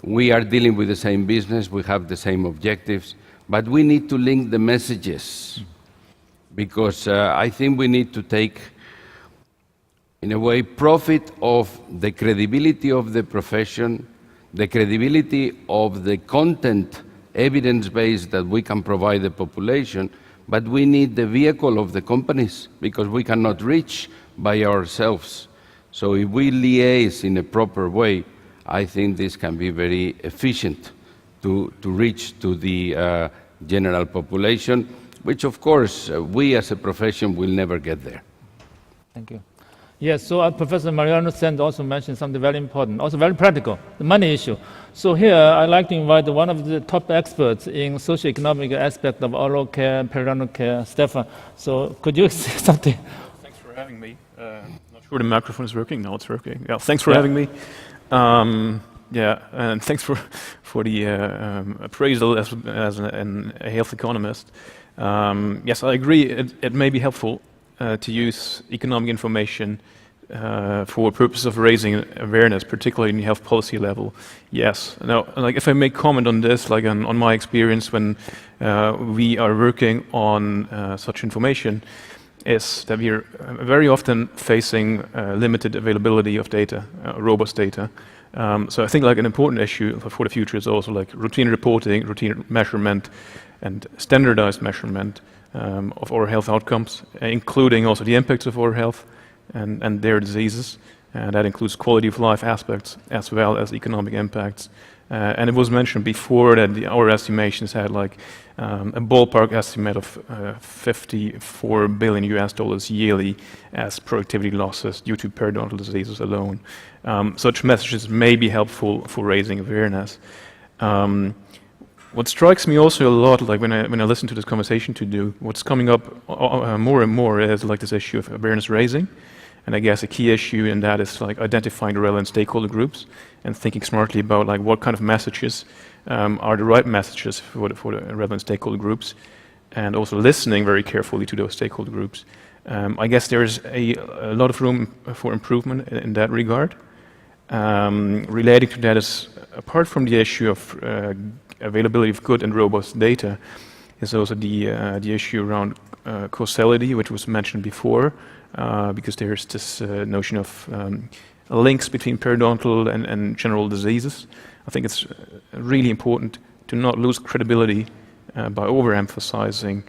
we are dealing with the same business, we have the same objectives, but we need to link the messages. Because I think we need to take, in a way, profit of the credibility of the profession, the credibility of the content, evidence-based that we can provide the population, but we need the vehicle of the companies, because we cannot reach by ourselves. So if we liaise in a proper way, I think this can be very efficient to reach to the general population, which of course we as a profession will never get there. Thank you. Yes, so Professor Mariano Sanz also mentioned something very important, also very practical, the money issue. So here I'd like to invite one of the top experts in socioeconomic aspect of oral care, periodontal care, Stefan. So could you say something? Thanks for having me. Not sure the microphone is working. No, it's working. Yeah, thanks for having me. And thanks for the appraisal as a health economist. Yes, I agree. It may be helpful to use economic information for purposes of raising awareness, particularly in the health policy level. Yes. Now, like if I may comment on this, like on my experience when we are working on such information, is that we are very often facing limited availability of data, robust data. So I think like an important issue for the future is also like routine reporting, routine measurement, and standardized measurement of oral health outcomes, including also the impacts of oral health and their diseases. And that includes quality of life aspects as well as economic impacts. And it was mentioned before that our estimations had like a ballpark estimate of $54 billion yearly as productivity losses due to periodontal diseases alone. Such messages may be helpful for raising awareness. What strikes me also a lot, like when I listen to this conversation what's coming up more and more is like this issue of awareness raising. And I guess a key issue in that is like identifying the relevant stakeholder groups and thinking smartly about like what kind of messages are the right messages for the relevant stakeholder groups, and also listening very carefully to those stakeholder groups. I guess there's a lot of room for improvement in that regard. Relating to that is, apart from the issue of availability of good and robust data, is also the issue around causality, which was mentioned before, because there's this notion of links between periodontal and general diseases. I think it's really important to not lose credibility by overemphasizing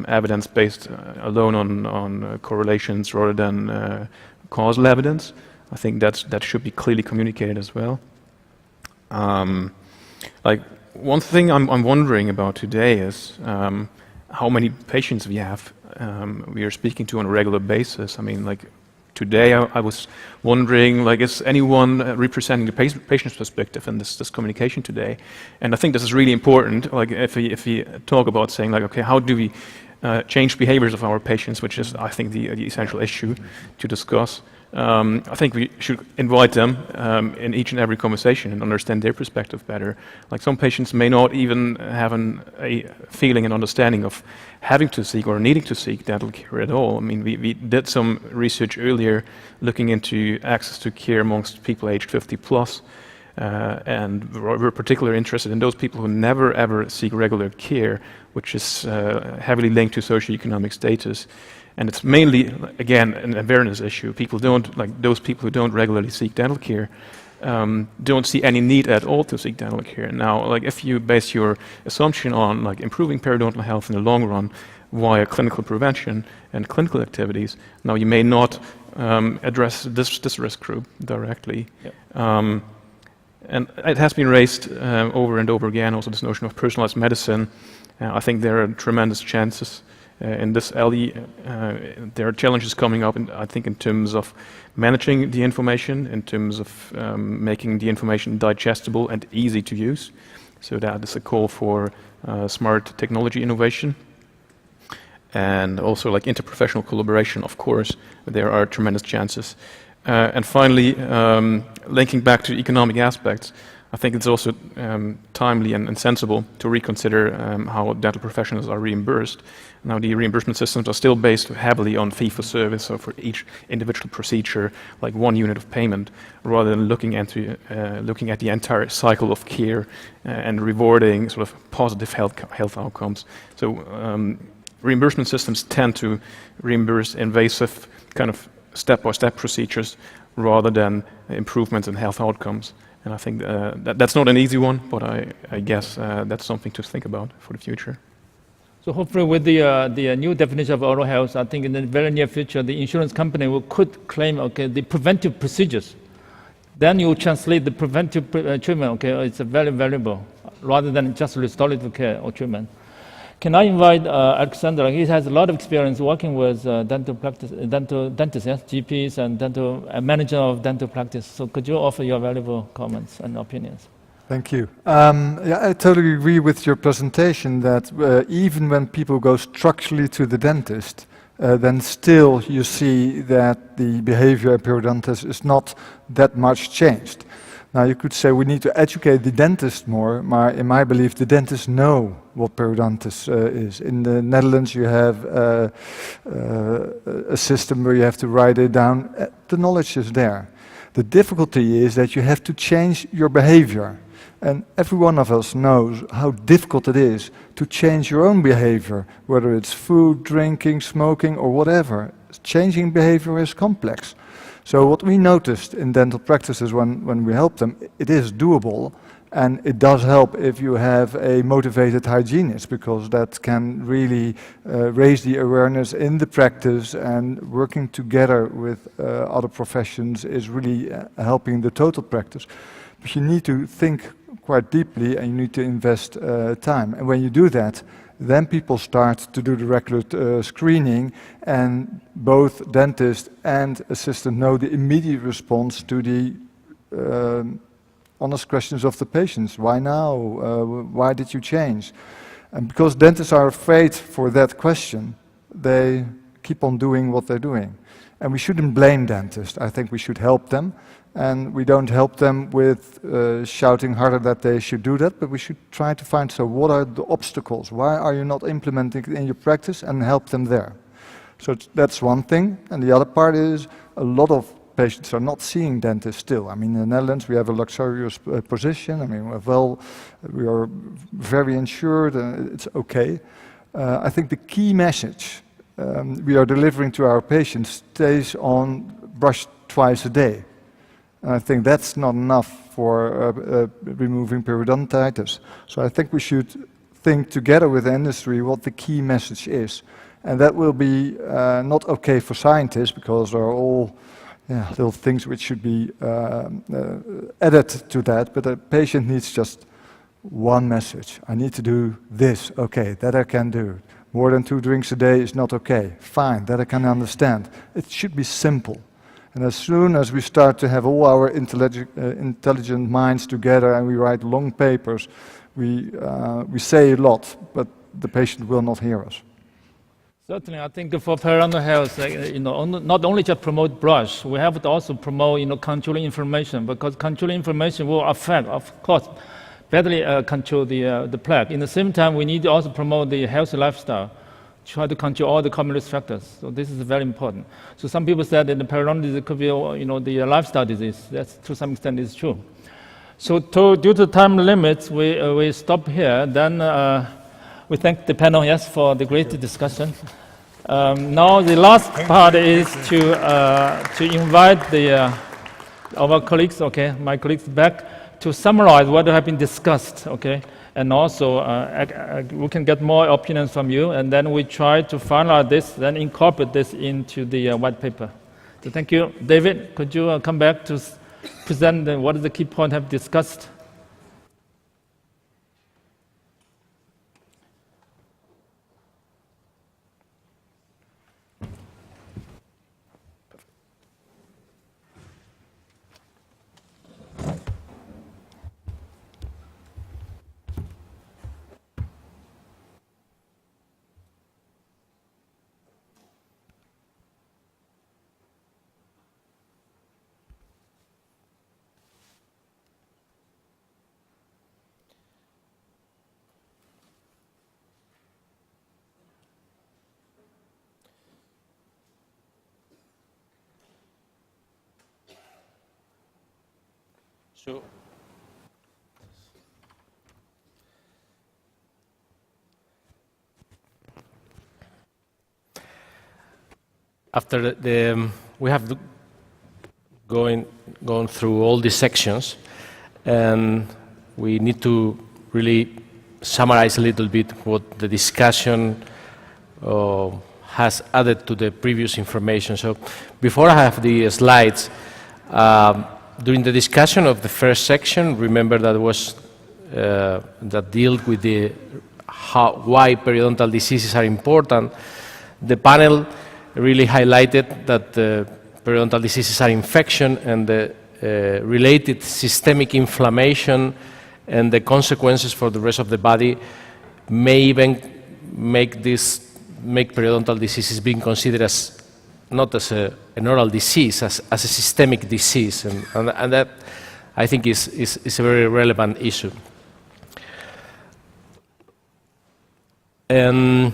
evidence-based alone on correlations rather than causal evidence. I think that should be clearly communicated as well. Like one thing I'm wondering about today is how many patients we have we are speaking to on a regular basis. I mean, like today I was wondering, like, is anyone representing the patient's perspective in this communication today? And I think this is really important. Like, if we talk about saying, like, okay, how do we change behaviors of our patients, which is, I think, the essential issue to discuss. I think we should invite them in each and every conversation and understand their perspective better. Like, some patients may not even have a feeling and understanding of having to seek or needing to seek dental care at all. I mean, we did some research earlier looking into access to care amongst people aged 50 plus, and we're particularly interested in those people who never ever seek regular care, which is heavily linked to socioeconomic status. And it's mainly, again, an awareness issue. People don't, like those people who don't regularly seek dental care, don't see any need at all to seek dental care. Now, like, if you base your assumption on like improving periodontal health in the long run via clinical prevention and clinical activities, now you may not address this risk group directly. Yep. And it has been raised over and over again, also this notion of personalized medicine. I think there are tremendous chances in this alley. There are challenges coming up, I think, in terms of managing the information, in terms of making the information digestible and easy to use. So that is a call for smart technology innovation. And also, like, interprofessional collaboration, of course, there are tremendous chances. And finally, linking back to economic aspects, I think it's also timely and sensible to reconsider how dental professionals are reimbursed. Now, the reimbursement systems are still based heavily on fee-for-service, so for each individual procedure, like one unit of payment, rather than looking at the entire cycle of care and rewarding sort of positive health outcomes. So reimbursement systems tend to reimburse invasive kind of step-by-step procedures rather than improvements in health outcomes. And I think that's not an easy one, but I guess that's something to think about for the future. So hopefully with the new definition of oral health, I think in the very near future, the insurance company could claim, okay, the preventive procedures. Then you translate the preventive treatment, okay, it's very valuable, rather than just restorative care or treatment. Can I invite Alexander? He has a lot of experience working with dental dentists, yes, GPs and dental manager of dental practice. So could you offer your valuable comments and opinions? Thank you. Yeah, I totally agree with your presentation that even when people go structurally to the dentist, then still you see that the behavior of periodontists is not that much changed. Now, you could say we need to educate the dentist more. In my belief, the dentists know what periodontitis is. In the Netherlands, you have a system where you have to write it down. The knowledge is there. The difficulty is that you have to change your behavior. And every one of us knows how difficult it is to change your own behavior, whether it's food, drinking, smoking, or whatever. Changing behavior is complex. So what we noticed in dental practices when we help them, it is doable, and it does help if you have a motivated hygienist, because that can really raise the awareness in the practice, and working together with other professions is really helping the total practice. But you need to think quite deeply, and you need to invest time. And when you do that, then people start to do the regular screening, and both dentist and assistant know the immediate response to the honest questions of the patients. Why now? Why did you change? And because dentists are afraid for that question, they keep on doing what they're doing. And we shouldn't blame dentists. I think we should help them. And we don't help them with shouting harder that they should do that, but we should try to find, so what are the obstacles? Why are you not implementing it in your practice, and help them there? So that's one thing. And the other part is a lot of patients are not seeing dentists still. I mean, in the Netherlands, we have a luxurious position. I mean, we are very insured, and it's okay. I think the key message we are delivering to our patients stays on brush twice a day. And I think that's not enough for removing periodontitis. So I think we should think together with the industry what the key message is. And that will be not okay for scientists, because there are all little things which should be added to that, but a patient needs just one message. I need to do this, okay, that I can do. more than 2 drinks a day is not okay. Fine, that I can understand. It should be simple. And as soon as we start to have all our intelligent minds together and we write long papers, we say a lot, but the patient will not hear us. Certainly, I think for periodontal health, not only just promote brush, we have to also promote, controlling inflammation, because controlling inflammation will affect, of course, badly control the plaque. In the same time, we need to also promote the healthy lifestyle, try to control all the common risk factors. So this is very important. So some people said that the periodontal disease could be, the lifestyle disease. That's to some extent is true. So due to time limits, we stop here. Then we thank the panel, yes, for the great discussion. Now the last part is to invite our colleagues, my colleagues back to summarize what has been discussed, and also we can get more opinions from you, and then we try to finalize this, then incorporate this into the white paper. So thank you. David, could you come back to present what is the key point have discussed? So, after we have gone through all these sections, and we need to really summarize a little bit what the discussion has added to the previous information. So, before I have the slides. During the discussion of the first section, remember that was that dealt with why periodontal diseases are important. The panel really highlighted that periodontal diseases are infection, and the related systemic inflammation and the consequences for the rest of the body may even make periodontal diseases being considered as not as an oral disease, as a systemic disease, and that I think is a very relevant issue. And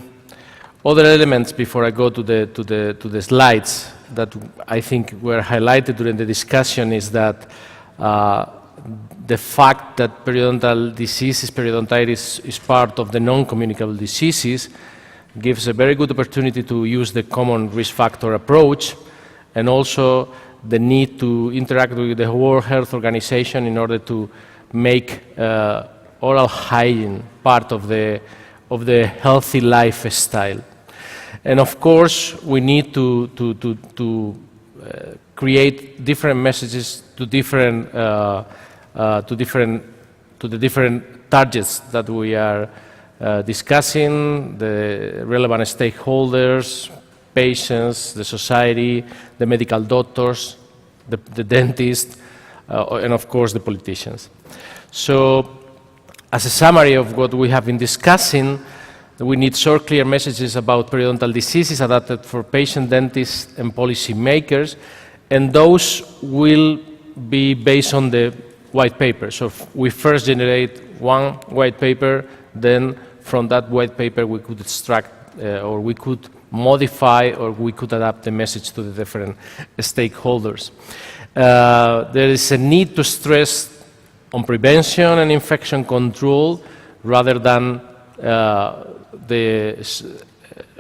other elements before I go to the slides that I think were highlighted during the discussion is that the fact that periodontal diseases, periodontitis, is part of the non-communicable diseases gives a very good opportunity to use the common risk factor approach, and also the need to interact with the World Health Organization in order to make oral hygiene part of the healthy lifestyle. And of course, we need to create different messages to the different targets that we are discussing, the relevant stakeholders, patients, the society, the medical doctors, the dentist, and of course the politicians. So, as a summary of what we have been discussing, we need short, clear messages about periodontal diseases adapted for patient, dentists, and policy makers, and those will be based on the white paper. So we first generate one white paper, then from that white paper we could extract or we could modify or we could adapt the message to the different stakeholders. There is a need to stress on prevention and infection control rather than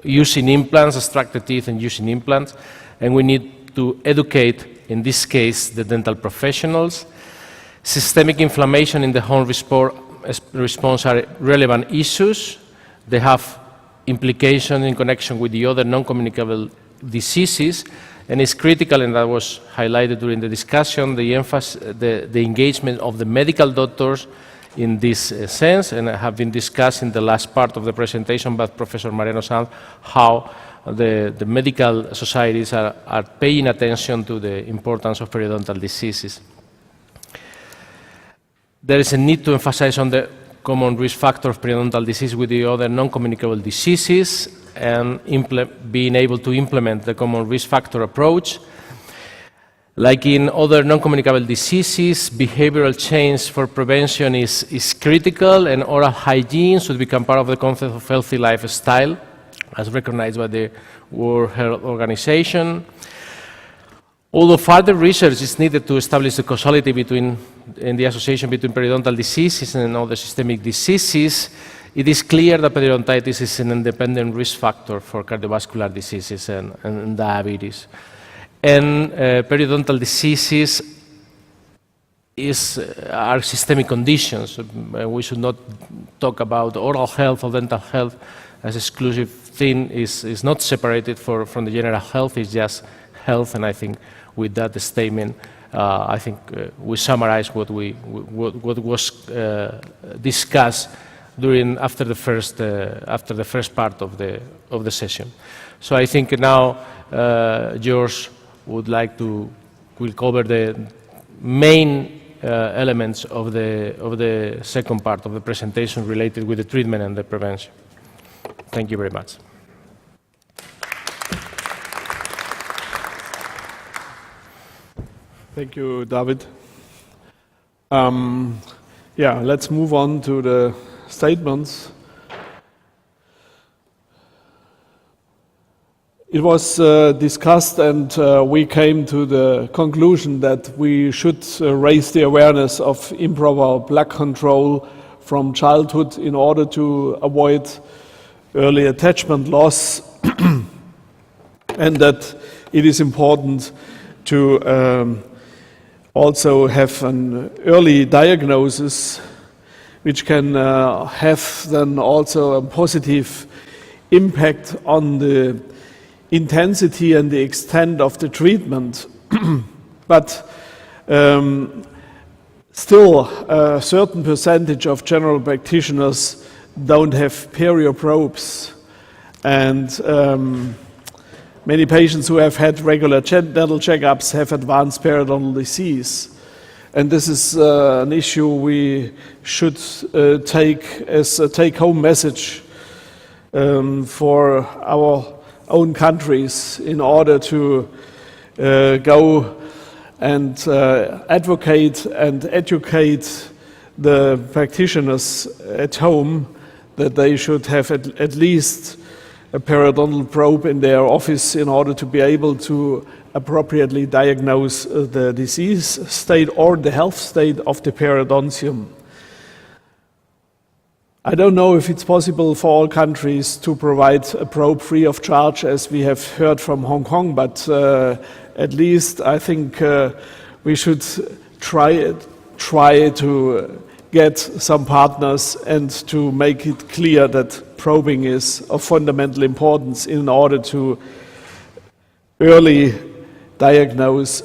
using implants, extracted teeth and using implants, and we need to educate, in this case, the dental professionals. Systemic inflammation in the home response are relevant issues. They have implications in connection with the other non-communicable diseases, and it's critical, and that was highlighted during the discussion, the engagement of the medical doctors in this sense, and have been discussed in the last part of the presentation by Professor Mariano Sanz, how the medical societies are paying attention to the importance of periodontal diseases. There is a need to emphasize on the common risk factor of periodontal disease with the other non-communicable diseases, and being able to implement the common risk factor approach. Like in other non-communicable diseases, behavioral change for prevention is critical, and oral hygiene should become part of the concept of healthy lifestyle, as recognized by the World Health Organization. Although further research is needed to establish the causality and the association between periodontal diseases and other systemic diseases, it is clear that periodontitis is an independent risk factor for cardiovascular diseases and diabetes. And periodontal diseases are systemic conditions. We should not talk about oral health or dental health as exclusive thing. Is not separated from the general health. It's just health, and I think with that statement, I think we summarize what was discussed after the first part of the session. So I think now George will cover the main elements of the second part of the presentation related with the treatment and the prevention. Thank you very much. Thank you, David. Let's move on to the statements. It was discussed, and we came to the conclusion that we should raise the awareness of improper plaque control from childhood in order to avoid early attachment loss, and that it is important to also have an early diagnosis, which can have then also a positive impact on the intensity and the extent of the treatment. But still, a certain percentage of general practitioners don't have perioprobes, and many patients who have had regular dental checkups have advanced periodontal disease. And this is an issue we should take as a take-home message for our own countries in order to go and advocate and educate the practitioners at home that they should have at least a periodontal probe in their office in order to be able to appropriately diagnose the disease state or the health state of the periodontium. I don't know if it's possible for all countries to provide a probe free of charge, as we have heard from Hong Kong, but at least I think we should try to get some partners and to make it clear that probing is of fundamental importance in order to early diagnose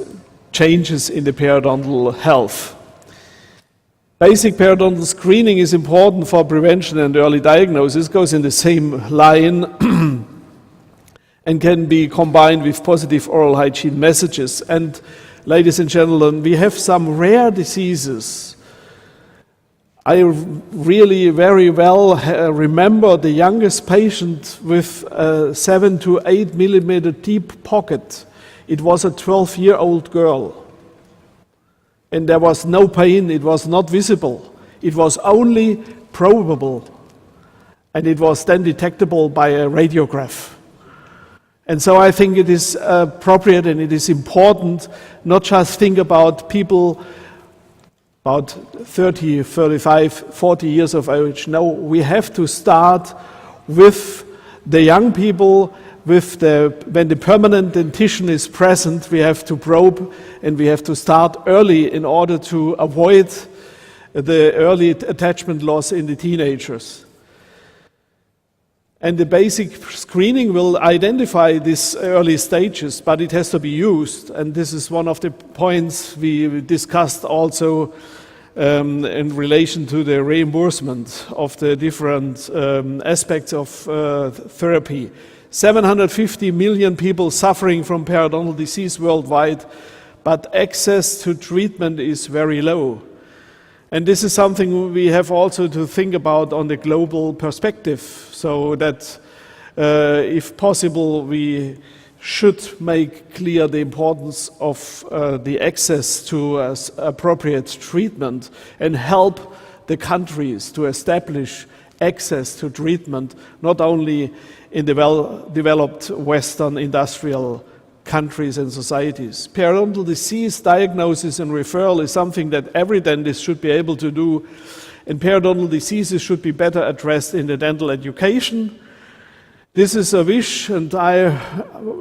changes in the periodontal health. Basic periodontal screening is important for prevention and early diagnosis, goes in the same line and can be combined with positive oral hygiene messages. And ladies and gentlemen, we have some rare diseases. I really very well remember the youngest patient with a 7 to 8 millimeter deep pocket. It was a 12-year-old girl. And there was no pain, it was not visible. It was only probable. And it was then detectable by a radiograph. And so I think it is appropriate and it is important not just think about people about 30, 35, 40 years of age. No, we have to start with the young people, when the permanent dentition is present, we have to probe and we have to start early in order to avoid the early attachment loss in the teenagers. And the basic screening will identify these early stages, but it has to be used. And this is one of the points we discussed also in relation to the reimbursement of the different aspects of therapy. 750 million people suffering from periodontal disease worldwide, but access to treatment is very low. And this is something we have also to think about on the global perspective, so that if possible we should make clear the importance of the access to appropriate treatment and help the countries to establish access to treatment, not only in the well-developed Western industrial countries and societies. Periodontal disease diagnosis and referral is something that every dentist should be able to do, and periodontal diseases should be better addressed in the dental education. This is a wish, and I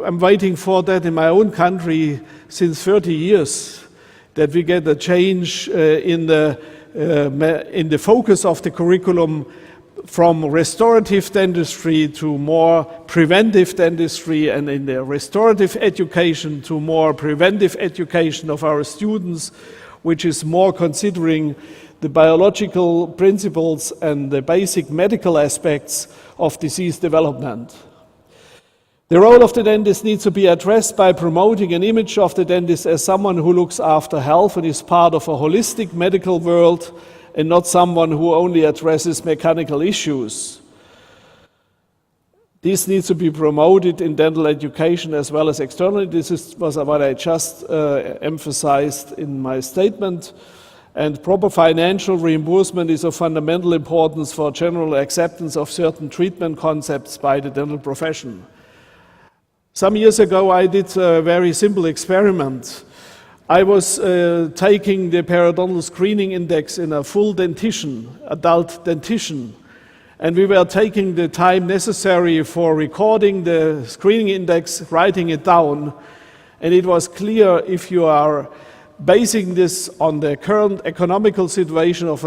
am waiting for that in my own country since 30 years, that we get a change in the focus of the curriculum from restorative dentistry to more preventive dentistry, and in the restorative education to more preventive education of our students, which is more considering the biological principles and the basic medical aspects of disease development. The role of the dentist needs to be addressed by promoting an image of the dentist as someone who looks after health and is part of a holistic medical world, and not someone who only addresses mechanical issues. This needs to be promoted in dental education as well as externally. This was what I just emphasized in my statement. And proper financial reimbursement is of fundamental importance for general acceptance of certain treatment concepts by the dental profession. Some years ago I did a very simple experiment. I was taking the periodontal screening index in a full dentition, adult dentition, and we were taking the time necessary for recording the screening index, writing it down, and it was clear if you are basing this on the current economical situation of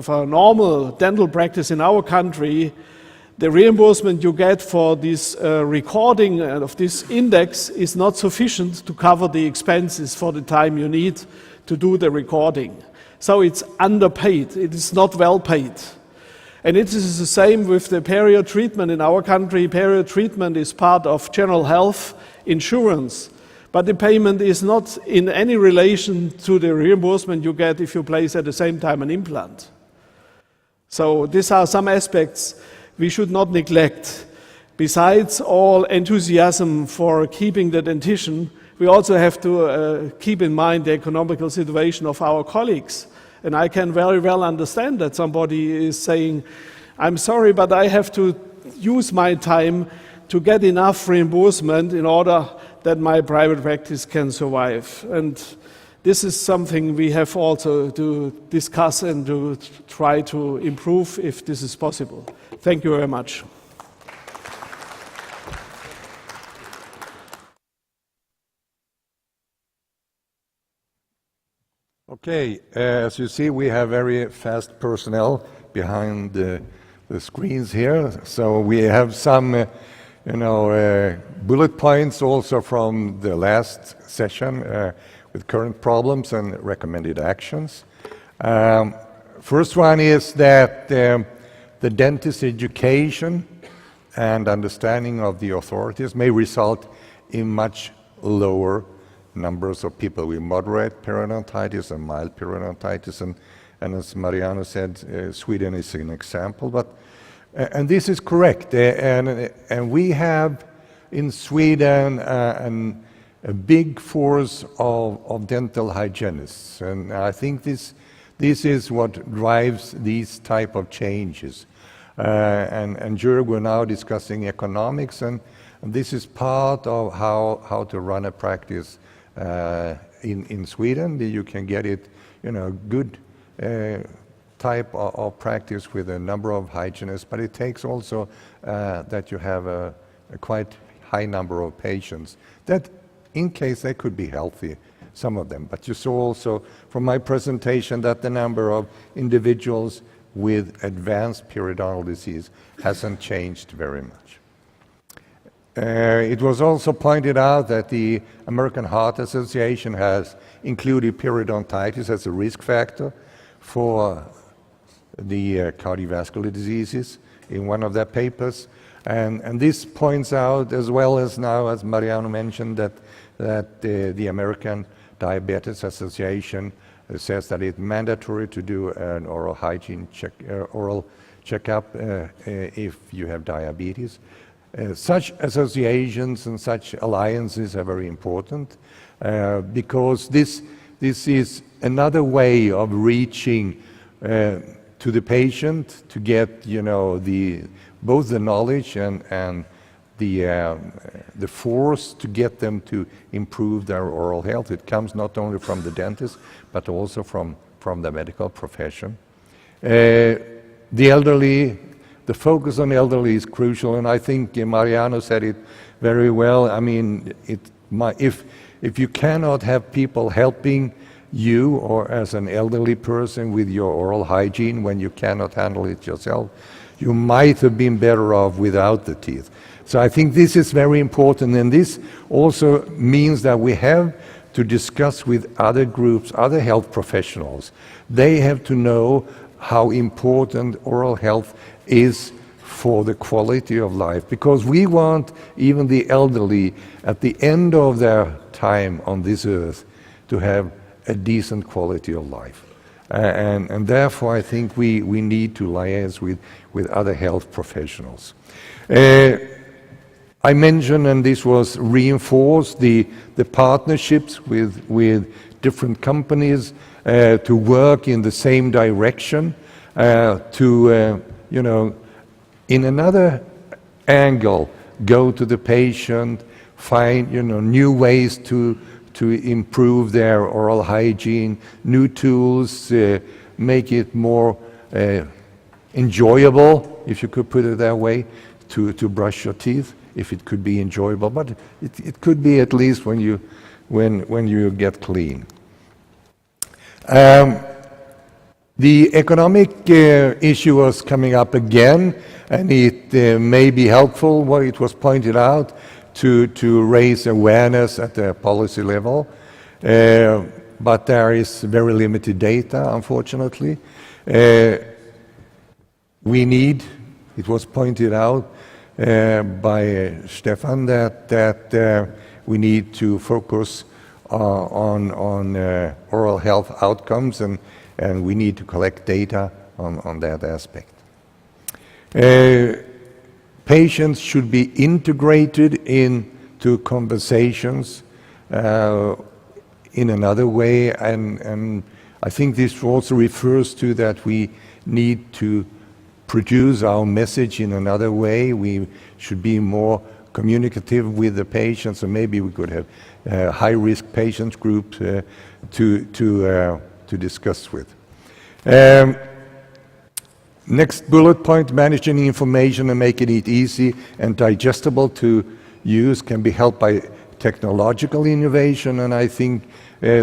a normal dental practice in our country, the reimbursement you get for this recording of this index is not sufficient to cover the expenses for the time you need to do the recording. So it's underpaid, it is not well paid. And it is the same with the perio treatment in our country. Perio treatment is part of general health insurance, but the payment is not in any relation to the reimbursement you get if you place at the same time an implant. So these are some aspects we should not neglect. Besides all enthusiasm for keeping the dentition, we also have to keep in mind the economical situation of our colleagues. And I can very well understand that somebody is saying, I'm sorry, but I have to use my time to get enough reimbursement in order that my private practice can survive. And this is something we have also to discuss and to try to improve if this is possible. Thank you very much. Okay, as you see, we have very fast personnel behind the screens here. So we have some, bullet points also from the last session with current problems and recommended actions. First one is that the dentist education and understanding of the authorities may result in much lower numbers of people with moderate periodontitis and mild periodontitis, and as Mariano said, Sweden is an example. And this is correct, and we have in Sweden a big force of dental hygienists, and I think this is what drives these type of changes. And Joerg, we're now discussing economics, and this is part of how to run a practice in Sweden. You can get it, good type of practice with a number of hygienists, but it takes also that you have a quite high number of patients that, in case they could be healthy, some of them. But you saw also from my presentation that the number of individuals with advanced periodontal disease hasn't changed very much. It was also pointed out that the American Heart Association has included periodontitis as a risk factor for the cardiovascular diseases in one of their papers. And this points out, as well as now, as Mariano mentioned, that the American Diabetes Association says that it's mandatory to do an oral hygiene oral checkup if you have diabetes. Such associations and such alliances are very important because this is another way of reaching to the patient to get, you know, both the knowledge and the force to get them to improve their oral health. It comes not only from the dentist, but also from the medical profession. The elderly, the focus on elderly is crucial, and I think Mariano said it very well. I mean, if you cannot have people helping you or as an elderly person with your oral hygiene when you cannot handle it yourself, you might have been better off without the teeth. So I think this is very important, and this also means that we have to discuss with other groups, other health professionals. They have to know how important oral health is for the quality of life, because we want even the elderly at the end of their time on this earth to have a decent quality of life. And therefore I think we need to liaise with other health professionals. I mentioned, and this was reinforced, the partnerships with different companies to work in the same direction, to, you know, in another angle, go to the patient, find, you know, new ways to improve their oral hygiene, new tools, make it more enjoyable, if you could put it that way, to brush your teeth, if it could be enjoyable, but it could be at least when you get clean. The economic issue was coming up again, and it may be helpful, what it was pointed out, to raise awareness at the policy level, but there is very limited data, unfortunately. We need, it was pointed out by Stefan, that we need to focus on oral health outcomes, and we need to collect data on that aspect. Patients should be integrated into conversations in another way, and I think this also refers to that we need to produce our message in another way. We should be more communicative with the patients, and maybe we could have high-risk patients groups to discuss with. Next bullet point, managing information and making it easy and digestible to use can be helped by technological innovation, and I think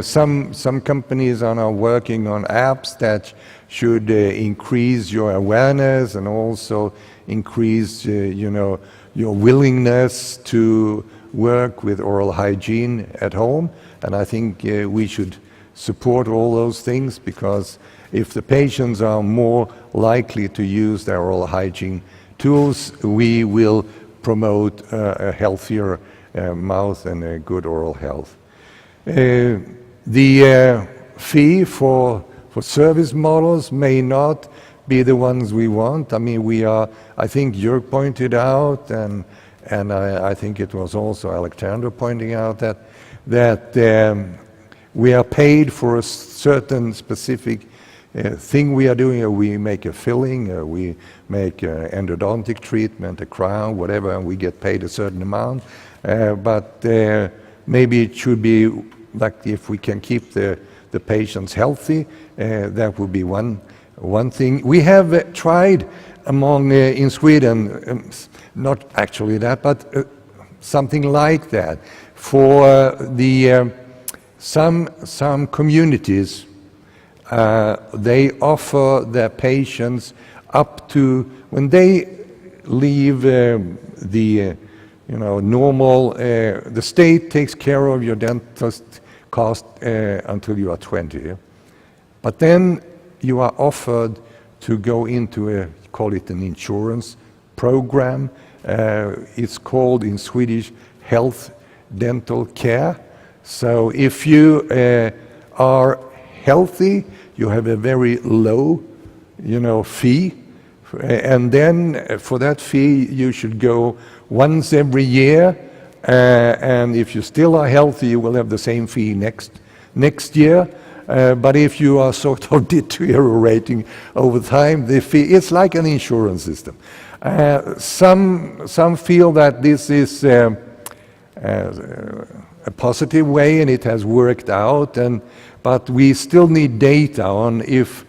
some companies are now working on apps that should increase your awareness and also increase you know, your willingness to work with oral hygiene at home, and I think we should support all those things, because if the patients are more likely to use their oral hygiene tools, we will promote a healthier mouth and a good oral health. The fee for service models may not be the ones we want. I mean, I think Joerg pointed out, and I think it was also Alexander pointing out that we are paid for a certain specific thing we are doing. We make a filling, we make an endodontic treatment, a crown, whatever, and we get paid a certain amount. But maybe it should be like, if we can keep the patients healthy, that would be one thing. We have tried in Sweden, not actually that, but something like that for some communities. They offer their patients up to, when they leave the normal, the state takes care of your dentist cost until you are 20. But then you are offered to go into a, call it an insurance program. It's called in Swedish health dental care. So if you are healthy, you have a very low, fee, and then for that fee you should go once every year, and if you still are healthy, you will have the same fee next year. But if you are sort of deteriorating over time, the fee, it's like an insurance system. Some feel that this is a positive way and it has worked out, but we still need data on if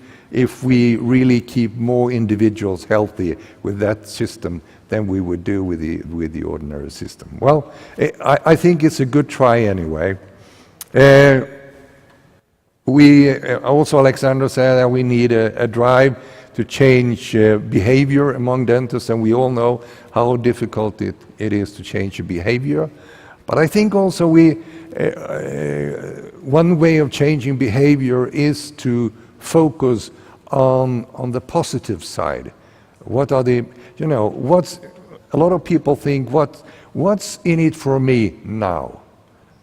we really keep more individuals healthy with that system than we would do with the ordinary system. Well, I think it's a good try anyway. We also, Alexander said that we need a drive to change behavior among dentists, and we all know how difficult it is to change a behavior. But I think also one way of changing behavior is to focus on the positive side. What are a lot of people think, what's in it for me now?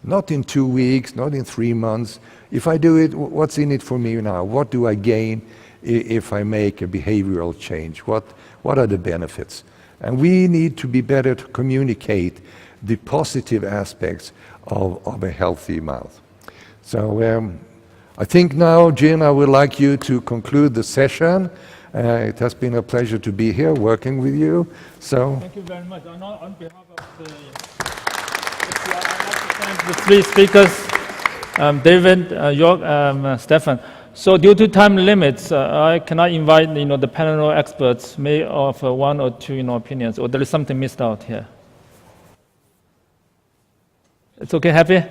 Not in 2 weeks, not in 3 months. If I do it, what's in it for me now? What do I gain if I make a behavioral change? What are the benefits? And we need to be better to communicate the positive aspects of a healthy mouth. So I think now, Jim, I would like you to conclude the session. It has been a pleasure to be here working with you. So thank you very much. On behalf of the I'd like to thank the three speakers, David, Joerg, Stefan. So due to time limits, I cannot invite the panel experts may offer one or two opinions, or there is something missed out here. It's okay, happy?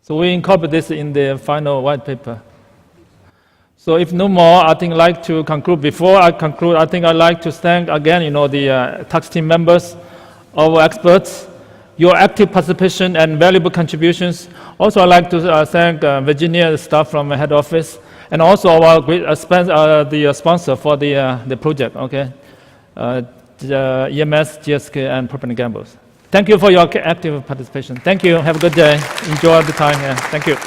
So we incorporate this in the final white paper. So if no more, I think I'd like to conclude. Before I conclude, I think I'd like to thank again, the tax team members, our experts, your active participation and valuable contributions. Also, I'd like to thank Virginia, the staff from the head office, and also our great the sponsor for the project, okay? The EMS, GSK, and Procter & Gamble. Thank you for your active participation. Thank you. Have a good day. Enjoy the time here. Thank you.